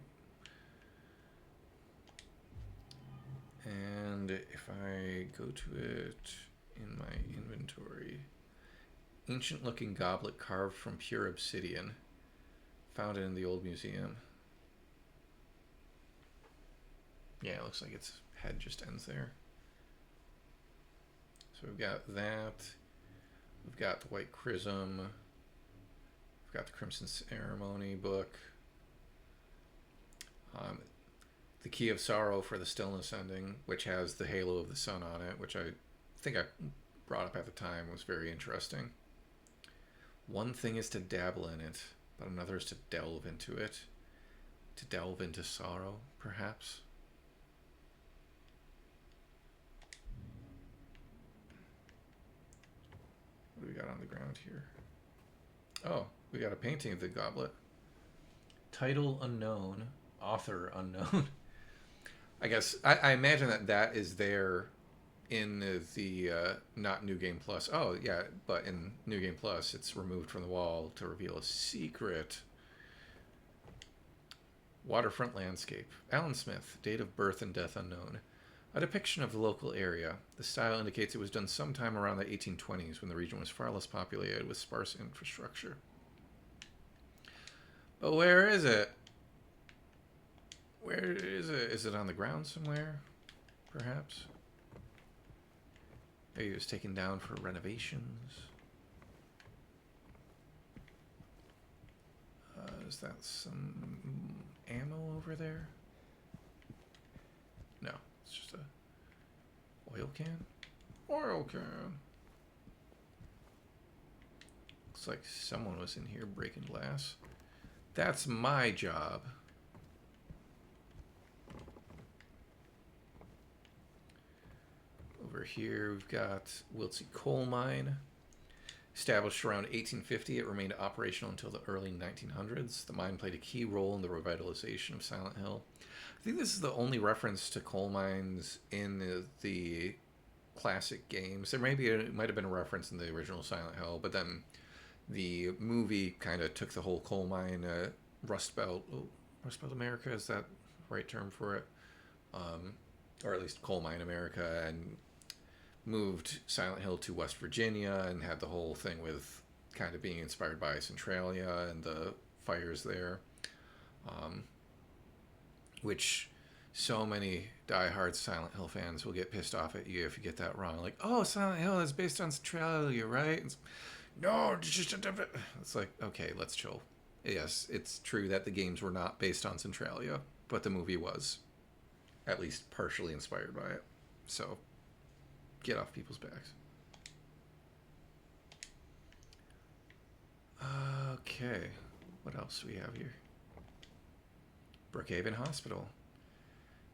And if I go to it in my inventory, ancient looking goblet carved from pure obsidian, found in the old museum. Yeah, it looks like its head just ends there. So we've got that. We've got the White Chrism. We've got the Crimson Ceremony book. The Key of Sorrow for the Stillness ending, which has the halo of the sun on it, which I think I brought up at the time, was very interesting. One thing is to dabble in it, but another is to delve into it. To delve into sorrow, perhaps. What do we got on the ground here? Oh, we got a painting of the goblet. Title unknown, author unknown. I guess I imagine that is there in the not New Game Plus. Oh yeah, but in New Game Plus, it's removed from the wall to reveal a secret. Waterfront landscape. Alan Smith, date of birth and death unknown. A depiction of the local area. The style indicates it was done sometime around the 1820s when the region was far less populated with sparse infrastructure. But where is it? Where is it? Is it on the ground somewhere? Perhaps? Maybe it was taken down for renovations. Is that some ammo over there? No, it's just a oil can. Oil can. Looks like someone was in here breaking glass. That's my job. Over here we've got Wiltsey Coal Mine. Established around 1850, it remained operational until the early 1900s. The mine played a key role in the revitalization of Silent Hill. I think this is the only reference to coal mines in the classic games. There it might have been a reference in the original Silent Hill, but then the movie kind of took the whole coal mine, Rust Belt America, is that the right term for it? Or at least Coal Mine America, and moved Silent Hill to West Virginia and had the whole thing with kind of being inspired by Centralia and the fires there, which so many diehard Silent Hill fans will get pissed off at you if you get that wrong. Like, oh, Silent Hill is based on Centralia, right? No, it's like, okay, let's chill. Yes, it's true that the games were not based on Centralia, but the movie was at least partially inspired by it. So get off people's backs. Okay, what else do we have here? Brookhaven Hospital,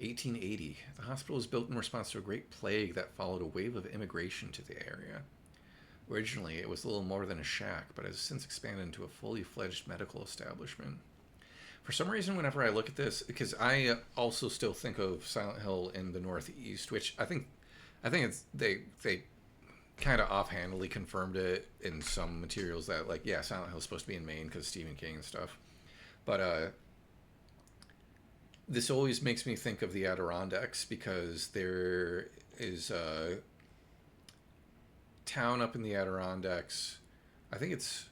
1880. The hospital was built in response to a great plague that followed a wave of immigration to the area. Originally, it was little more than a shack, but has since expanded into a fully fledged medical establishment. For some reason, whenever I look at this, because I also still think of Silent Hill in the Northeast, which I think it's they kind of offhandedly confirmed it in some materials that, like, yeah, Silent Hill's supposed to be in Maine because Stephen King and stuff. But this always makes me think of the Adirondacks, because there is a town up in the Adirondacks. I think it's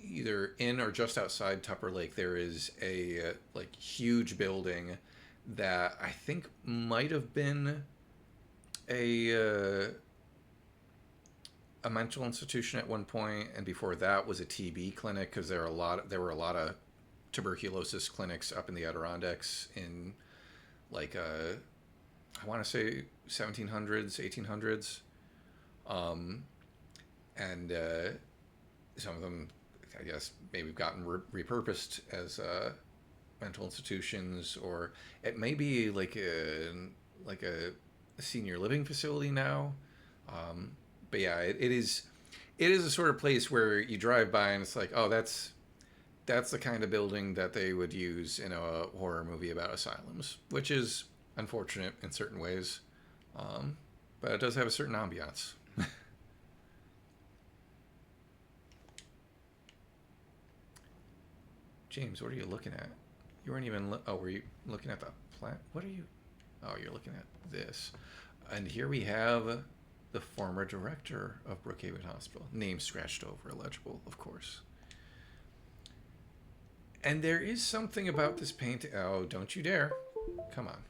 either in or just outside Tupper Lake. There is a like huge building that I think might have been a mental institution at one point, and before that was a TB clinic, because there were a lot of tuberculosis clinics up in the Adirondacks in like I want to say 1700s, 1800s, and some of them, I guess, maybe have gotten repurposed as mental institutions, or it may be like a senior living facility now. But yeah, it is a sort of place where you drive by and it's like, oh, that's the kind of building that they would use in a horror movie about asylums, which is unfortunate in certain ways, but it does have a certain ambiance. James, what are you looking at? You weren't even... were you looking at the plant? What are you... Oh, you're looking at this. And here we have the former director of Brookhaven Hospital. Name scratched over, illegible, of course. And there is something about this painting... Oh, don't you dare. Come on.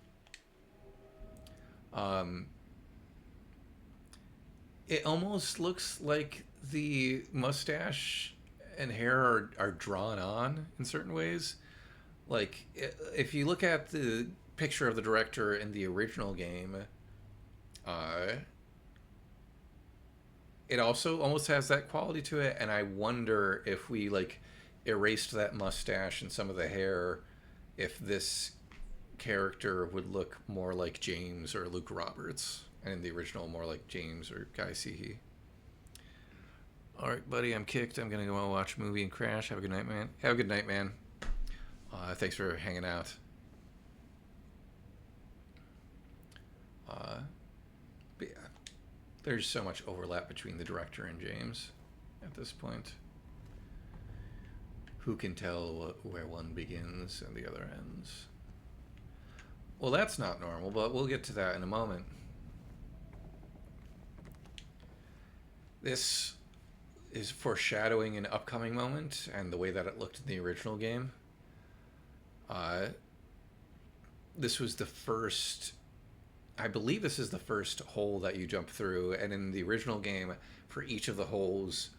It almost looks like the mustache and hair are drawn on in certain ways. Like, if you look at the picture of the director in the original game, it also almost has that quality to it, and I wonder if we, like, erased that mustache and some of the hair, if this character would look more like James or Luke Roberts, and in the original more like James or Guy Seehee. All right, buddy, I'm kicked. I'm gonna go watch a movie and crash. Have a good night, man. Have a good night, man. Thanks for hanging out. But yeah, there's so much overlap between the director and James at this point. Who can tell where one begins and the other ends? Well, that's not normal, but we'll get to that in a moment. This is foreshadowing an upcoming moment and the way that it looked in the original game. This was the first, I believe this is the first hole that you jump through, and in the original game, for each of the holes,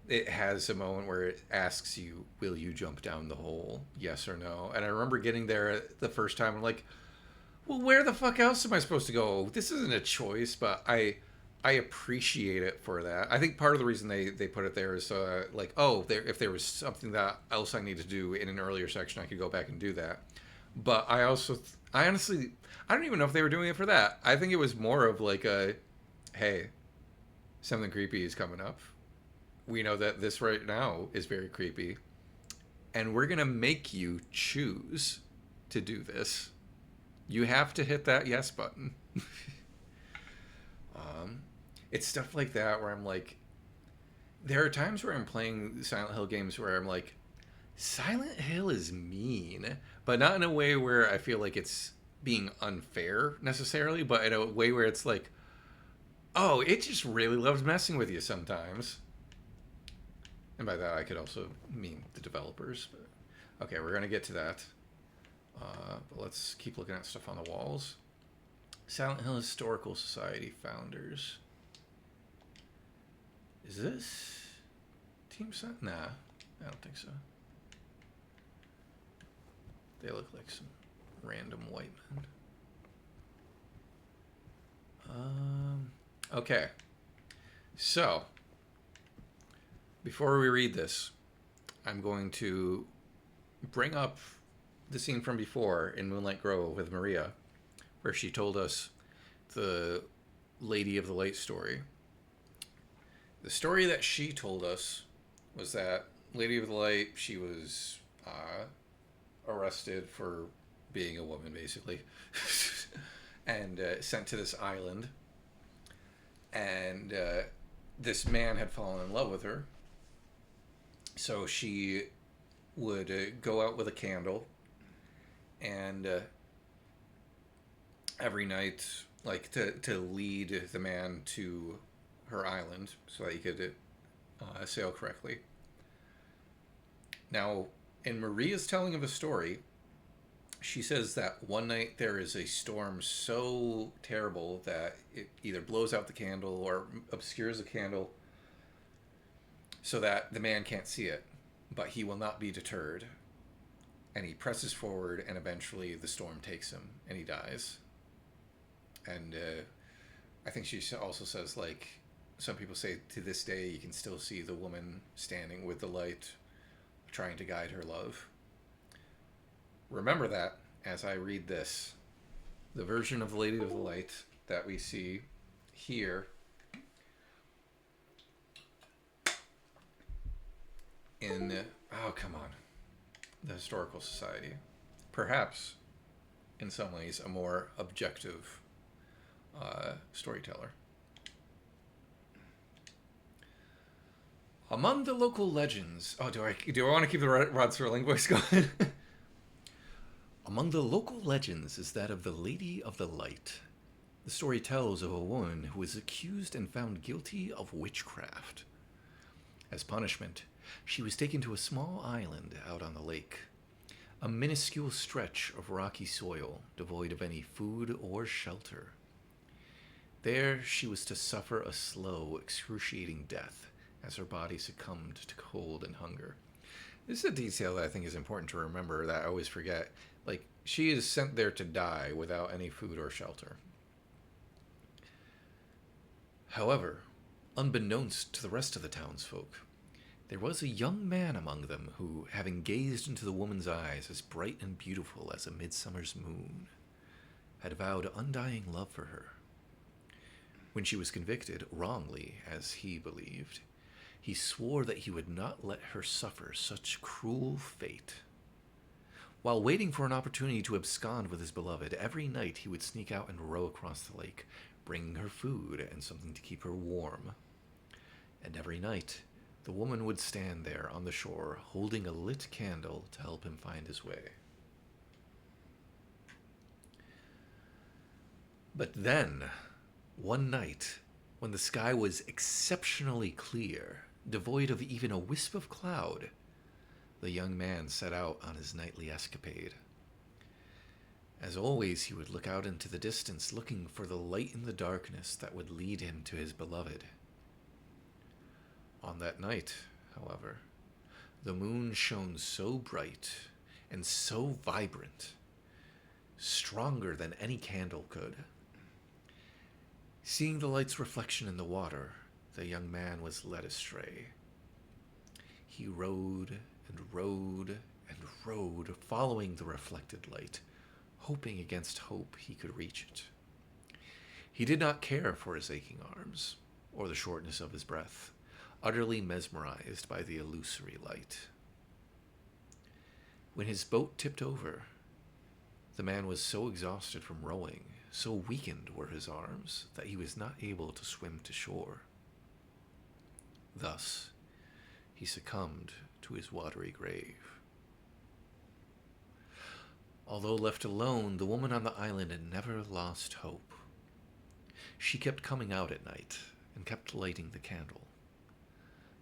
it has a moment where it asks you, will you jump down the hole, yes or no? And I remember getting there the first time, I'm like, well, where the fuck else am I supposed to go? This isn't a choice, but I appreciate it for that. I think part of the reason they put it there is like, oh, if there was something that else I need to do in an earlier section, I could go back and do that. But I honestly, I don't even know if they were doing it for that. I think it was more of like a, hey, something creepy is coming up. We know that this right now is very creepy, and we're gonna make you choose to do this. You have to hit that yes button. It's stuff like that where I'm like, there are times where I'm playing Silent Hill games where I'm like, Silent Hill is mean, but not in a way where I feel like it's being unfair necessarily, but in a way where it's like, oh, it just really loves messing with you sometimes. And by that, I could also mean the developers. But, okay, we're going to get to that. But let's keep looking at stuff on the walls. Silent Hill Historical Society founders. Is this Team Silent? Nah, I don't think so. They look like some random white men. Okay. So, before we read this, I'm going to bring up the scene from before in Moonlight Grove with Maria, where she told us the Lady of the Light story. The story that she told us was that Lady of the Light, she was arrested for being a woman, basically, and sent to this island. And this man had fallen in love with her. So she would go out with a candle and every night, like, to lead the man to her island so that he could sail correctly. Now, in Maria's telling of the story, she says that one night there is a storm so terrible that it either blows out the candle or obscures the candle so that the man can't see it, but he will not be deterred. And he presses forward, and eventually the storm takes him, and he dies. And I think she also says, like, some people say to this day you can still see the woman standing with the light, trying to guide her love. Remember that as I read this. The version of the Lady of the Light that we see here in, oh, come on, the Historical Society. Perhaps, in some ways, a more objective storyteller. Among the local legends... Oh, do I want to keep the Rod Serling voice going? Among the local legends is that of the Lady of the Light. The story tells of a woman who was accused and found guilty of witchcraft. As punishment, she was taken to a small island out on the lake, a minuscule stretch of rocky soil devoid of any food or shelter. There she was to suffer a slow, excruciating death as her body succumbed to cold and hunger. This is a detail that I think is important to remember that I always forget. Like, she is sent there to die without any food or shelter. However, unbeknownst to the rest of the townsfolk, there was a young man among them who, having gazed into the woman's eyes as bright and beautiful as a midsummer's moon, had vowed undying love for her. When she was convicted, wrongly, as he believed, he swore that he would not let her suffer such cruel fate. While waiting for an opportunity to abscond with his beloved, every night he would sneak out and row across the lake, bringing her food and something to keep her warm. And every night, the woman would stand there on the shore, holding a lit candle to help him find his way. But then, one night, when the sky was exceptionally clear, devoid of even a wisp of cloud, the young man set out on his nightly escapade. As always, he would look out into the distance, looking for the light in the darkness that would lead him to his beloved. On that night, however, the moon shone so bright and so vibrant, stronger than any candle could. Seeing the light's reflection in the water, the young man was led astray. He rowed and rowed and rowed, following the reflected light, hoping against hope he could reach it. He did not care for his aching arms, or the shortness of his breath, utterly mesmerized by the illusory light. When his boat tipped over, the man was so exhausted from rowing, so weakened were his arms, that he was not able to swim to shore. Thus, he succumbed to his watery grave. Although left alone, the woman on the island had never lost hope. She kept coming out at night and kept lighting the candle.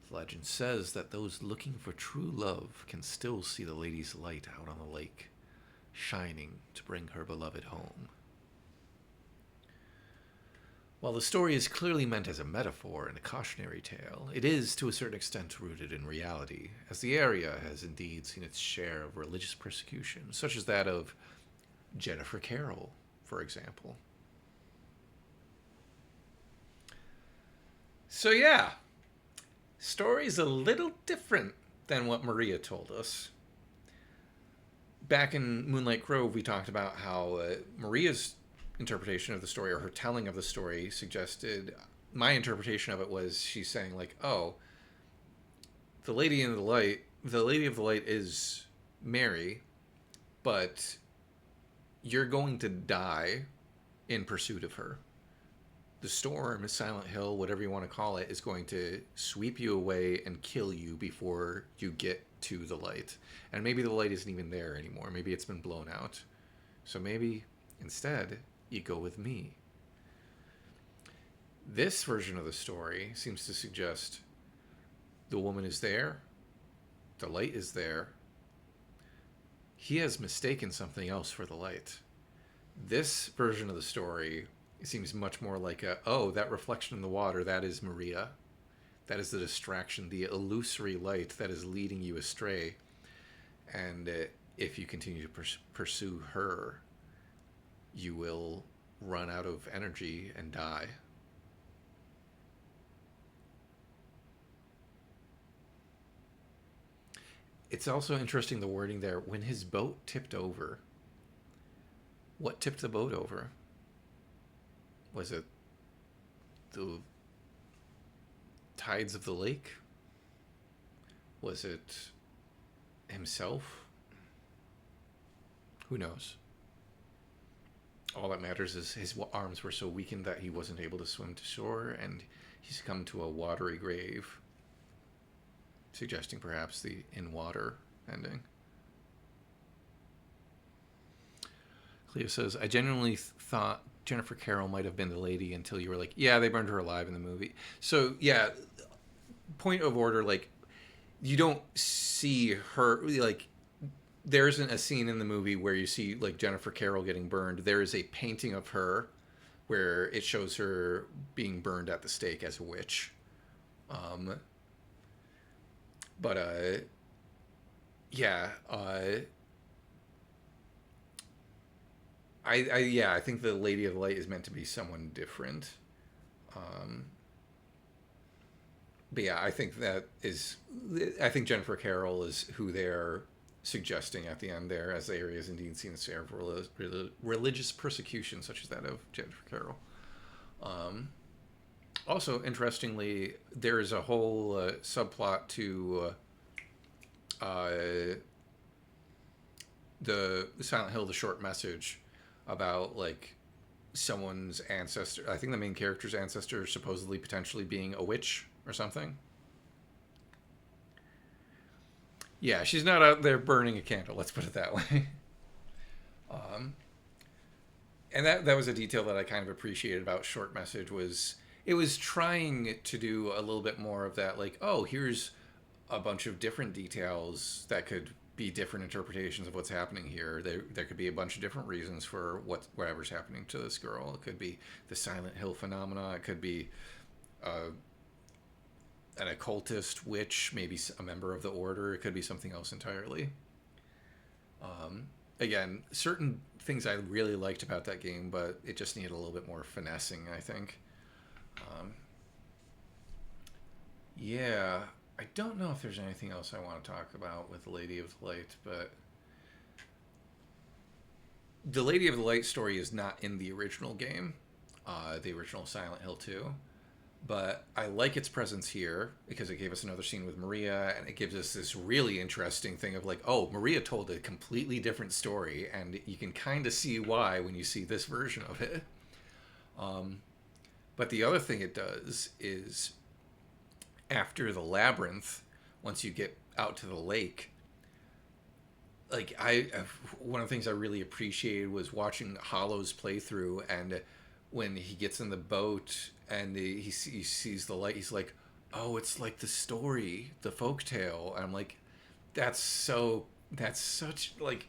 The legend says that those looking for true love can still see the lady's light out on the lake, shining to bring her beloved home. While the story is clearly meant as a metaphor and a cautionary tale, it is to a certain extent rooted in reality, as the area has indeed seen its share of religious persecution, such as that of Jennifer Carroll, for example. So yeah, story's a little different than what Maria told us. Back in Moonlight Grove, we talked about how Maria's interpretation of the story, or her telling of the story, suggested, my interpretation of it was, she's saying like, oh, the lady of the light is Mary, but you're going to die in pursuit of her. The storm, Silent Hill, whatever you want to call it, is going to sweep you away and kill you before you get to the light. And maybe the light isn't even there anymore. Maybe it's been blown out. So maybe instead you go with me. This version of the story seems to suggest the woman is there, the light is there. He has mistaken something else for the light. This version of the story seems much more like that reflection in the water, that is Maria. That is the distraction, the illusory light that is leading you astray. And if you continue to pursue her, you will run out of energy and die. It's also interesting, the wording there. When his boat tipped over, what tipped the boat over? Was it the tides of the lake? Was it himself? Who knows? All that matters is his arms were so weakened that he wasn't able to swim to shore, and he succumbed to a watery grave, suggesting perhaps the in-water ending. Cleo says, I genuinely thought Jennifer Carroll might have been the lady until you were like, yeah, they burned her alive in the movie. So, yeah, point of order, like, you don't see her, like, there isn't a scene in the movie where you see, like, Jennifer Carroll getting burned. There is a painting of her where it shows her being burned at the stake as a witch. I think the Lady of the Light is meant to be someone different. I think Jennifer Carroll is who they're suggesting at the end there, as the area has indeed seen a share of religious persecution, such as that of Jennifer Carroll. Also, interestingly, there is a whole subplot to the Silent Hill: The Short Message about like someone's ancestor. I think the main character's ancestor supposedly potentially being a witch or something. Yeah, she's not out there burning a candle. Let's put it that way. um, and that was a detail that I kind of appreciated about Short Message was it was trying to do a little bit more of that, like, oh, here's a bunch of different details that could be different interpretations of what's happening here. There could be a bunch of different reasons for whatever's happening to this girl. It could be the Silent Hill phenomena. It could be an occultist witch, maybe a member of the order. It could be something else entirely. Again, certain things I really liked about that game, but it just needed a little bit more finessing, I think. Yeah, I don't know if there's anything else I want to talk about with the Lady of the Light, but the Lady of the Light story is not in the original game, the original Silent Hill 2. But I like its presence here because it gave us another scene with Maria, and it gives us this really interesting thing of like, oh, Maria told a completely different story, and you can kind of see why when you see this version of it. But the other thing it does is after the labyrinth, once you get out to the lake, like one of the things I really appreciated was watching Hollow's playthrough, and when he gets in the boat and he sees the light, he's like, oh, it's like the story, the folktale. And I'm like, that's such like,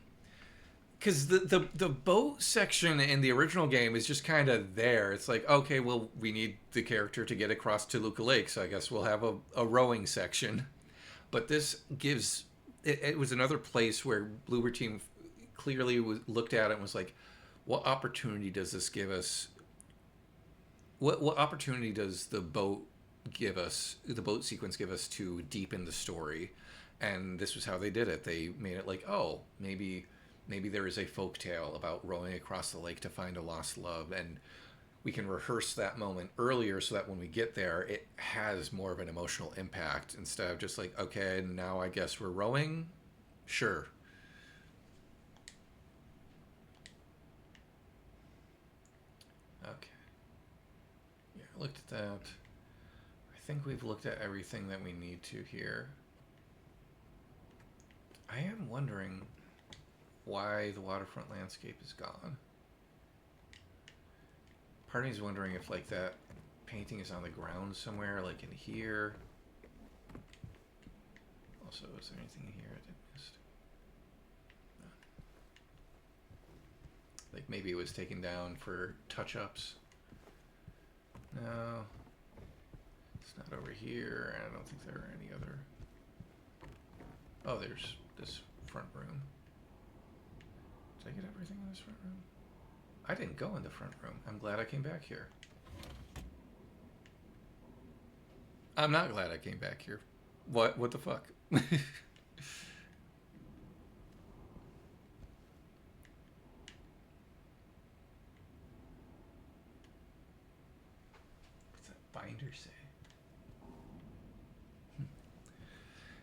because the boat section in the original game is just kind of there. It's like, okay, well, we need the character to get across Toluca Lake, so I guess we'll have a rowing section. But this gives it was another place where Bloober Team clearly looked at it and was like, what opportunity does this give us? What opportunity does the boat give us? The boat sequence give us to deepen the story, and this was how they did it. They made it like, oh, maybe there is a folk tale about rowing across the lake to find a lost love, and we can rehearse that moment earlier so that when we get there, it has more of an emotional impact instead of just like, okay, now I guess we're rowing, sure. Okay. I looked at that. I think we've looked at everything that we need to here. I am wondering why the waterfront landscape is gone. Part of me is wondering if like that painting is on the ground somewhere, like in here. Also, is there anything in here I missed? No. Like maybe it was taken down for touch-ups. No, it's not over here. I don't think there are any other. Oh, there's this front room. Did I get everything in this front room? I didn't go in the front room. I'm glad I came back here. I'm not glad I came back here. What the fuck? What's that binder say?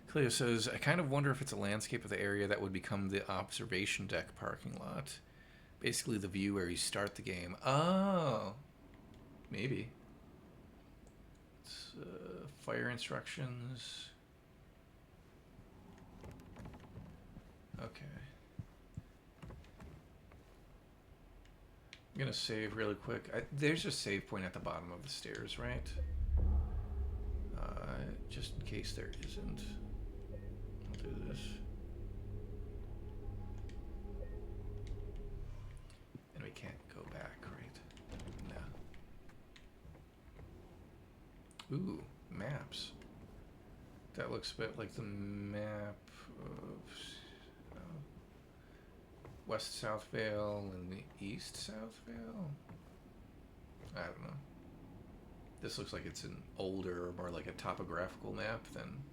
Cleo says, I kind of wonder if it's a landscape of the area that would become the observation deck parking lot. Basically the view where you start the game. Oh, maybe. It's, fire instructions. Okay. I'm gonna save really quick. There's a save point at the bottom of the stairs, right? Just in case there isn't. I'll do this. And we can't go back, right? No. Ooh, maps. That looks a bit like the map of West South Vale and the East South Vale. I don't know. This looks like it's an older, or more like a topographical map than.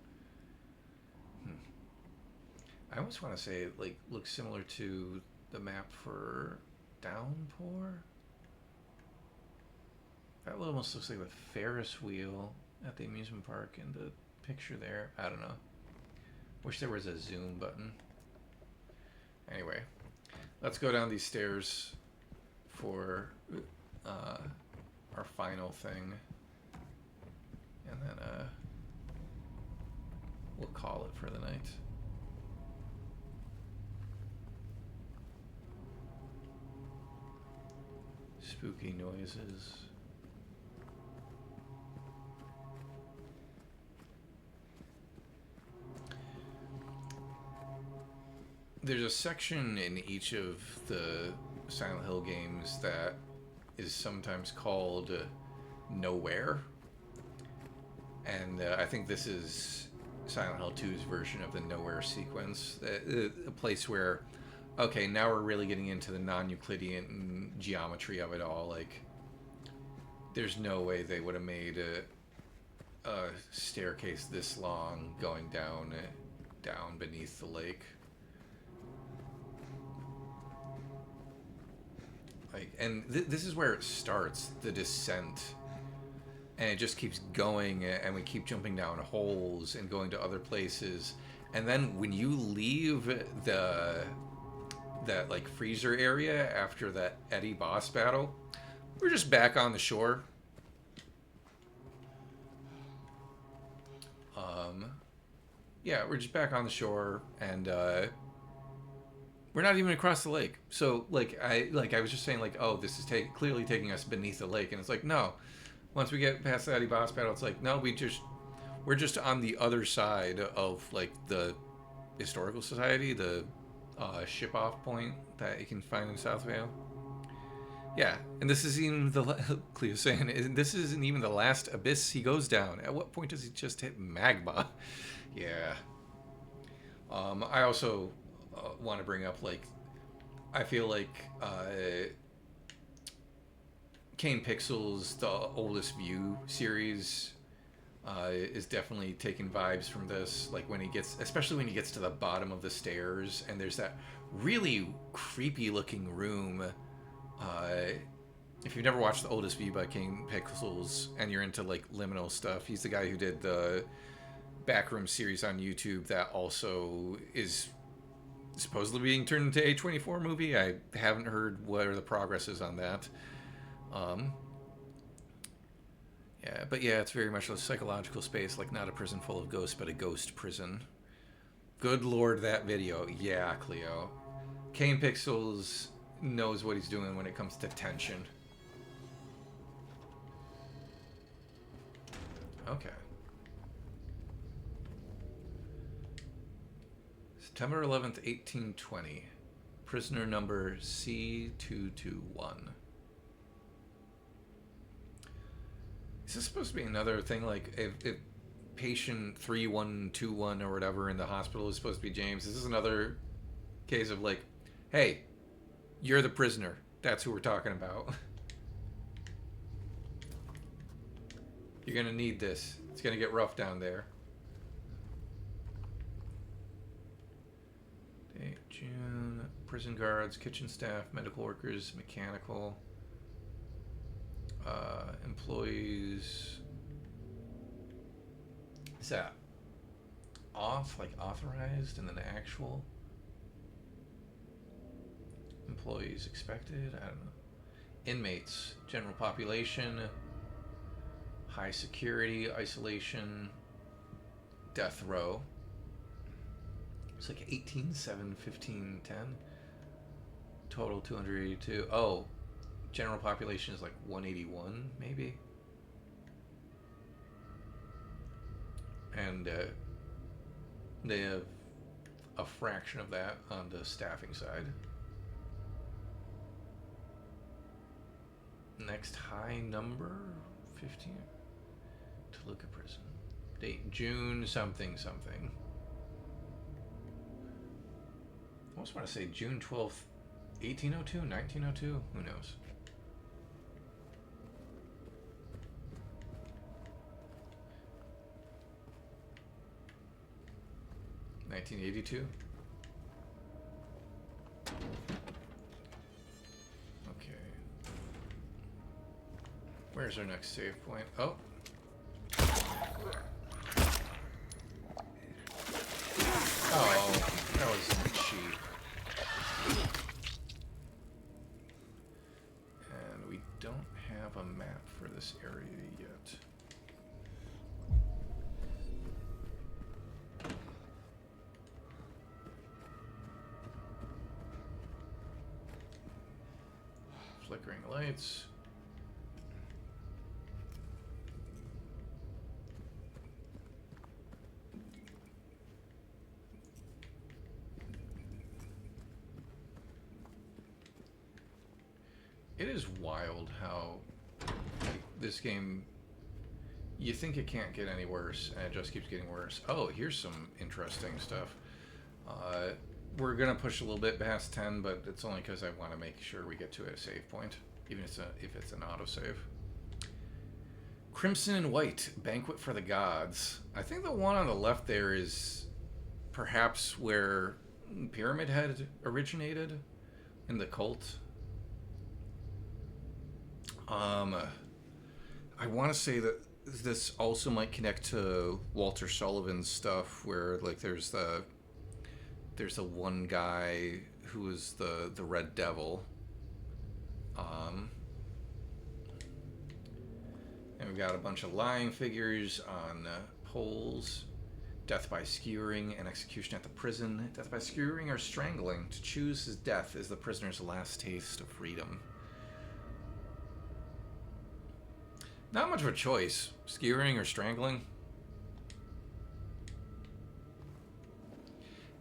I almost want to say it like looks similar to the map for Downpour. That almost looks like the Ferris wheel at the amusement park in the picture there. I don't know. Wish there was a zoom button. Anyway, let's go down these stairs for our final thing. And then we'll call it for the night. Spooky noises. There's a section in each of the Silent Hill games that is sometimes called Nowhere. And I think this is Silent Hill 2's version of the Nowhere sequence. A place where, okay, now we're really getting into the non-Euclidean geometry of it all. Like, there's no way they would have made a staircase this long going down beneath the lake. Like, and this is where it starts, the descent. And it just keeps going, and we keep jumping down holes and going to other places. And then when you leave that like freezer area after that Eddie boss battle, we're just back on the shore. Yeah, we're just back on the shore, and we're not even across the lake. So I was just saying, like, oh, this is clearly taking us beneath the lake, and it's like, no. Once we get past the Eddie boss battle, it's like, no, we're just on the other side of like the historical society, the ship off point that you can find in South Vale. Yeah, and this is even Cleo's saying, this isn't even the last abyss he goes down. At what point does he just hit magma? Yeah. I also want to bring up, like, I feel like Kane Pixel's The Oldest View series is definitely taking vibes from this. Like especially when he gets to the bottom of the stairs, and there's that really creepy looking room. If you've never watched The Oldest View by Kane Pixels and you're into like liminal stuff, he's the guy who did the Backroom series on YouTube that also is supposedly being turned into a A24 movie. I haven't heard what the progress is on that. Yeah, but yeah, it's very much a psychological space, like not a prison full of ghosts, but a ghost prison. Good lord, that video. Yeah, Cleo. Kane Pixels knows what he's doing when it comes to tension. Okay. September 11th, 1820. Prisoner number C221. Is this supposed to be another thing, like if patient 3121 or whatever in the hospital is supposed to be James? Is this another case of like, hey, you're the prisoner. That's who we're talking about. You're gonna need this. It's gonna get rough down there. Date, June. Prison guards, kitchen staff, medical workers, mechanical. Employees. Is that off, like authorized, and then actual? Employees expected? I don't know. Inmates, general population, high security, isolation, death row. It's like 18, 7, 15, 10. Total 282. Oh. General population is like 181, maybe. And they have a fraction of that on the staffing side. Next high number, 15. Toluca Prison. Date, June something something. I almost want to say June 12th, 1802, 1902, who knows? 1982. Okay. Where Where's our next save point? Oh. Oh, that was cheap. And we don't have a map for this area yet. Flickering lights. It is wild how this game, you think it can't get any worse, and it just keeps getting worse. Oh, here's some interesting stuff. We're going to push a little bit past 10, but it's only because I want to make sure we get to a save point, even if it's an autosave. Crimson and White, Banquet for the Gods. I think the one on the left there is perhaps where Pyramid Head originated in the cult. I want to say that this also might connect to Walter Sullivan's stuff, where like there's the one guy who is the Red Devil. And we've got a bunch of lying figures on poles. Death by skewering and execution at the prison. Death by skewering or strangling. To choose his death is the prisoner's last taste of freedom. Not much of a choice. Skewering or strangling.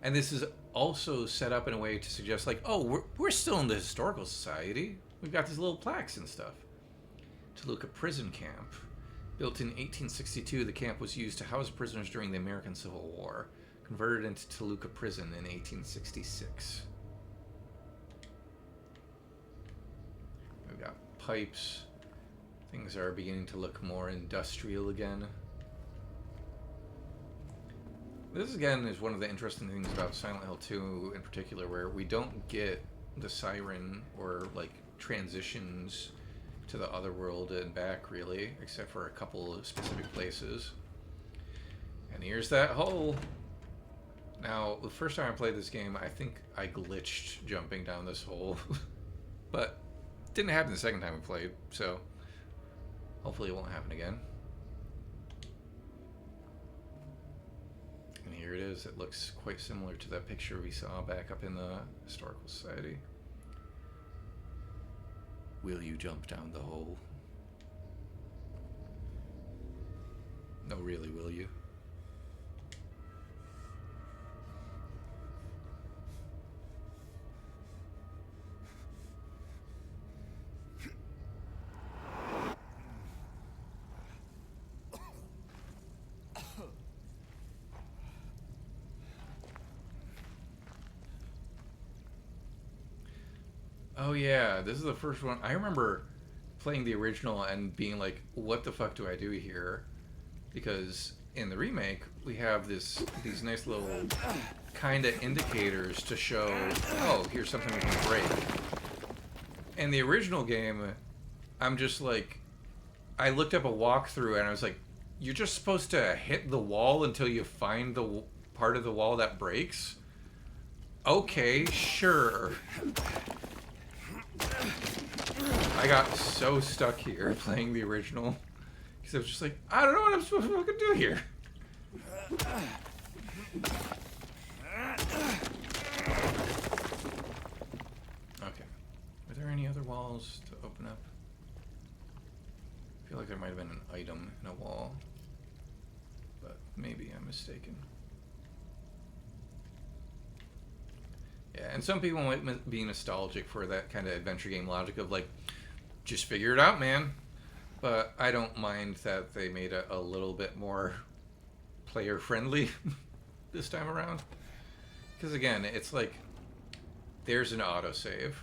And this is also set up in a way to suggest, like, oh, we're still in the historical society. We've got these little plaques and stuff. Toluca Prison Camp. Built in 1862, the camp was used to house prisoners during the American Civil War. Converted into Toluca Prison in 1866. We've got pipes. Things are beginning to look more industrial again. This, again, is one of the interesting things about Silent Hill 2 in particular, where we don't get the siren or, like, transitions to the other world and back, really, except for a couple of specific places. And here's that hole. Now, the first time I played this game, I think I glitched jumping down this hole. But it didn't happen the second time we played, so hopefully it won't happen again. And here it is. It looks quite similar to that picture we saw back up in the Historical Society. Will you jump down the hole? No, really, will you? Oh yeah, this is the first one. I remember playing the original and being like, what the fuck do I do here? Because in the remake, we have these nice little kind of indicators to show, oh, here's something we can break. In the original game, I'm just like, I looked up a walkthrough and I was like, you're just supposed to hit the wall until you find the part of the wall that breaks? Okay, sure. I got so stuck here playing the original because I was just like, I don't know what I'm supposed to fucking do here. Okay. Are there any other walls to open up? I feel like there might have been an item in a wall, but maybe I'm mistaken. Yeah, and some people might be nostalgic for that kind of adventure game logic of like, just figure it out, man. But I don't mind that they made it a little bit more player friendly this time around. Because again, it's like, there's an autosave.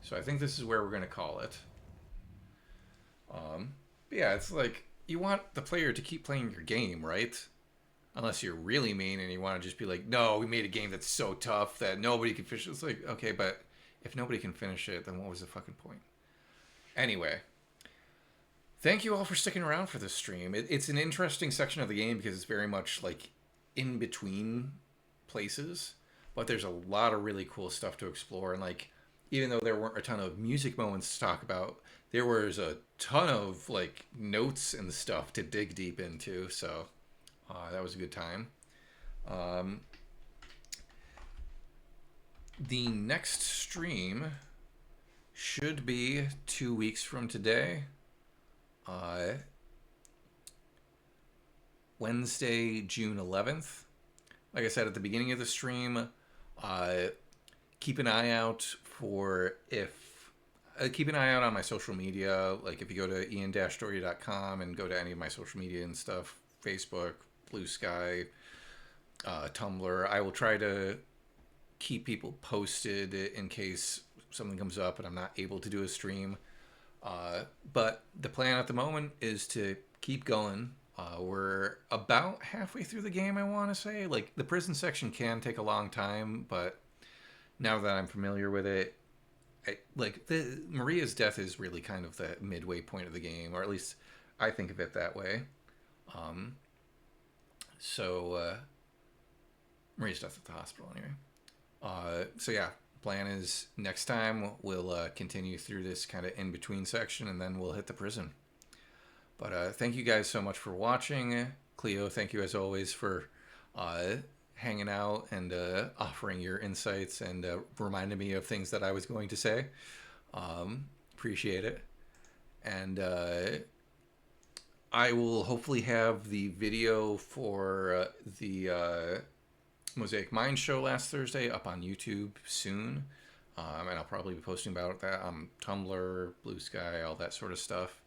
So I think this is where we're going to call it. But yeah, it's like, you want the player to keep playing your game, right? Unless you're really mean and you want to just be like, no, we made a game that's so tough that nobody can finish it. It's like, okay, but if nobody can finish it, then what was the fucking point? Anyway, Thank you all for sticking around for this stream. It's an interesting section of the game because it's very much like in between places, but there's a lot of really cool stuff to explore. And like, even though there weren't a ton of music moments to talk about, there was a ton of like notes and stuff to dig deep into. So that was a good time. The next stream should be 2 weeks from today. Wednesday, June 11th. Like I said at the beginning of the stream, keep an eye out for keep an eye out on my social media. Like if you go to ian-story.com and go to any of my social media and stuff, Facebook, Blue Sky, Tumblr, I will try to keep people posted in case something comes up and I'm not able to do a stream. But the plan at the moment is to keep going. We're about halfway through the game, I want to say. Like, the prison section can take a long time, but now that I'm familiar with it, Maria's death is really kind of the midway point of the game, or at least I think of it that way. Maria's death at the hospital, anyway. So yeah, plan is next time we'll continue through this kind of in-between section, and then we'll hit the prison. But thank you guys so much for watching. Cleo, thank you as always for hanging out and offering your insights and reminding me of things that I was going to say. Appreciate it. And I will hopefully have the video for the Mosaic Mind show last Thursday up on YouTube soon. And I'll probably be posting about that on Tumblr, Blue Sky, all that sort of stuff.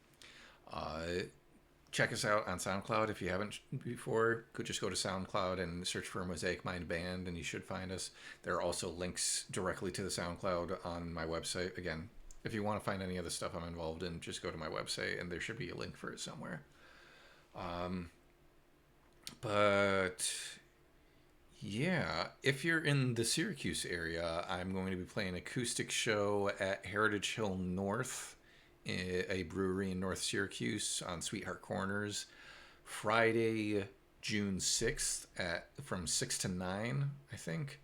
Check us out on SoundCloud if you haven't before. Could just go to SoundCloud and search for Mosaic Mind Band and you should find us. There are also links directly to the SoundCloud on my website. Again, if you want to find any of the stuff I'm involved in, just go to my website and there should be a link for it somewhere. But yeah, if you're in the Syracuse area, I'm going to be playing an acoustic show at Heritage Hill North, a brewery in North Syracuse on Sweetheart Corners, Friday, June 6th from 6 to 9, I think.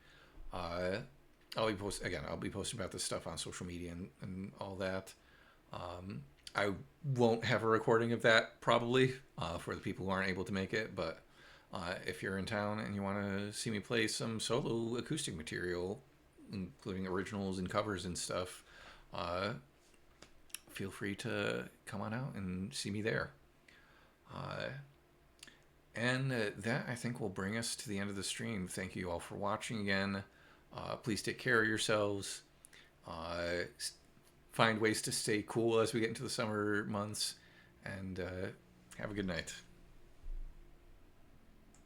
I'll be posting about this stuff on social media and all that. I won't have a recording of that probably for the people who aren't able to make it, but if you're in town and you want to see me play some solo acoustic material, including originals and covers and stuff, feel free to come on out and see me there. And that, I think, will bring us to the end of the stream. Thank you all for watching again. Please take care of yourselves. Find ways to stay cool as we get into the summer months. And have a good night.